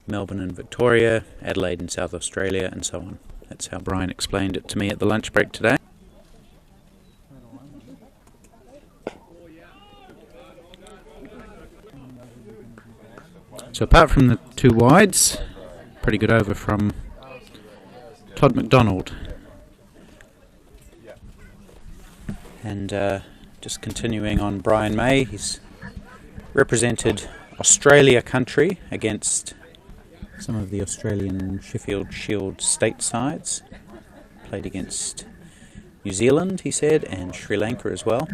Melbourne and Victoria, Adelaide and South Australia, and so on. That's how Brian explained it to me at the lunch break today. So apart from the two wides, pretty good over from Todd McDonald. And just continuing on Brian May, he's represented Australia country against some of the Australian Sheffield Shield state sides. Played against New Zealand, he said, and Sri Lanka as well.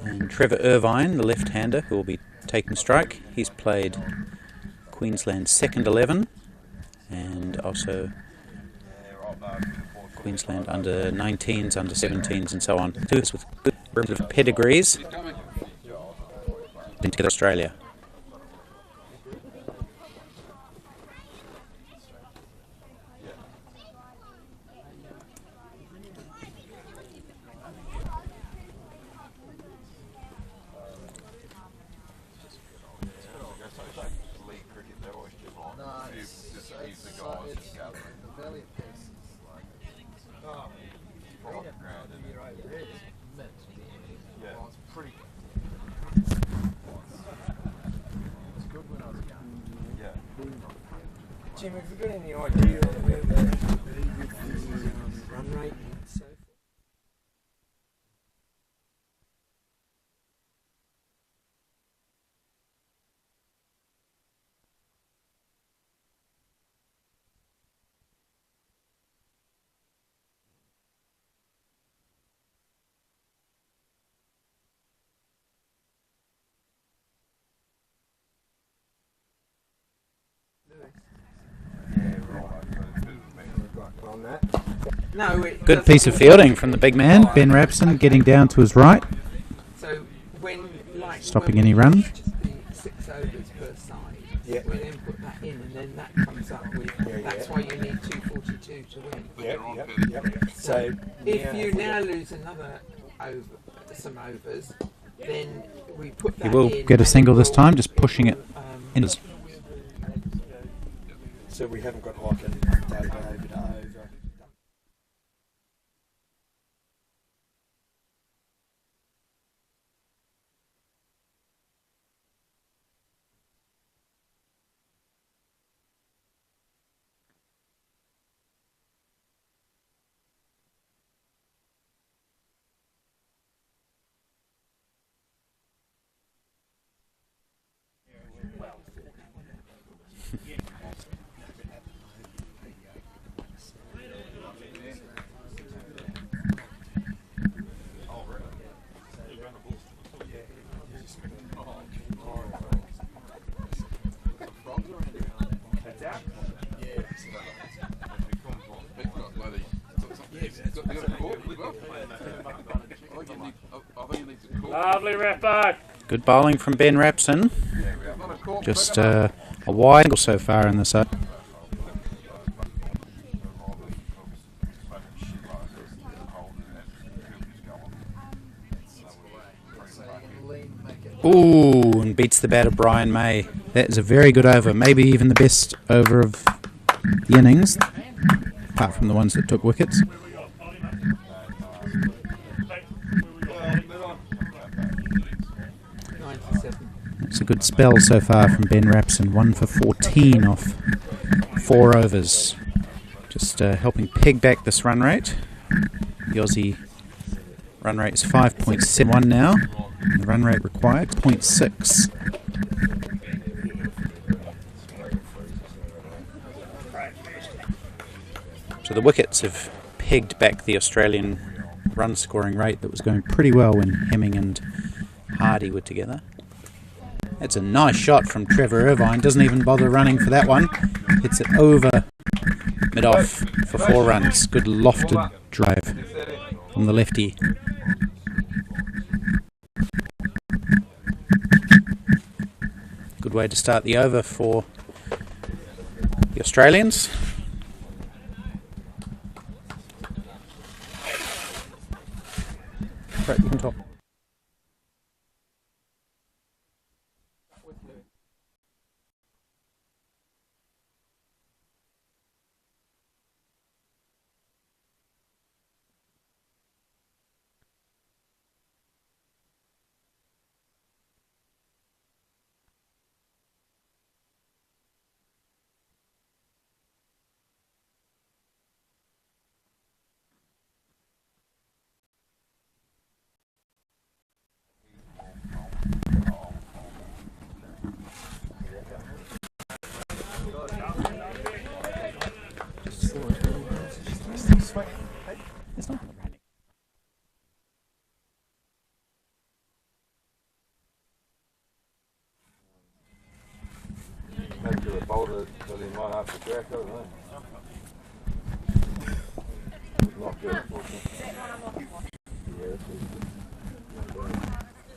And Trevor Irvine, the left-hander, who will be taking strike, he's played Queensland's second 11 and also Queensland under 19s, under 17s and so on. With good pedigrees into Australia. Jim, have you got any idea of where the run rate and so forth? No, good piece of fielding from the big man, Ben Rapson, getting down to his right. So when, stopping any run. The 6 overs per side, we then put that in, and then that comes up with. That's why you need 242 to win. So if you now lose another over, some overs, then we put that in. He will get a single this time, just pushing it in. So we haven't got like an updated over to over. Lovely Rappo. Good bowling from Ben Rapson. Just a wide angle so far in this up. Ooh, and beats the bat of Brian May. That is a very good over, maybe even the best over of the innings, apart from the ones that took wickets. It's a good spell so far from Ben Rapson, 1 for 14 off 4 overs. Just helping peg back this run rate. The Aussie run rate is 5.71 now. The run rate required, 0.6. So the wickets have pegged back the Australian run scoring rate that was going pretty well when Hemming and Hardy were together. That's a nice shot from Trevor Irvine, doesn't even bother running for that one. Hits it over mid-off for 4 runs. Good lofted drive from the lefty. Good way to start the over for the Australians. Right, you can talk.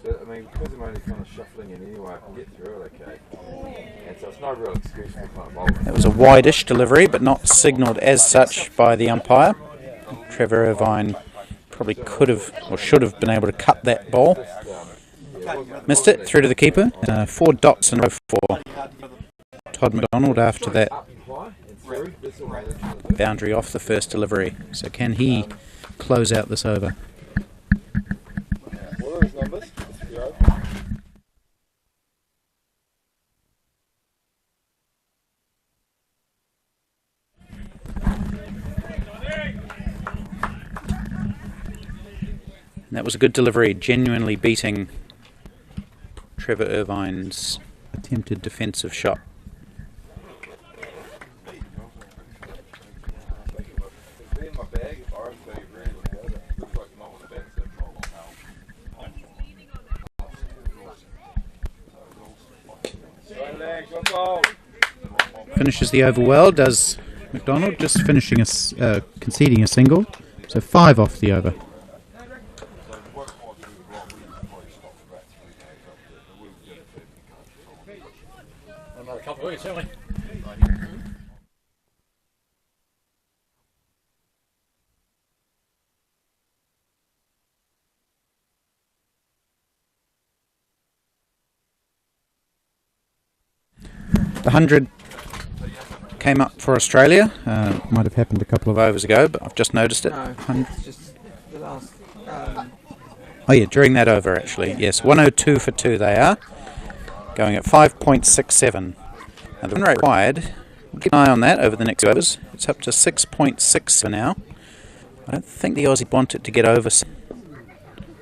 I mean, because I'm only kind of shuffling in anyway, I can get through it okay. And so it's no real excuse for kind of bowling. That was a wide-ish delivery, but not signalled as such by the umpire. Trevor Irvine probably could have or should have been able to cut that ball. Missed it, through to the keeper. 4 dots in a row for Todd McDonald after that boundary off the first delivery. So can he close out this over? What are his numbers? And that was a good delivery, genuinely beating Trevor Irvine's attempted defensive shot. Finishes the over well, does McDonald, just finishing conceding a single. So 5 off the over. Another couple of weeks, haven't we? The 100 came up for Australia. Might have happened a couple of overs ago, but I've just noticed it. No, it's just the last. Oh yeah, during that over actually. Yes, 102 for 2 they are. Going at 5.67. Now the run rate required, keep an eye on that over the next overs. It's up to 6.6 for now. I don't think the Aussie want it to get over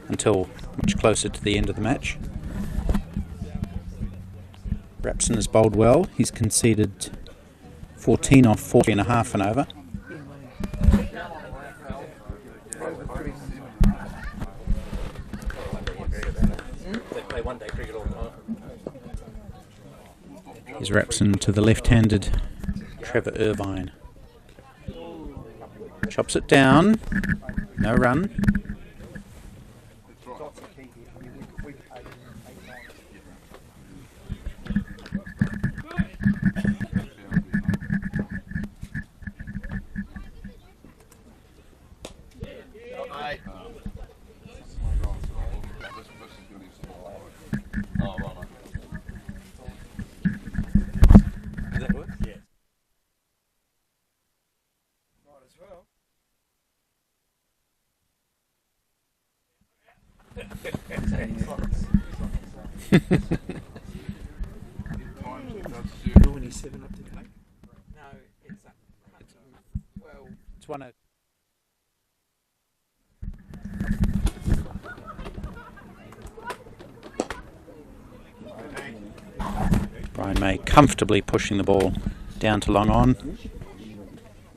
until much closer to the end of the match. Rapson has bowled well. He's conceded 14 off 40.5 and over. Here's Rapson to the left-handed Trevor Irvine. Chops it down. No run. That's the key here. We could 8 9. Does that work? Yes. Might as well. You're only 7 up to the No, it's at 112. It's one of Brian May comfortably pushing the ball down to long on.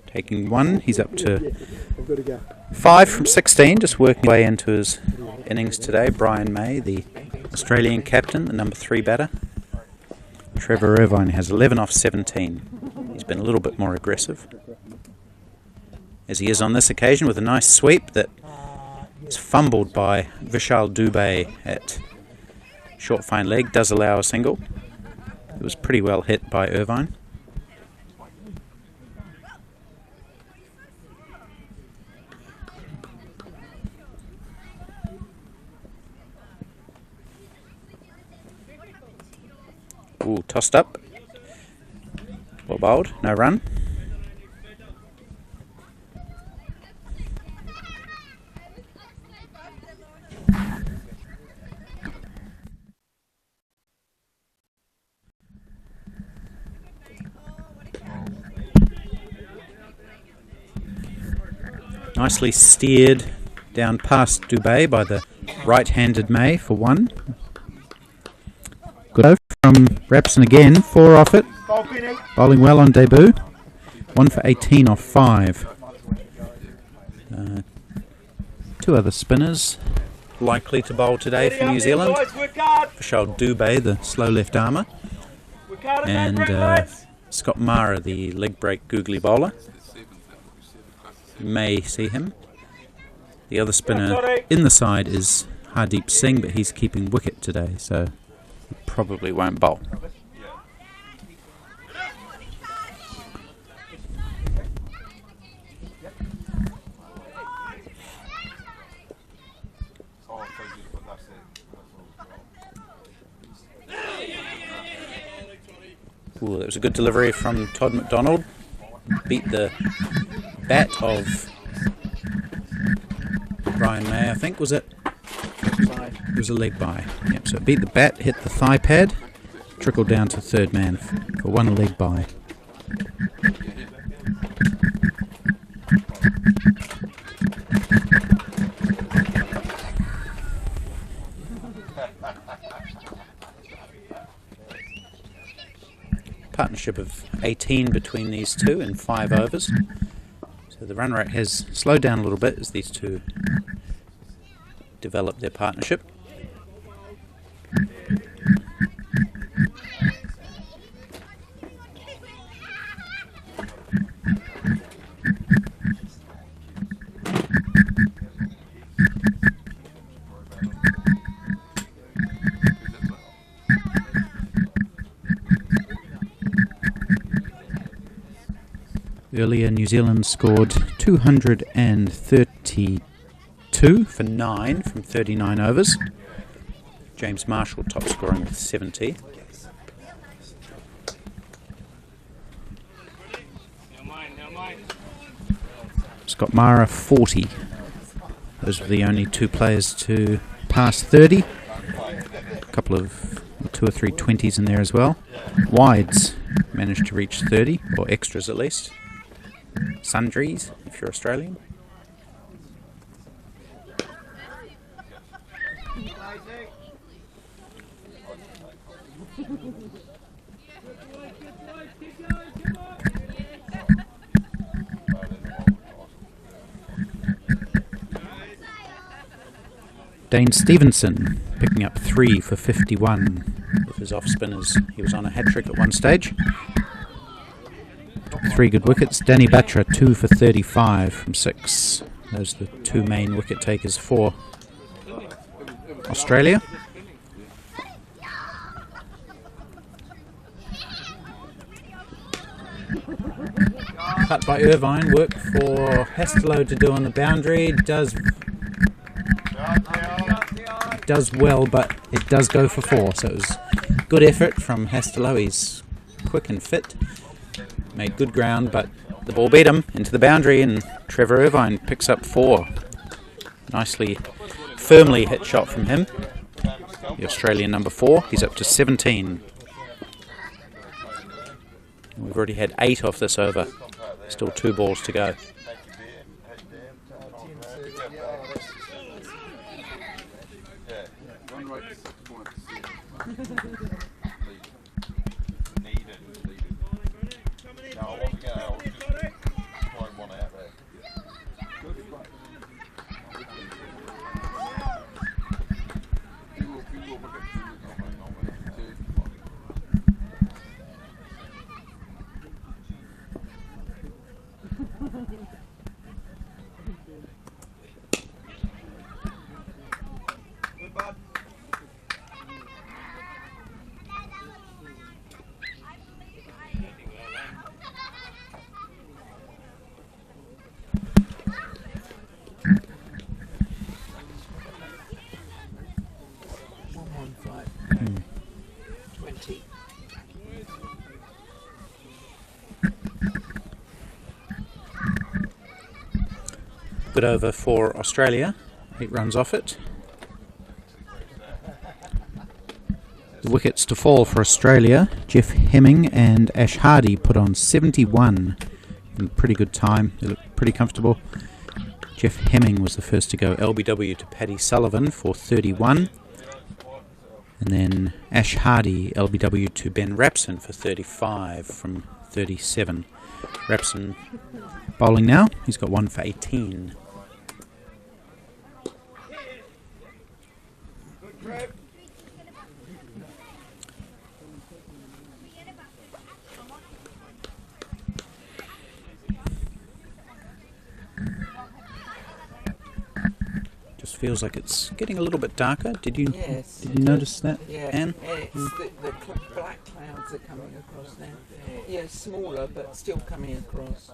Taking one, he's up to I've got to go. 5 from 16, just working his way into his innings today. Brian May, the Australian captain, the number 3 batter. Trevor Irvine has 11 off 17. He's been a little bit more aggressive, as he is on this occasion, with a nice sweep that is fumbled by Vishal Dubey at short fine leg. Does allow a single. It was pretty well hit by Irvine. Ooh, tossed up. Well bowled, no run. Nicely steered down past Dubey by the right-handed May for 1. Good over from Rapson again, 4 off it. Bowling well on debut. 1 for 18 off 5. 2 other spinners likely to bowl today for New Zealand. Vishal Dubey, the slow left armour, and Scott Mara, the leg break googly bowler. You may see him. The other spinner in the side is Hardeep Singh, but he's keeping wicket today, so he probably won't bowl. Ooh, that was a good delivery from Todd McDonald. Beat the bat of Brian May, I think, was it? It was a leg bye. Yep, so it beat the bat, hit the thigh pad, trickled down to third man for 1 leg bye. Partnership of 18 between these two in 5 overs. So the run rate has slowed down a little bit as these two develop their partnership. Earlier, New Zealand scored 232 for 9 from 39 overs. James Marshall top scoring with 70. Scott Mara 40. Those were the only 2 players to pass 30. A couple of 2 or 3 20s in there as well. Wides managed to reach 30, or extras at least. Sundries, if you're Australian. Dane Stevenson picking up 3 for 51 with his off spinners. He was on a hat-trick at one stage. 3 good wickets. Danny Batra 2 for 35 from 6. Those are the two main wicket takers for Australia. Cut by Irvine, work for Hesterlow to do on the boundary. Does well, but it does go for 4. So it was good effort from Hesterlow. He's quick and fit. Made good ground, but the ball beat him into the boundary, and Trevor Irvine picks up 4. Nicely, firmly hit shot from him. The Australian number 4. He's up to 17. We've already had 8 off this over. Still 2 balls to go. Good over for Australia, 8 runs off it. The wickets to fall for Australia, Jeff Hemming and Ash Hardy put on 71 in pretty good time. They look pretty comfortable. Jeff Hemming was the first to go LBW to Paddy Sullivan for 31. And then Ash Hardy LBW to Ben Rapson for 35 from 37. Rapson bowling now, he's got 1 for 18. Just feels like it's getting a little bit darker. Did you notice that, Anne? Yeah, it's the black clouds are coming across now. Yeah, smaller but still coming across.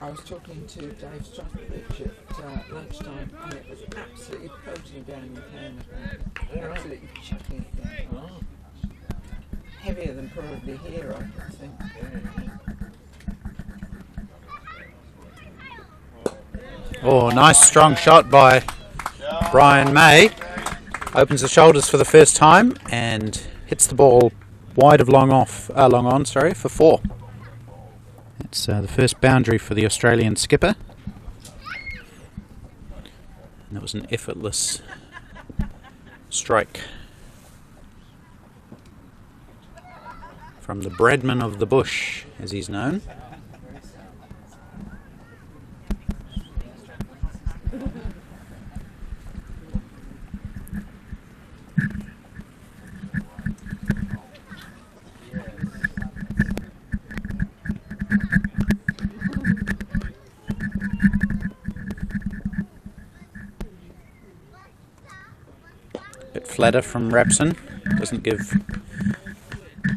I was talking to Dave Strathbridge at lunchtime, and it was absolutely pelting down the can. Absolutely chucking it down. Heavier than probably here, I think. Oh, nice strong shot by Brian May. Opens the shoulders for the first time and hits the ball wide of long on, for 4. It's the first boundary for the Australian skipper. And that was an effortless strike from the Bradman of the Bush, as he's known. Bit flatter from Rapson, doesn't give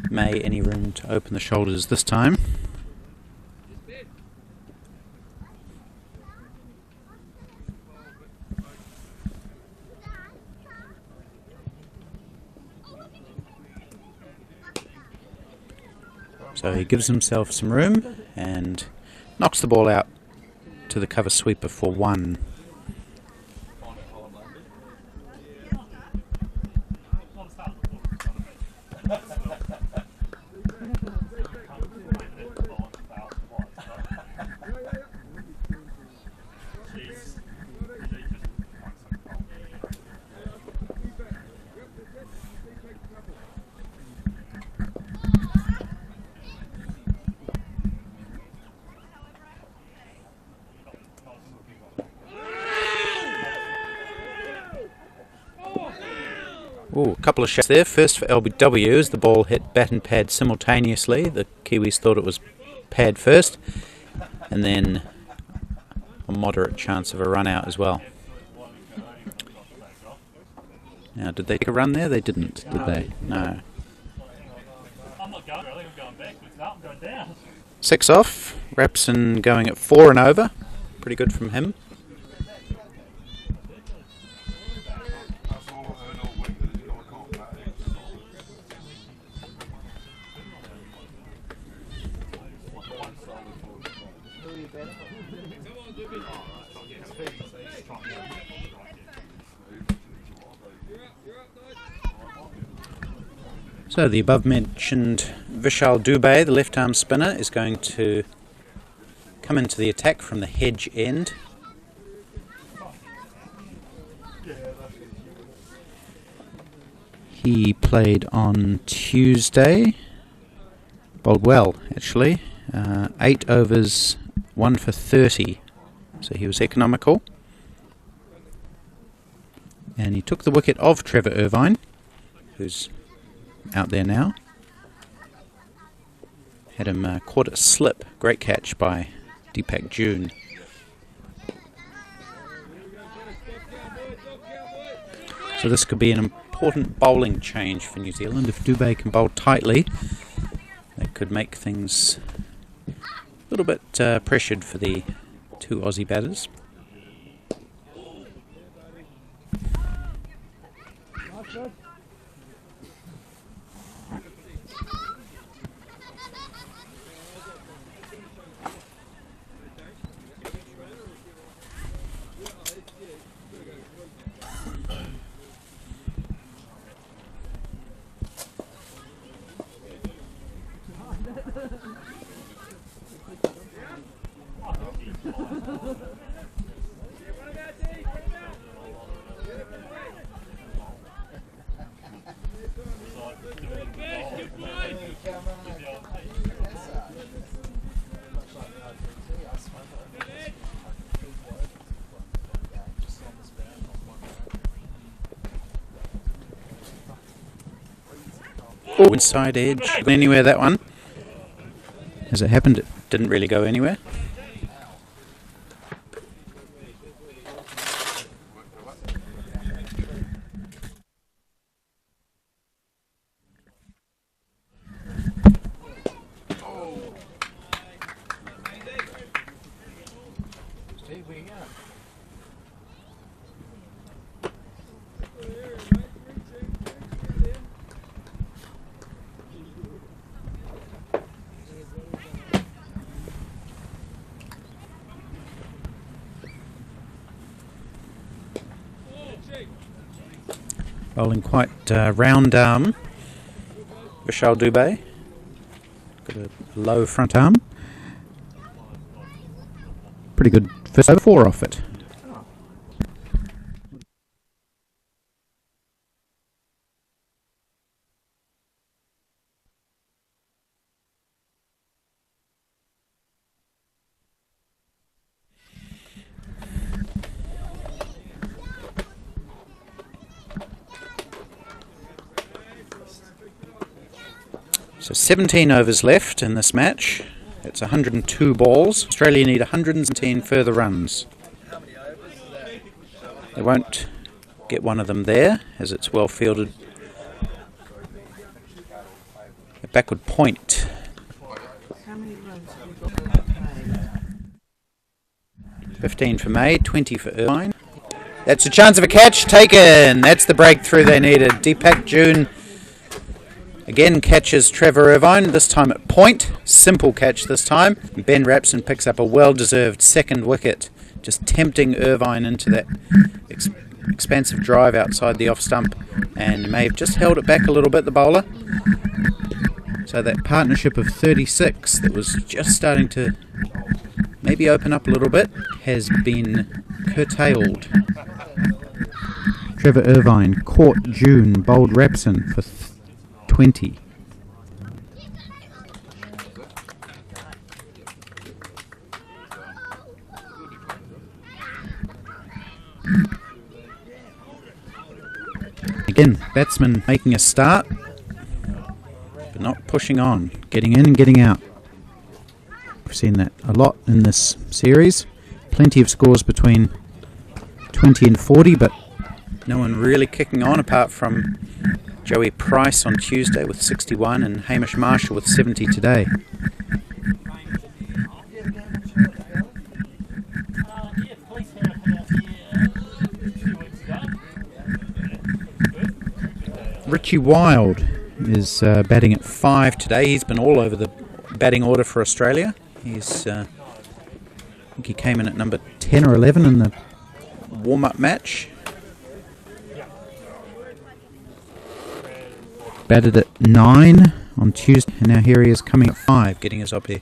May any room to open the shoulders this time. So he gives himself some room and knocks the ball out to the cover sweeper for 1. Ooh, a couple of shots there. First for LBW as the ball hit bat and pad simultaneously. The Kiwis thought it was pad first, and then a moderate chance of a run out as well. Now, did they take a run there? They didn't, did they? No. I'm not going really, I'm going backwards. No, I'm going down. 6 off. Rapson going at 4 and over. Pretty good from him. So the above-mentioned Vishal Dubey, the left-arm spinner, is going to come into the attack from the hedge end. He played on Tuesday. Bowled well, actually. 8 overs, 1 for 30. So he was economical. And he took the wicket of Trevor Irvine, who's out there now. Had him caught it slip. Great catch by Deepak June. So this could be an important bowling change for New Zealand. If Dubey can bowl tightly, that could make things a little bit pressured for the 2 Aussie batters. Oh, inside edge. Anywhere that one. As it happened, it didn't really go anywhere. Bowling quite round arm. Vishal Dubey. Got a low front arm. Pretty good first over 4 off it. So 17 overs left in this match. It's 102 balls. Australia need 117 further runs. They won't get one of them there, as it's well fielded. A backward point. How many runs have you got to play? 15 for May, 20 for Irvine. That's a chance of a catch taken. That's the breakthrough they needed. Deepak June again catches Trevor Irvine, this time at point. Simple catch this time. Ben Rapson picks up a well-deserved second wicket, just tempting Irvine into that expansive drive outside the off stump, and may have just held it back a little bit, the bowler. So that partnership of 36 that was just starting to maybe open up a little bit has been curtailed. Trevor Irvine caught June, bowled Rapson for 20. Again, Batsman making a start, but not pushing on, getting in and getting out. We've seen that a lot in this series. Plenty of scores between 20 and 40, but no one really kicking on apart from Joey Price on Tuesday with 61 and Hamish Marshall with 70 today. Richie Wild is batting at 5 today. He's been all over the batting order for Australia. He's, I think he came in at number 10 or 11 in the warm-up match. Batted at 9 on Tuesday, and now here he is coming at 5, getting us up here.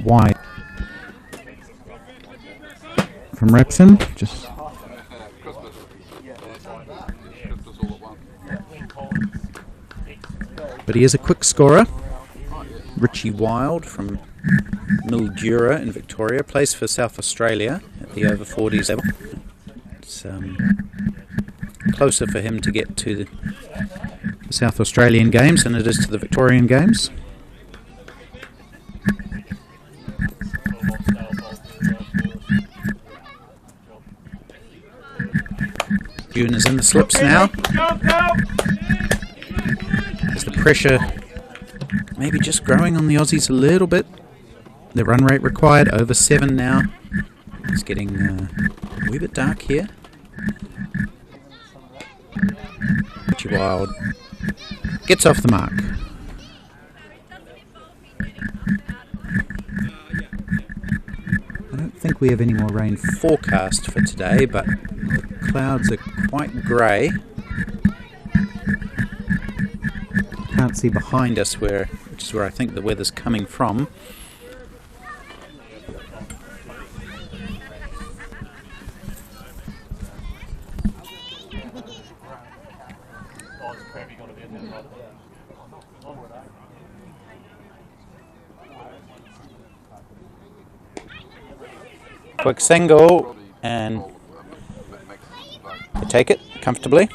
Wide from Repson, just. But he is a quick scorer. Richie Wild from Mildura in Victoria, plays for South Australia at the over-40s level. It's closer for him to get to the South Australian games than it is to the Victorian games. June is in the slips now. As the pressure maybe just growing on the Aussies a little bit. The run rate required over 7 now. It's getting a wee bit dark here. Richie Wild gets off the mark. I don't think we have any more rain forecast for today, but the clouds are quite grey. Can't see behind us, which is where I think the weather's coming from. Quick single, and they take it comfortably.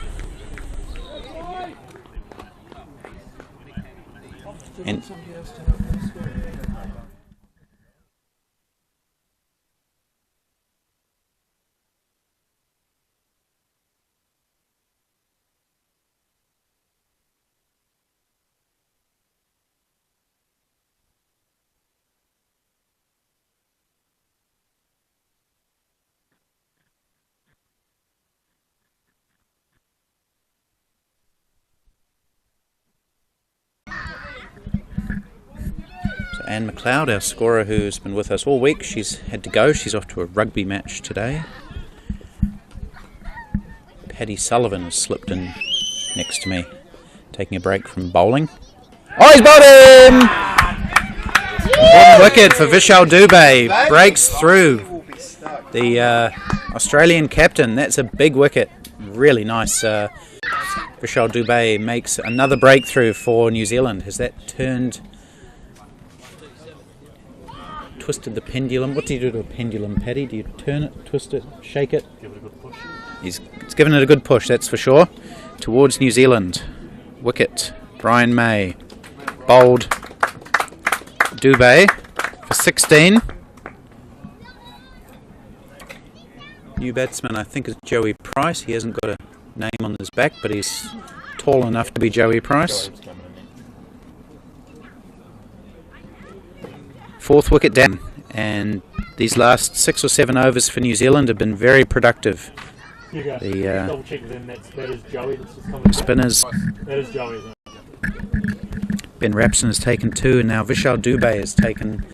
And Anne McLeod, our scorer who's been with us all week, she's had to go. She's off to a rugby match today. Paddy Sullivan has slipped in next to me, taking a break from bowling. Oh, he's bowled him! Wicket for Vishal Dubey. Breaks through the Australian captain. That's a big wicket. Really nice. Vishal Dubey makes another breakthrough for New Zealand. Has that twisted the pendulum? What do you do to a pendulum, Paddy? Do you turn it, twist it, shake it? Give it a good push. It's given it a good push, that's for sure. Towards New Zealand. Wicket. Brian May. Bowled Dubey for 16. New batsman, I think, is Joey Price. He hasn't got a name on his back, but he's tall enough to be Joey Price. Fourth wicket down, and these last 6 or 7 overs for New Zealand have been very productive. The double check with him, that is Joey that's just coming spinners. That is Joey, isn't it? Ben Rapson has taken 2, and now Vishal Dubey has taken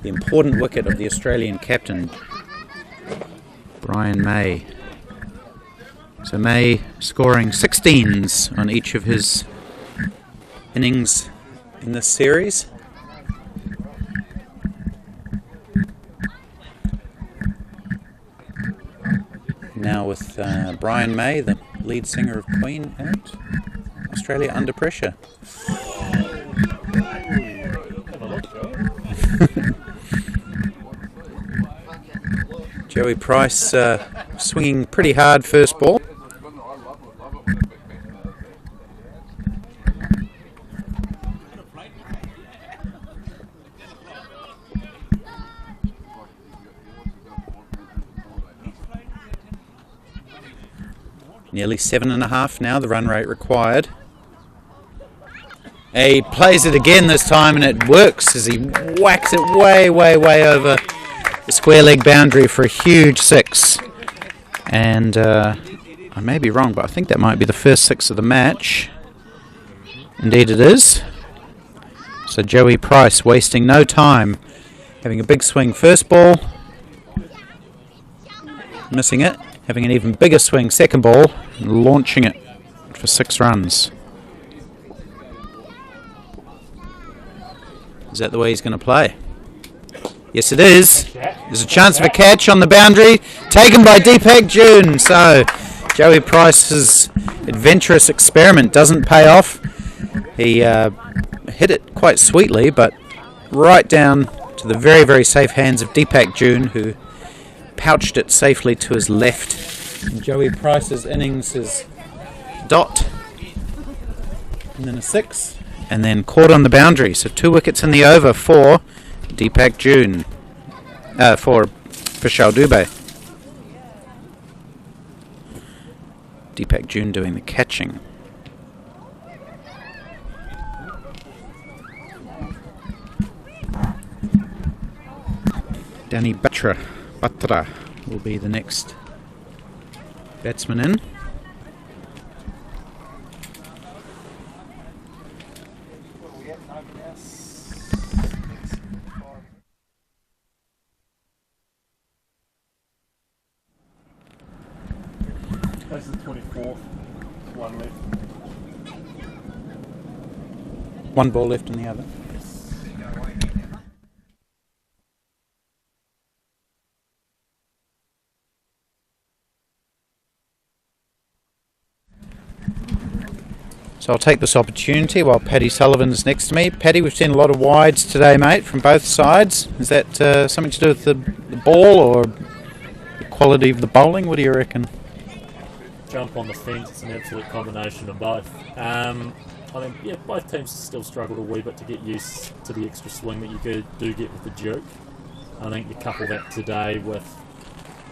the important wicket of the Australian captain, Brian May. So May scoring 16s on each of his innings in this series. Now with Brian May, the lead singer of Queen, and Australia under pressure. Joey Price swinging pretty hard first ball. Nearly 7.5 now, the run rate required. He plays it again this time and it works as he whacks it way over the square leg boundary for a huge 6. And I may be wrong, but I think that might be the first 6 of the match. Indeed it is. So Joey Price wasting no time, having a big swing first ball, missing it, having an even bigger swing second ball, and launching it for 6 runs. Is that the way he's going to play? Yes, it is. There's a chance of a catch on the boundary, taken by Deepak June. So Joey Price's adventurous experiment doesn't pay off. He hit it quite sweetly, but right down to the very safe hands of Deepak June, who pouched it safely to his left. And Joey Price's innings is dot, and then a 6, and then caught on the boundary. So 2 wickets in the over for Deepak June, for Vishal Dubey. Deepak June doing the catching. Danny Batra will be the next batsman in. That's the 24th. 1 left. 1 ball left in the other. So I'll take this opportunity while Paddy Sullivan is next to me. Paddy, we've seen a lot of wides today, mate, from both sides. Is that something to do with the ball or the quality of the bowling? What do you reckon? Jump on the fence, it's an absolute combination of both. I think, both teams still struggled a wee bit to get used to the extra swing that you do get with the jerk. I think you couple that today with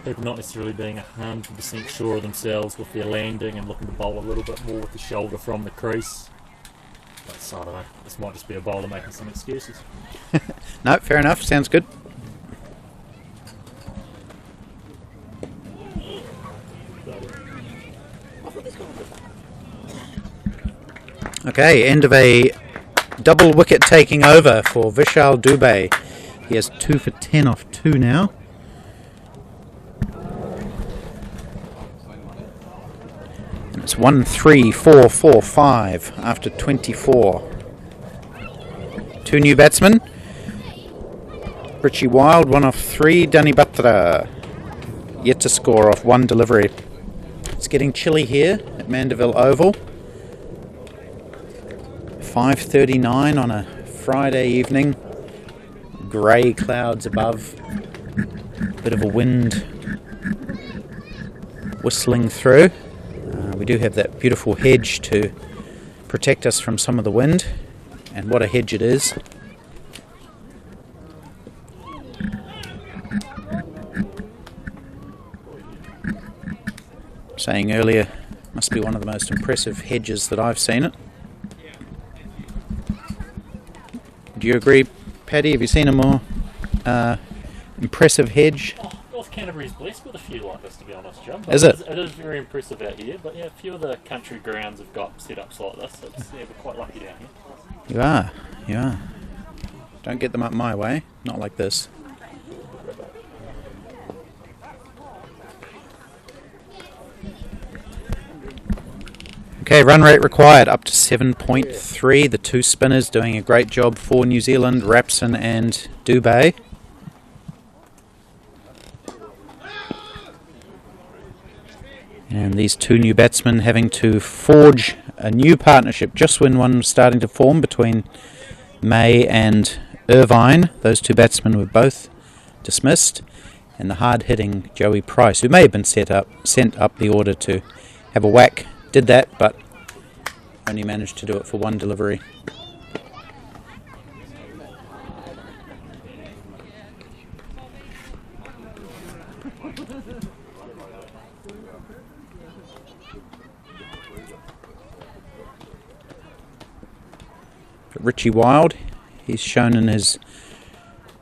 people not necessarily being 100% sure of themselves with their landing and looking to bowl a little bit more with the shoulder from the crease. But I don't know, this might just be a bowler making some excuses. No, fair enough, sounds good. Okay, end of a double wicket taking over for Vishal Dubey. He has 2 for 10 off 2 now. And it's 1-3-4-4-5 after 24. 2 new batsmen. Richie Wild, 1 off 3. Danny Batra yet to score off 1 delivery. It's getting chilly here at Mandeville Oval. 5:39 on a Friday evening. Grey clouds above. Bit of a wind whistling through. We do have that beautiful hedge to protect us from some of the wind. And what a hedge it is. Saying earlier, must be one of the most impressive hedges that I've seen it. Do you agree, Paddy? Have you seen a more impressive hedge? North Canterbury's blessed with a few like this, to be honest, Jim. Is it? It is very impressive out here, but yeah, a few of the country grounds have got setups like this. We're quite lucky down here. You are. Don't get them up my way, not like this. Okay, run rate required up to 7.3. The 2 spinners doing a great job for New Zealand, Rapson and Dubey. And these 2 new batsmen having to forge a new partnership just when one was starting to form between May and Irvine. Those 2 batsmen were both dismissed. and the hard-hitting Joey Price, who may have been sent up the order to have a whack, did that, but only managed to do it for one delivery. But Richie Wild, he's shown in his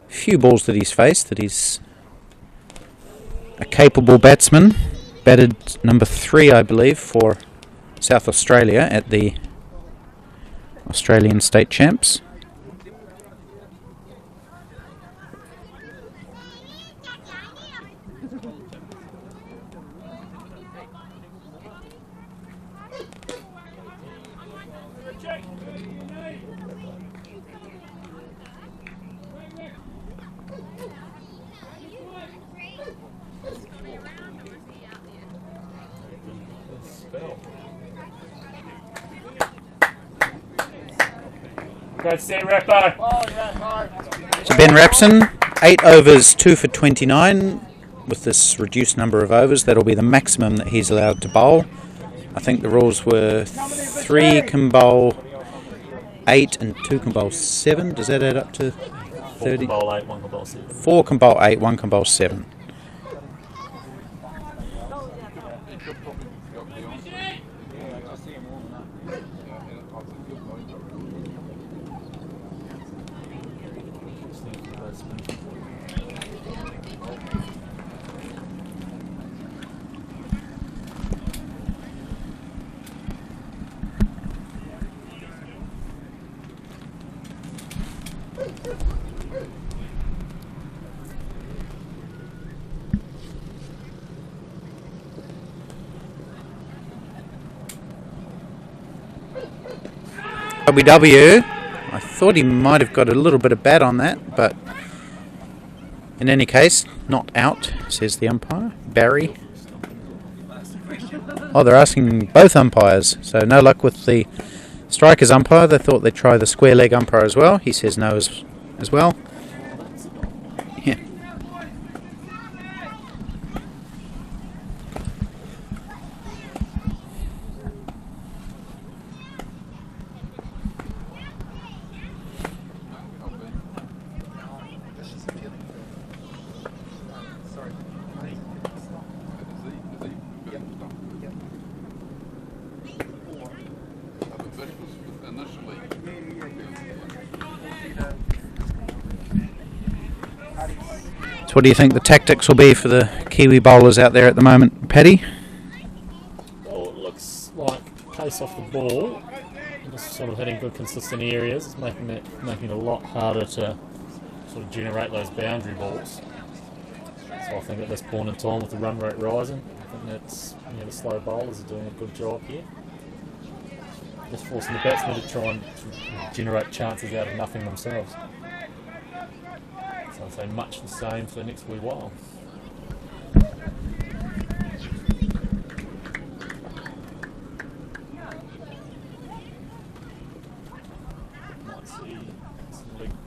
few balls that he's faced that he's a capable batsman. Batted number 3, I believe, for South Australia at the Australian State Champs. Great set, Rappo. So Ben Rapson, 8 overs, 2 for 29. With this reduced number of overs, that'll be the maximum that he's allowed to bowl. I think the rules were 3 can bowl 8 and 2 can bowl 7. Does that add up to 30? 4 can bowl 8, 1 can bowl 7. 4 can bowl 8, 1 can bowl 7. WW, I thought he might have got a little bit of bat on that, but in any case, not out, says the umpire. Barry. Oh, they're asking both umpires, so no luck with the strikers umpire. They thought they'd try the square leg umpire as well. He says no as well. Yeah. So what do you think the tactics will be for the Kiwi bowlers out there at the moment, Paddy? Well, it looks like pace off the ball, just sort of hitting good consistent areas, is making it a lot harder to sort of generate those boundary balls. So I think at this point in time, with the run rate rising, I think that's, the slow bowlers are doing a good job here. Just forcing the batsmen to try and generate chances out of nothing themselves. So I'd say much the same for the next wee while.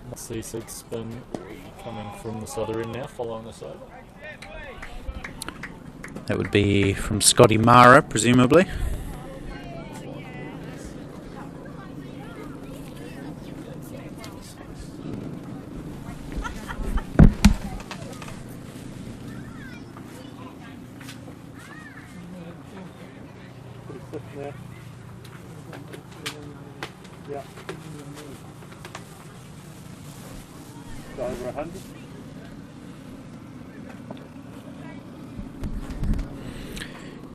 Might see sig spin coming from this other end now, following this over. That would be from Scotty Mara, presumably. Yeah. Over 100.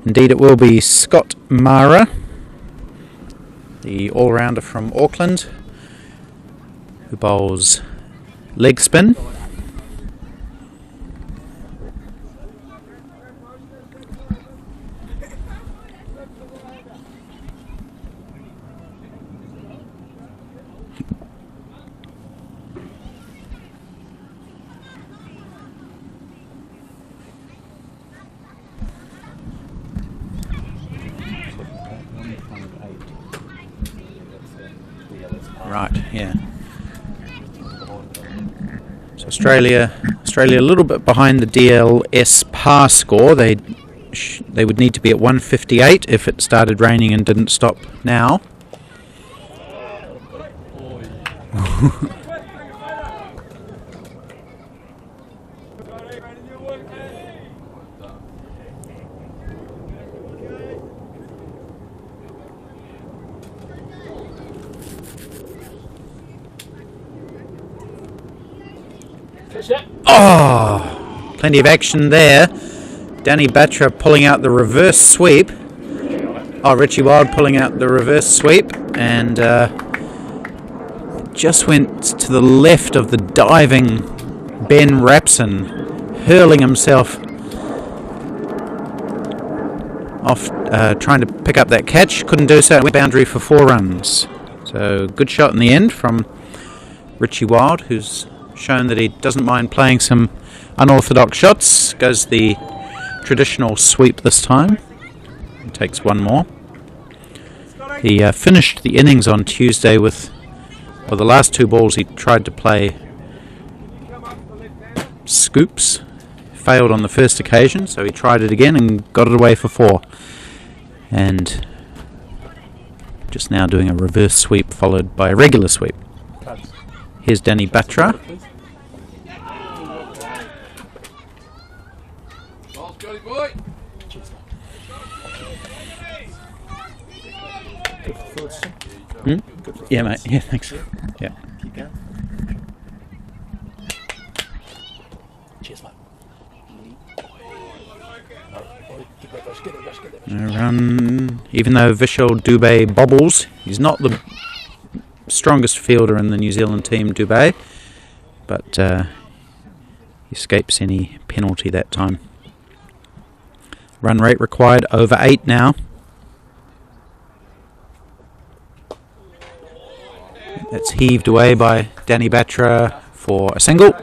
Indeed, it will be Scott Mara, the all-rounder from Auckland, who bowls leg spin. Right, yeah. So Australia a little bit behind the DLS par score. They would need to be at 158 if it started raining and didn't stop now. Oh, plenty of action there. Danny Batra pulling out the reverse sweep. Oh, Richie Wild pulling out the reverse sweep, and just went to the left of the diving Ben Rapson, hurling himself off, trying to pick up that catch. Couldn't do so. Went boundary for 4 runs. So good shot in the end from Richie Wild, who's shown that he doesn't mind playing some unorthodox shots. Goes the traditional sweep this time. He takes 1 more. He finished the innings on Tuesday with, well, the last 2 balls he tried to play scoops. Failed on the first occasion, so he tried it again and got it away for 4. And just now doing a reverse sweep followed by a regular sweep. Here's Danny Batra. Yeah, mate. Yeah, thanks. Yeah. Keep going. Cheers, mate. Even though Vishal Dubey bobbles, he's not the strongest fielder in the New Zealand team, Dubey, but he escapes any penalty that time. Run rate required over 8 now. That's heaved away by Danny Batra for a single.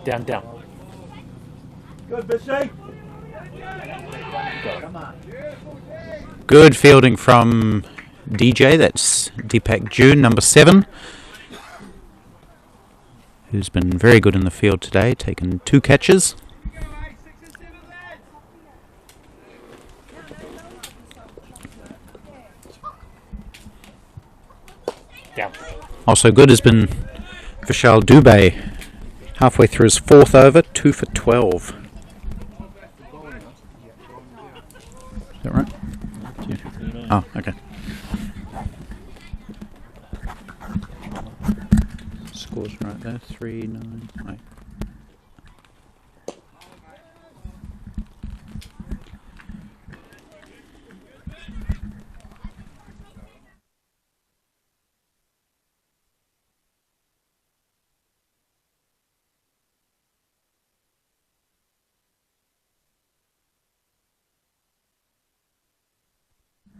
Down, down. Good, Bishy. Good fielding from DJ, that's Deepak June, number 7, who's been very good in the field today, taken 2 catches. Down. Also good has been Vishal Dubey, halfway through his 4th over, 2 for 12. Is that right? Oh, okay. Scores right there, 3-9. Right.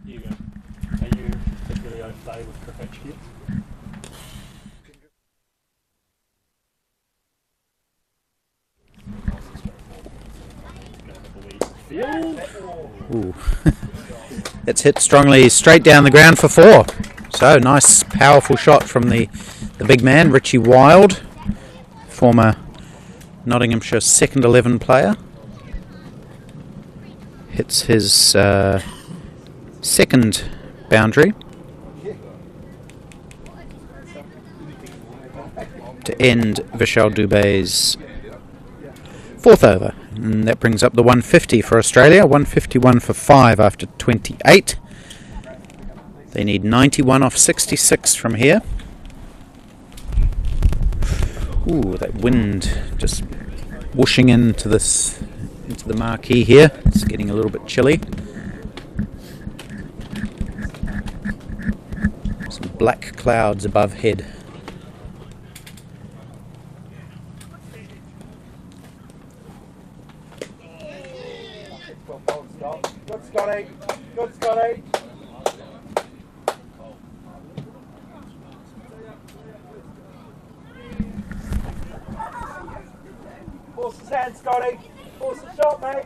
Here you go. Are you particularly au fait with cricket? Ooh. It's hit strongly straight down the ground for 4. So nice powerful shot from the big man, Richie Wild, former Nottinghamshire second 11 player. Hits his second boundary to end Vishal Dubé's 4th over. And that brings up the 150 for Australia, 151 for 5 after 28. They need 91 off 66 from here. Ooh, that wind just whooshing into the marquee here. It's getting a little bit chilly. Some black clouds above head. Good, Scotty. Good, Scotty. Force his hand, Scotty. Force the shot, mate.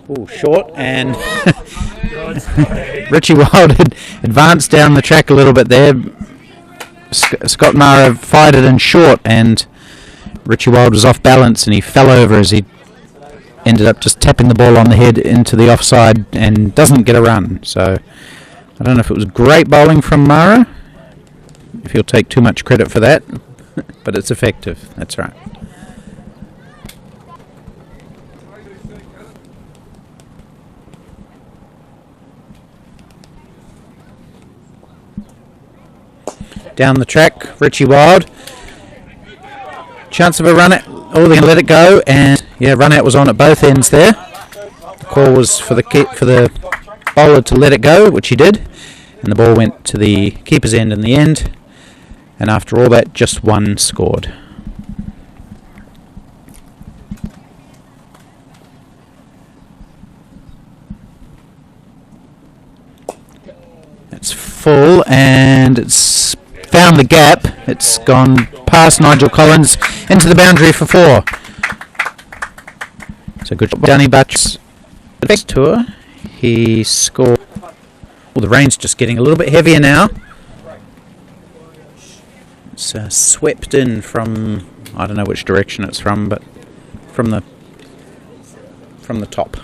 Ooh, short, and Richie Wild had advanced down the track a little bit there. Scott Mara fired it in short, and Richie Wild was off balance and he fell over as he ended up just tapping the ball on the head into the offside and doesn't get a run. So I don't know if it was great bowling from Mara, if he'll take too much credit for that, but it's effective, that's right. Down the track, Richie Wild. Chance of a run out. Oh, they're going to let it go, and yeah, run out was on at both ends there. The call was for the bowler to let it go, which he did, and the ball went to the keeper's end in the end. And after all that, just 1 scored. It's full, and it's found the gap. It's gone past Nigel Collins into the boundary for 4. So good job, Danny Butch. The best tour, he scored. Well, the rain's just getting a little bit heavier now. It's swept in from, I don't know which direction it's from, but from the top.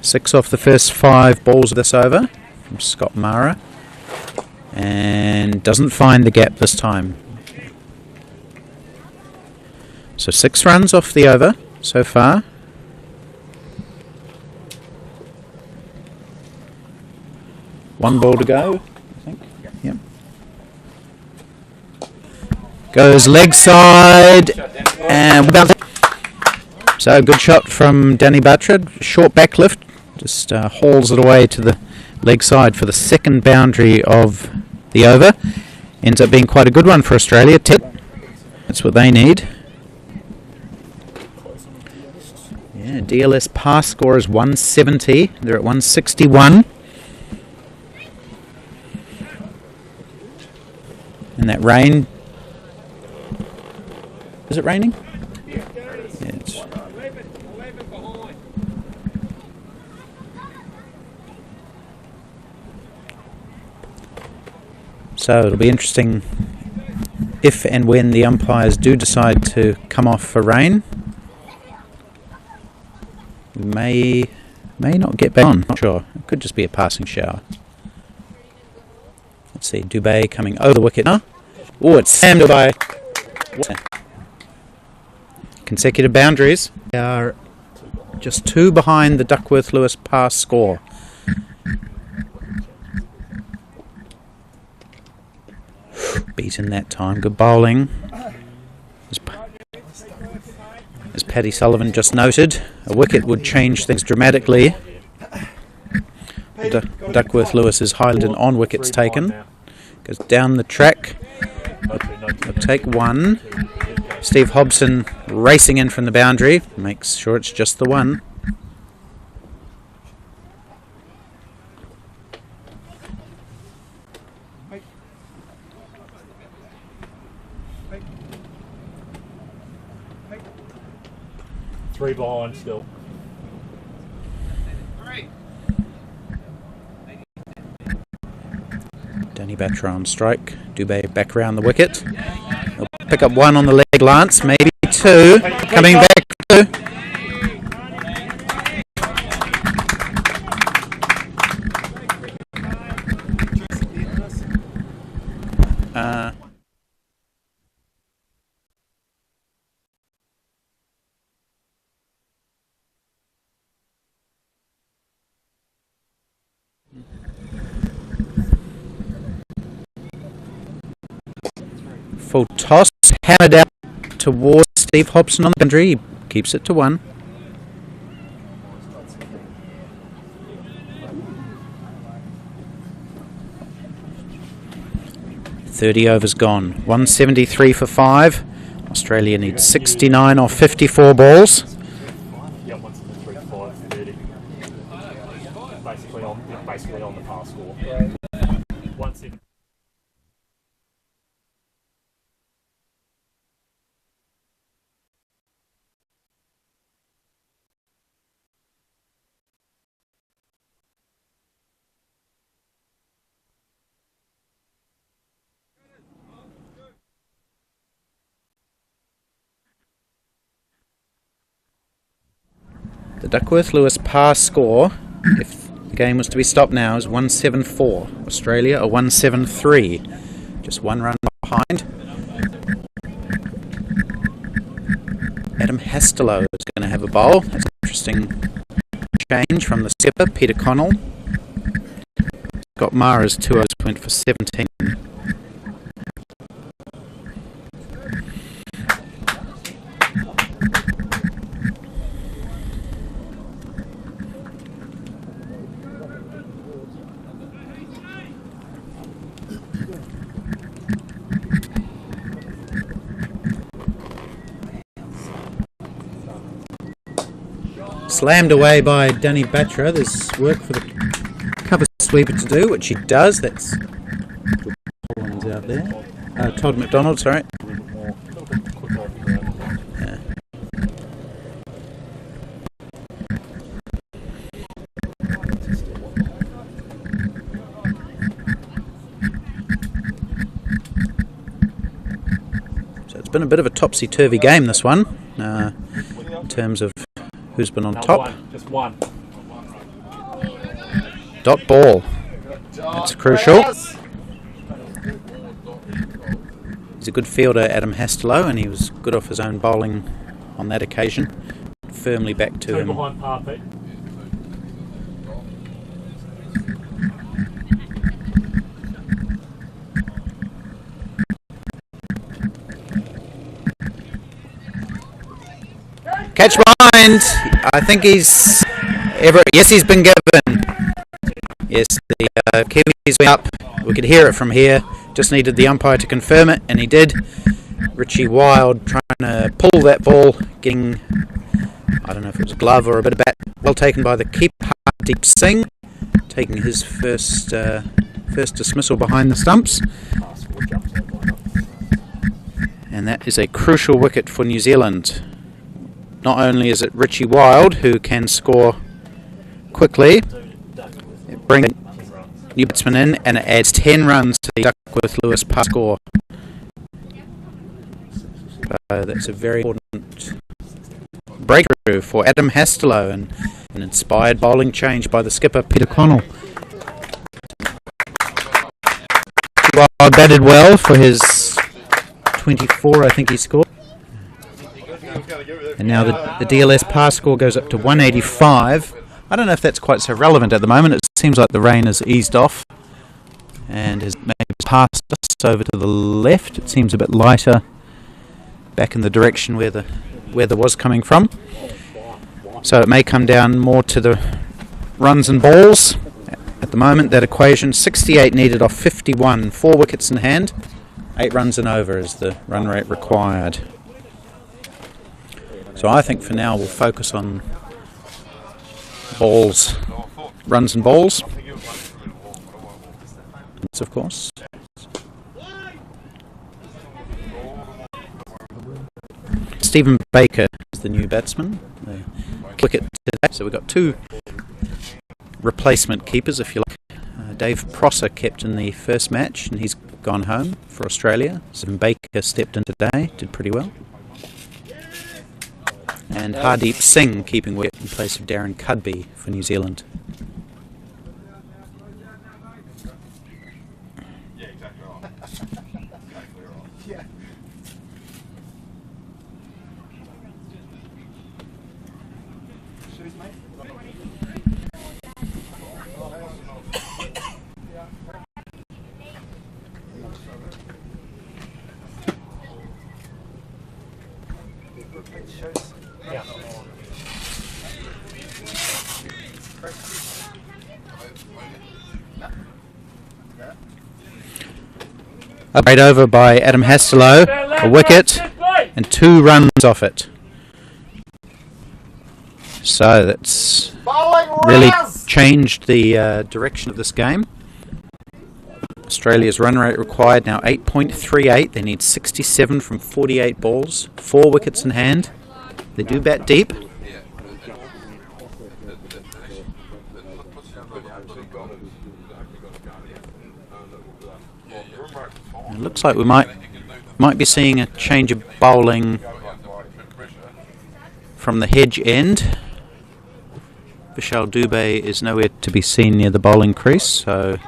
6 off the first 5 balls of this over from Scott Mara, and doesn't find the gap this time. So 6 runs off the over so far. One ball to go, I think. Yep. Goes leg side, and so good shot from Danny Butchard. Short back lift. Just hauls it away to the leg side for the second boundary of the over. Ends up being quite a good one for Australia. That's what they need. Yeah, DLS pass score is 170. They're at 161. And that rain. Is it raining? Yeah, it's so it'll be interesting if and when the umpires do decide to come off for rain. We may not get back on, not sure. It could just be a passing shower. Let's see, Dubé coming over the wicket now. Oh, it's slammed by consecutive boundaries. They are just 2 behind the Duckworth-Lewis pass score. Beaten that time. Good bowling. As Paddy Sullivan just noted, a wicket would change things dramatically. Duckworth-Lewis is Highland on wickets taken. Goes down the track. Will take 1. Steve Hobson racing in from the boundary, makes sure it's just the one. Three behind still. Danny Batra on strike. Dubé back around the wicket. He'll pick up one on the leg, Lance, maybe two. Coming back two. Full toss, hammered out towards Steve Hobson on the boundary. He keeps it to one. .30 overs gone. 173 for 5. Australia needs 69 off 54 balls. Yeah, once in the 3-5, 30. Basically on the par score. Once in. The Duckworth-Lewis par score, if the game was to be stopped now, is 174. Australia are 173. Just one run behind. Adam Hastelow is going to have a bowl. That's an interesting change from the skipper, Peter Connell. Scott Mara's 2 overs went for 17. Slammed away by Danny Batra. There's work for the cover sweeper to do, which he does. That's Collins out there. Todd McDonald, sorry. Yeah. So it's been a bit of a topsy-turvy game, this one, in terms of who's been on top. Just one. Dot ball. That's crucial. He's a good fielder, Adam Hastelow, and he was good off his own bowling on that occasion. Firmly back to him. Behind par, Pete. Catch behind. I think he's yes, he's been given. Yes, the Kiwi's been up. We could hear it from here. Just needed the umpire to confirm it, and he did. Richie Wild trying to pull that ball, getting, I don't know if it was a glove or a bit of bat. Well taken by the keeper, Deep Singh, taking his first dismissal behind the stumps. And that is a crucial wicket for New Zealand. Not only is it Richie Wild who can score quickly, it brings new batsman in, and it adds 10 runs to the Duckworth-Lewis par score. That's a very important breakthrough for Adam Hastelow, and an inspired bowling change by the skipper Peter Connell. Wild batted well for his 24, I think he scored. And now the DLS par score goes up to 185. I don't know if that's quite so relevant at the moment. It seems like the rain has eased off and has maybe passed us over to the left. It seems a bit lighter back in the direction where the weather was coming from. So it may come down more to the runs and balls. At the moment, that equation, 68 needed off 51, 4 wickets in hand, 8 runs and over is the run rate required. So I think for now we'll focus on balls, runs and balls, of course. Stephen Baker is the new batsman, the wicket today. So we've got two replacement keepers, if you like. Dave Prosser kept in the first match and he's gone home for Australia. Stephen Baker stepped in today, did pretty well. And Hardeep Singh keeping wicket in place of Darren Cudby for New Zealand. A great over by Adam Hastelow, a wicket, and 2 runs off it. So that's really changed the direction of this game. Australia's run rate required now 8.38. They need 67 from 48 balls, 4 wickets in hand. They do bat deep. It looks like we might be seeing a change of bowling from the hedge end. Vishal Dubey is nowhere to be seen near the bowling crease, so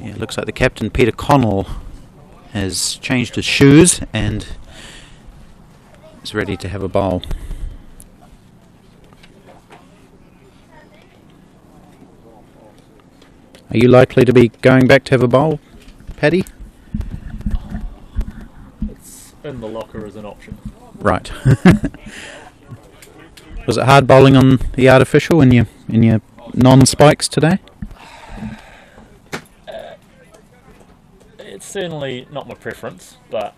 yeah, it looks like the captain Peter Connell has changed his shoes and is ready to have a bowl. Are you likely to be going back to have a bowl, Paddy? It's in the locker as an option. Right. Was it hard bowling on the artificial in your non-spikes today? It's certainly not my preference, but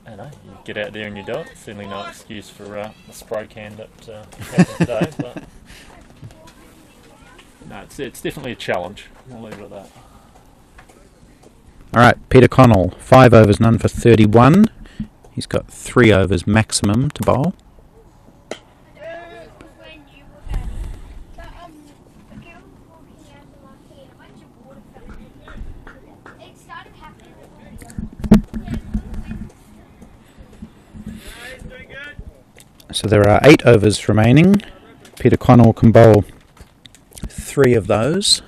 you know, you get out there and you do it. Certainly no excuse for a spray can that happened today, but no, it's definitely a challenge. We'll leave it at that. Alright, Peter Connell, 5 overs, none for 31. He's got 3 overs maximum to bowl. So there are 8 overs remaining. Peter Connell can bowl 3 of those.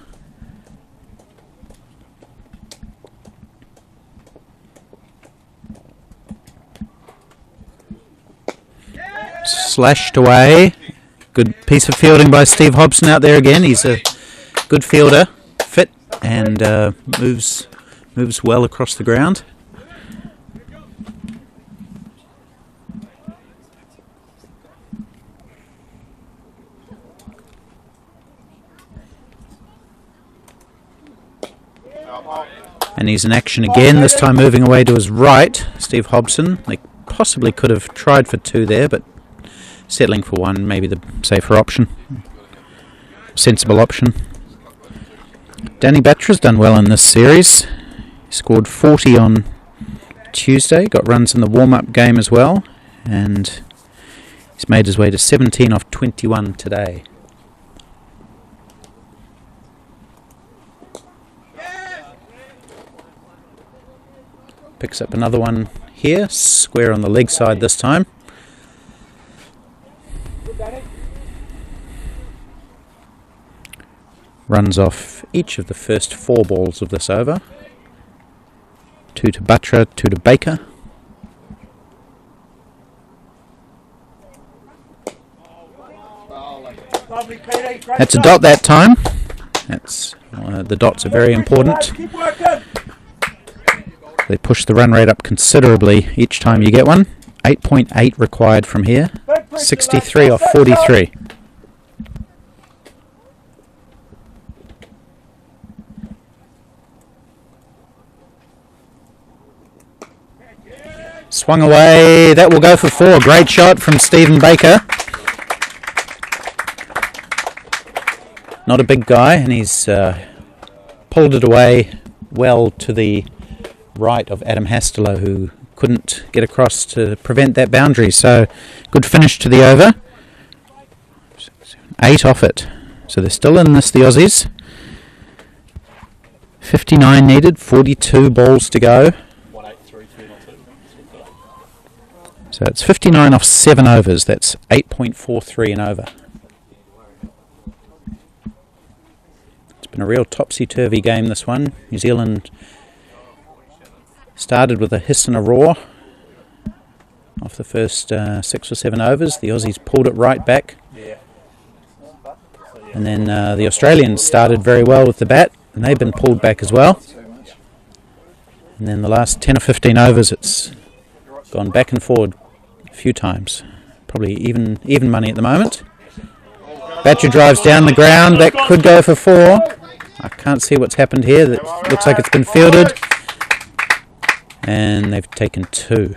Slashed away. Good piece of fielding by Steve Hobson out there again. He's a good fielder, fit, and moves well across the ground. And he's in action again, this time moving away to his right, Steve Hobson. They possibly could have tried for 2 there, but settling for 1, maybe the safer option. Sensible option. Danny Batra's done well in this series. He scored 40 on Tuesday, got runs in the warm-up game as well, and he's made his way to 17 off 21 today. Picks up another one here, square on the leg side this time. Runs off each of the first 4 balls of this over. 2 to Batra, 2 to Baker. That's a dot that time. That's the dots are very important. They push the run rate up considerably each time you get one. 8.8 required from here. 63 off 43. Swung away. That will go for 4. Great shot from Stephen Baker. Not a big guy, and he's pulled it away well to the right of Adam Hastelow, who couldn't get across to prevent that boundary. So good finish to the over. 8 off it. So they're still in this, the Aussies. 59 needed, 42 balls to go. 183, So it's 59 off 7 overs. That's 8.43 and over. It's been a real topsy-turvy game, this one. New Zealand started with a hiss and a roar off the first 6 or 7 overs. The Aussies pulled it right back. And then the Australians started very well with the bat, and they've been pulled back as well. And then the last 10 or 15 overs, it's gone back and forward a few times. Probably even money at the moment. Batcher drives down the ground. That could go for 4. I can't see what's happened here. That looks like it's been fielded. And they've taken 2.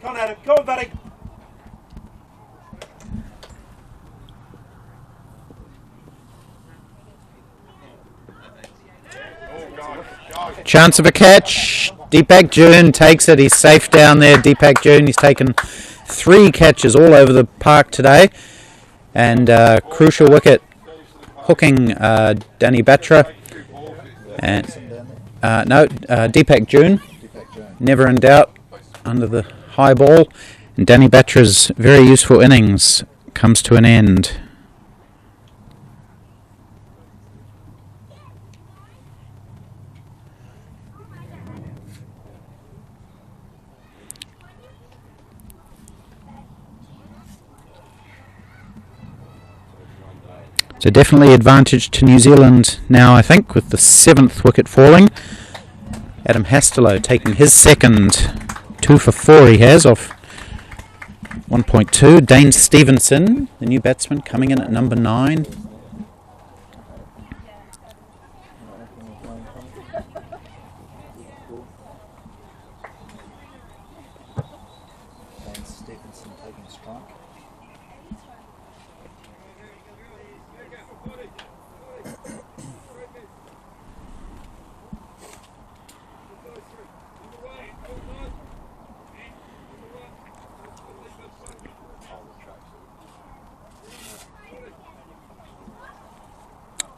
Come on, Adam. Go on, buddy. Chance of a catch. Deepak June takes it. He's safe down there. Deepak June, he's taken 3 catches all over the park today. And crucial wicket hooking Danny Batra. And Deepak June. Never in doubt under the high ball. And Danny Batra's very useful innings comes to an end. So definitely advantage to New Zealand now, I think, with the 7th wicket falling. Adam Hastelow taking his second. 2 for 4 he has off 1.2. Dane Stevenson, the new batsman, coming in at number 9.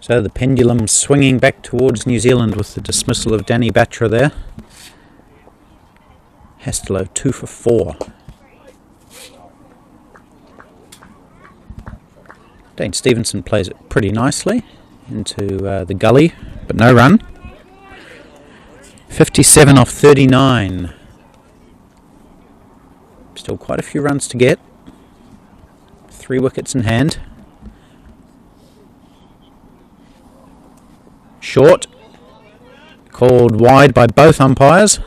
So the pendulum swinging back towards New Zealand with the dismissal of Danny Batra there. Hastelow 2 for 4. Dane Stevenson plays it pretty nicely into the gully, but no run. 57 off 39. Still quite a few runs to get. 3 wickets in hand. Short, called wide by both umpires,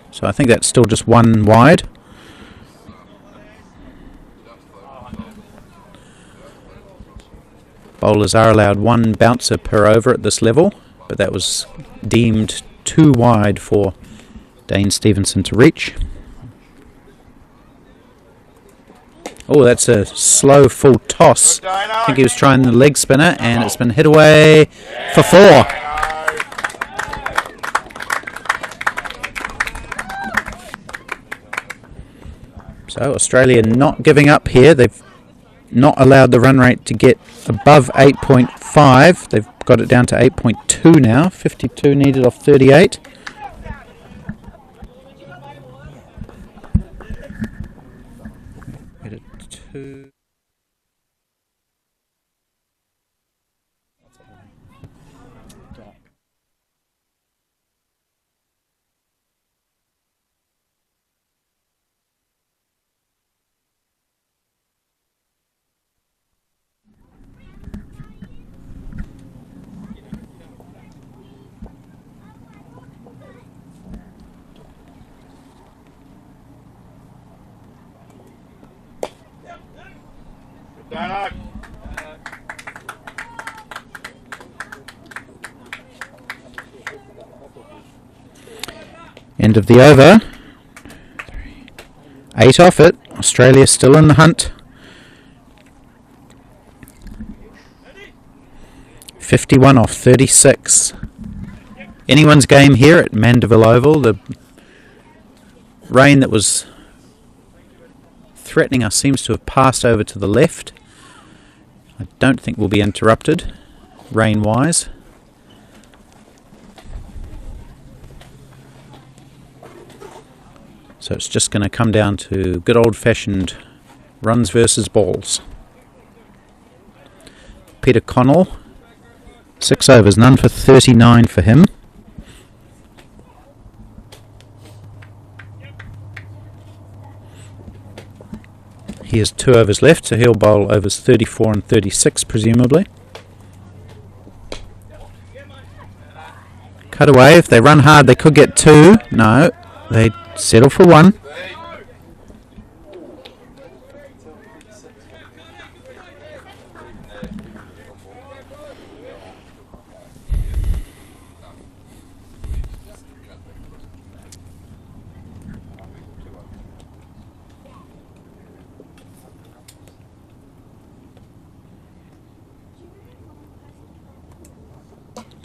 so I think that's still just 1 wide. Bowlers are allowed 1 bouncer per over at this level, but that was deemed 2 wide for Dane Stevenson to reach. Oh, that's a slow full toss. I think he was trying the leg spinner, and it's been hit away for 4. So Australia not giving up here. They've not allowed the run rate to get above 8.5. They've got it down to 8.2 now. 52 needed off 38. Get it to... End of the over. 8 off it. Australia still in the hunt. 51 off 36. Anyone's game here at Mandeville Oval. The rain that was threatening us seems to have passed over to the left. I don't think we'll be interrupted rain-wise. So it's just going to come down to good old-fashioned runs versus balls. Peter Connell, 6 overs, none for 39 for him. He has 2 overs left, so he'll bowl overs 34 and 36 presumably. Cut away. If they run hard they could get 2. No, they settle for 1.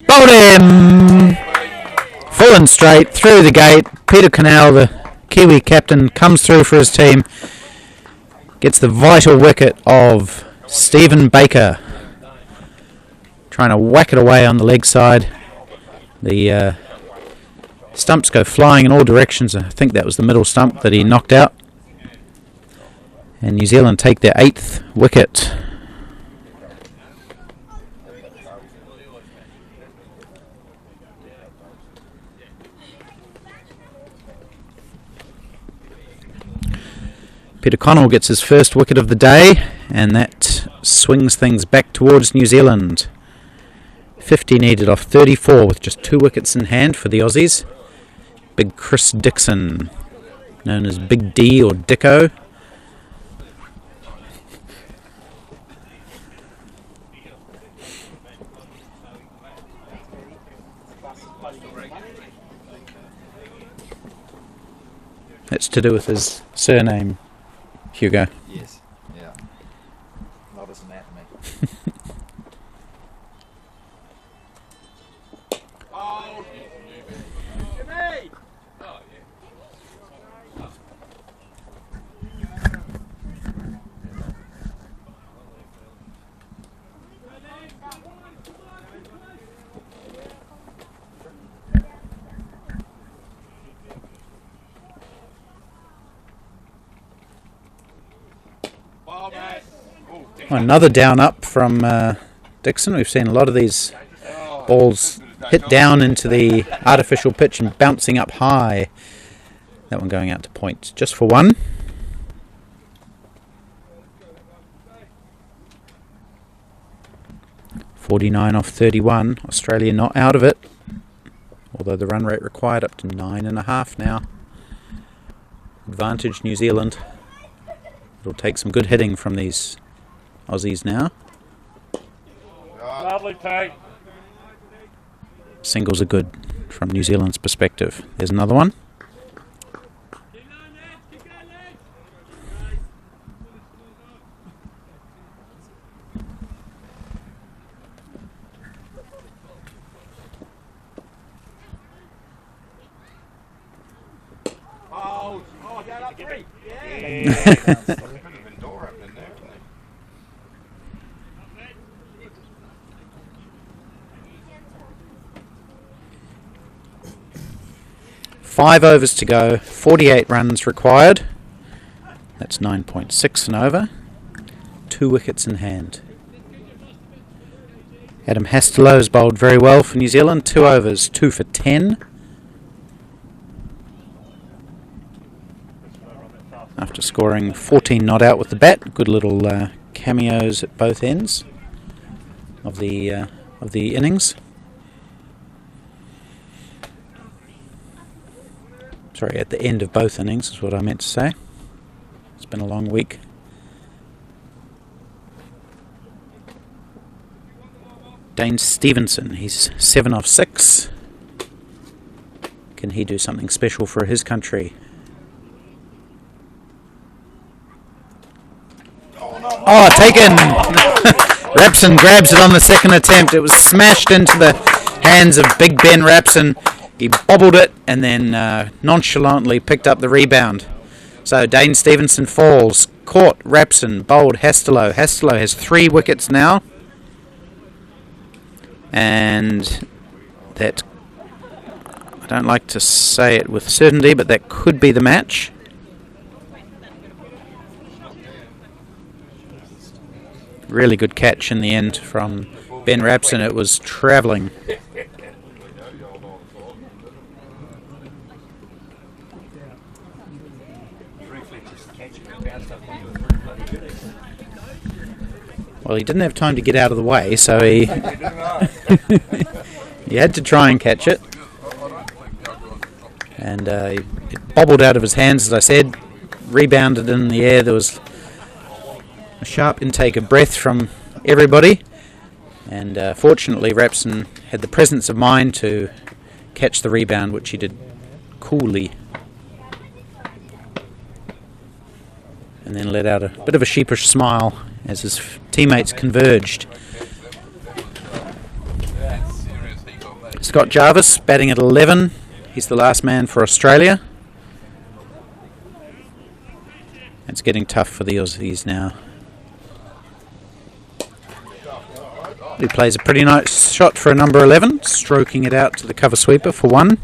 Bowled him! Full and straight through the gate. Peter Connell, the Kiwi captain, comes through for his team. Gets the vital wicket of Stephen Baker. Trying to whack it away on the leg side. The stumps go flying in all directions. I think that was the middle stump that he knocked out. And New Zealand take their 8th wicket. Peter Connell gets his first wicket of the day, and that swings things back towards New Zealand. 50 needed off 34 with just 2 wickets in hand for the Aussies. Big Chris Dixon, known as Big D or Dicko. That's to do with his surname, Hugo. Yes, yeah. Not his anatomy. Another down up from Dixon. We've seen a lot of these balls hit down into the artificial pitch and bouncing up high. That one going out to point just for 1. .49 off 31. Australia not out of it, although the run rate required up to 9.5 now. Advantage New Zealand. It'll take some good hitting from these Aussies now. Lovely take. Singles are good from New Zealand's perspective. There's another one. Down up 3. Yeah. 5 overs to go, 48 runs required. That's 9.6 an over. 2 wickets in hand. Adam Hastelow has bowled very well for New Zealand. 2 overs, 2 for 10. After scoring 14 not out with the bat. Good little cameos at both ends of the innings. Sorry, at the end of both innings is what I meant to say. It's been a long week. Dane Stevenson, he's 7 off 6. Can he do something special for his country? Oh, taken! Rapson grabs it on the second attempt. It was smashed into the hands of Big Ben Rapson. He bobbled it and then nonchalantly picked up the rebound. So Dane Stevenson falls. Caught Rapson, bowled Hastelow. Hastelow has 3 wickets now. And that, I don't like to say it with certainty, but that could be the match. Really good catch in the end from Ben Rapson. It was travelling. Well, he didn't have time to get out of the way, so he he had to try and catch it. And it bobbled out of his hands, as I said, rebounded in the air. There was a sharp intake of breath from everybody, and fortunately Rapson had the presence of mind to catch the rebound, which he did coolly, and then let out a bit of a sheepish smile as his teammates converged. Scott Jarvis batting at 11. He's the last man for Australia. It's getting tough for the Aussies now. He plays a pretty nice shot for a number 11, stroking it out to the cover sweeper for 1.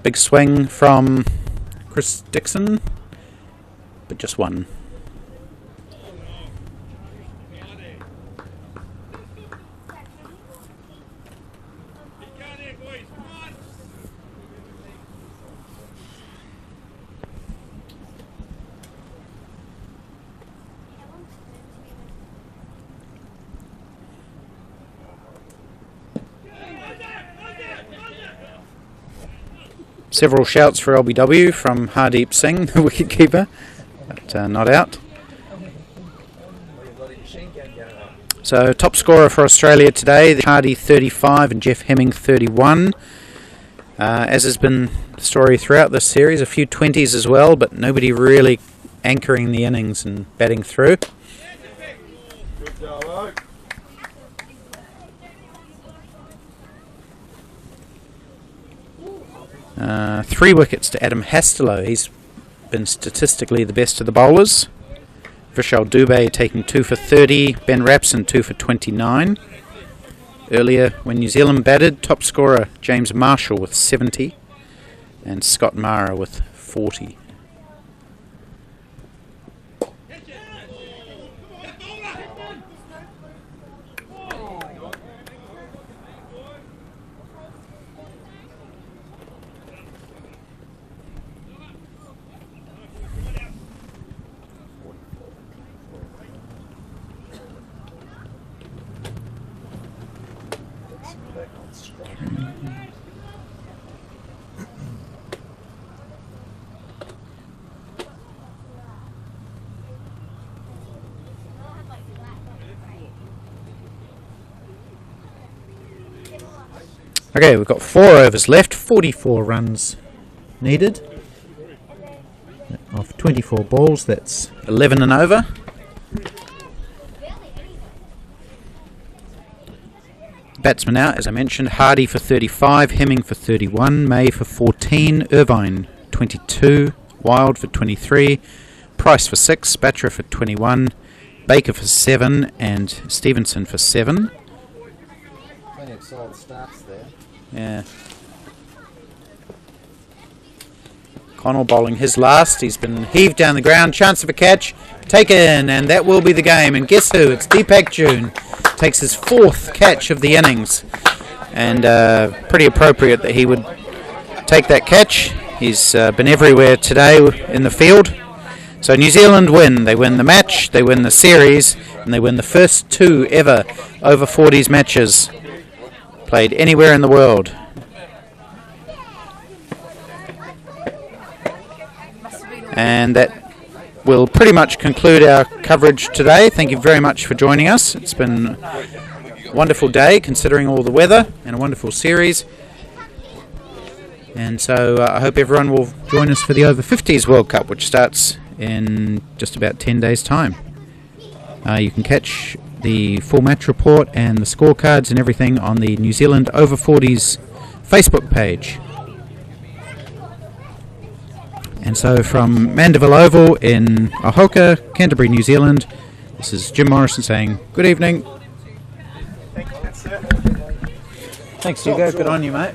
Big swing from Chris Dixon, but just 1. Several shouts for LBW from Hardeep Singh, the wicketkeeper, but not out. So top scorer for Australia today, Hardy 35 and Jeff Hemming 31. As has been the story throughout this series, a few 20s as well, but nobody really anchoring the innings and batting through. 3 wickets to Adam Hastelow. He's been statistically the best of the bowlers. Vishal Dubey taking 2 for 30. Ben Rapson 2 for 29. Earlier, when New Zealand batted, top scorer James Marshall with 70 and Scott Mara with 40. Okay, we've got 4 overs left, 44 runs needed. Of 24 balls, that's 11 and over. Batsmen out, as I mentioned, Hardy for 35, Hemming for 31, May for 14, Irvine 22, Wild for 23, Price for 6, Batra for 21, Baker for 7, and Stevenson for 7. Plenty of solid starts there. Yeah. Connell bowling his last. He's been heaved down the ground. Chance of a catch. Taken, and that will be the game. And guess who? It's Deepak June. Takes his 4th catch of the innings. And pretty appropriate that he would take that catch. He's been everywhere today in the field. So New Zealand win. They win the match, they win the series, and they win the first 2 ever over-40s matches played anywhere in the world. And that will pretty much conclude our coverage today. Thank you very much for joining us. It's been a wonderful day considering all the weather, and a wonderful series. And so I hope everyone will join us for the Over-50s World Cup, which starts in just about 10 days' time. You can catch the full match report and the scorecards and everything on the New Zealand Over-40s Facebook page. And so from Mandeville Oval in Ahoka, Canterbury, New Zealand, this is Jim Morrison saying good evening. Thanks, Hugo. Good on you, mate.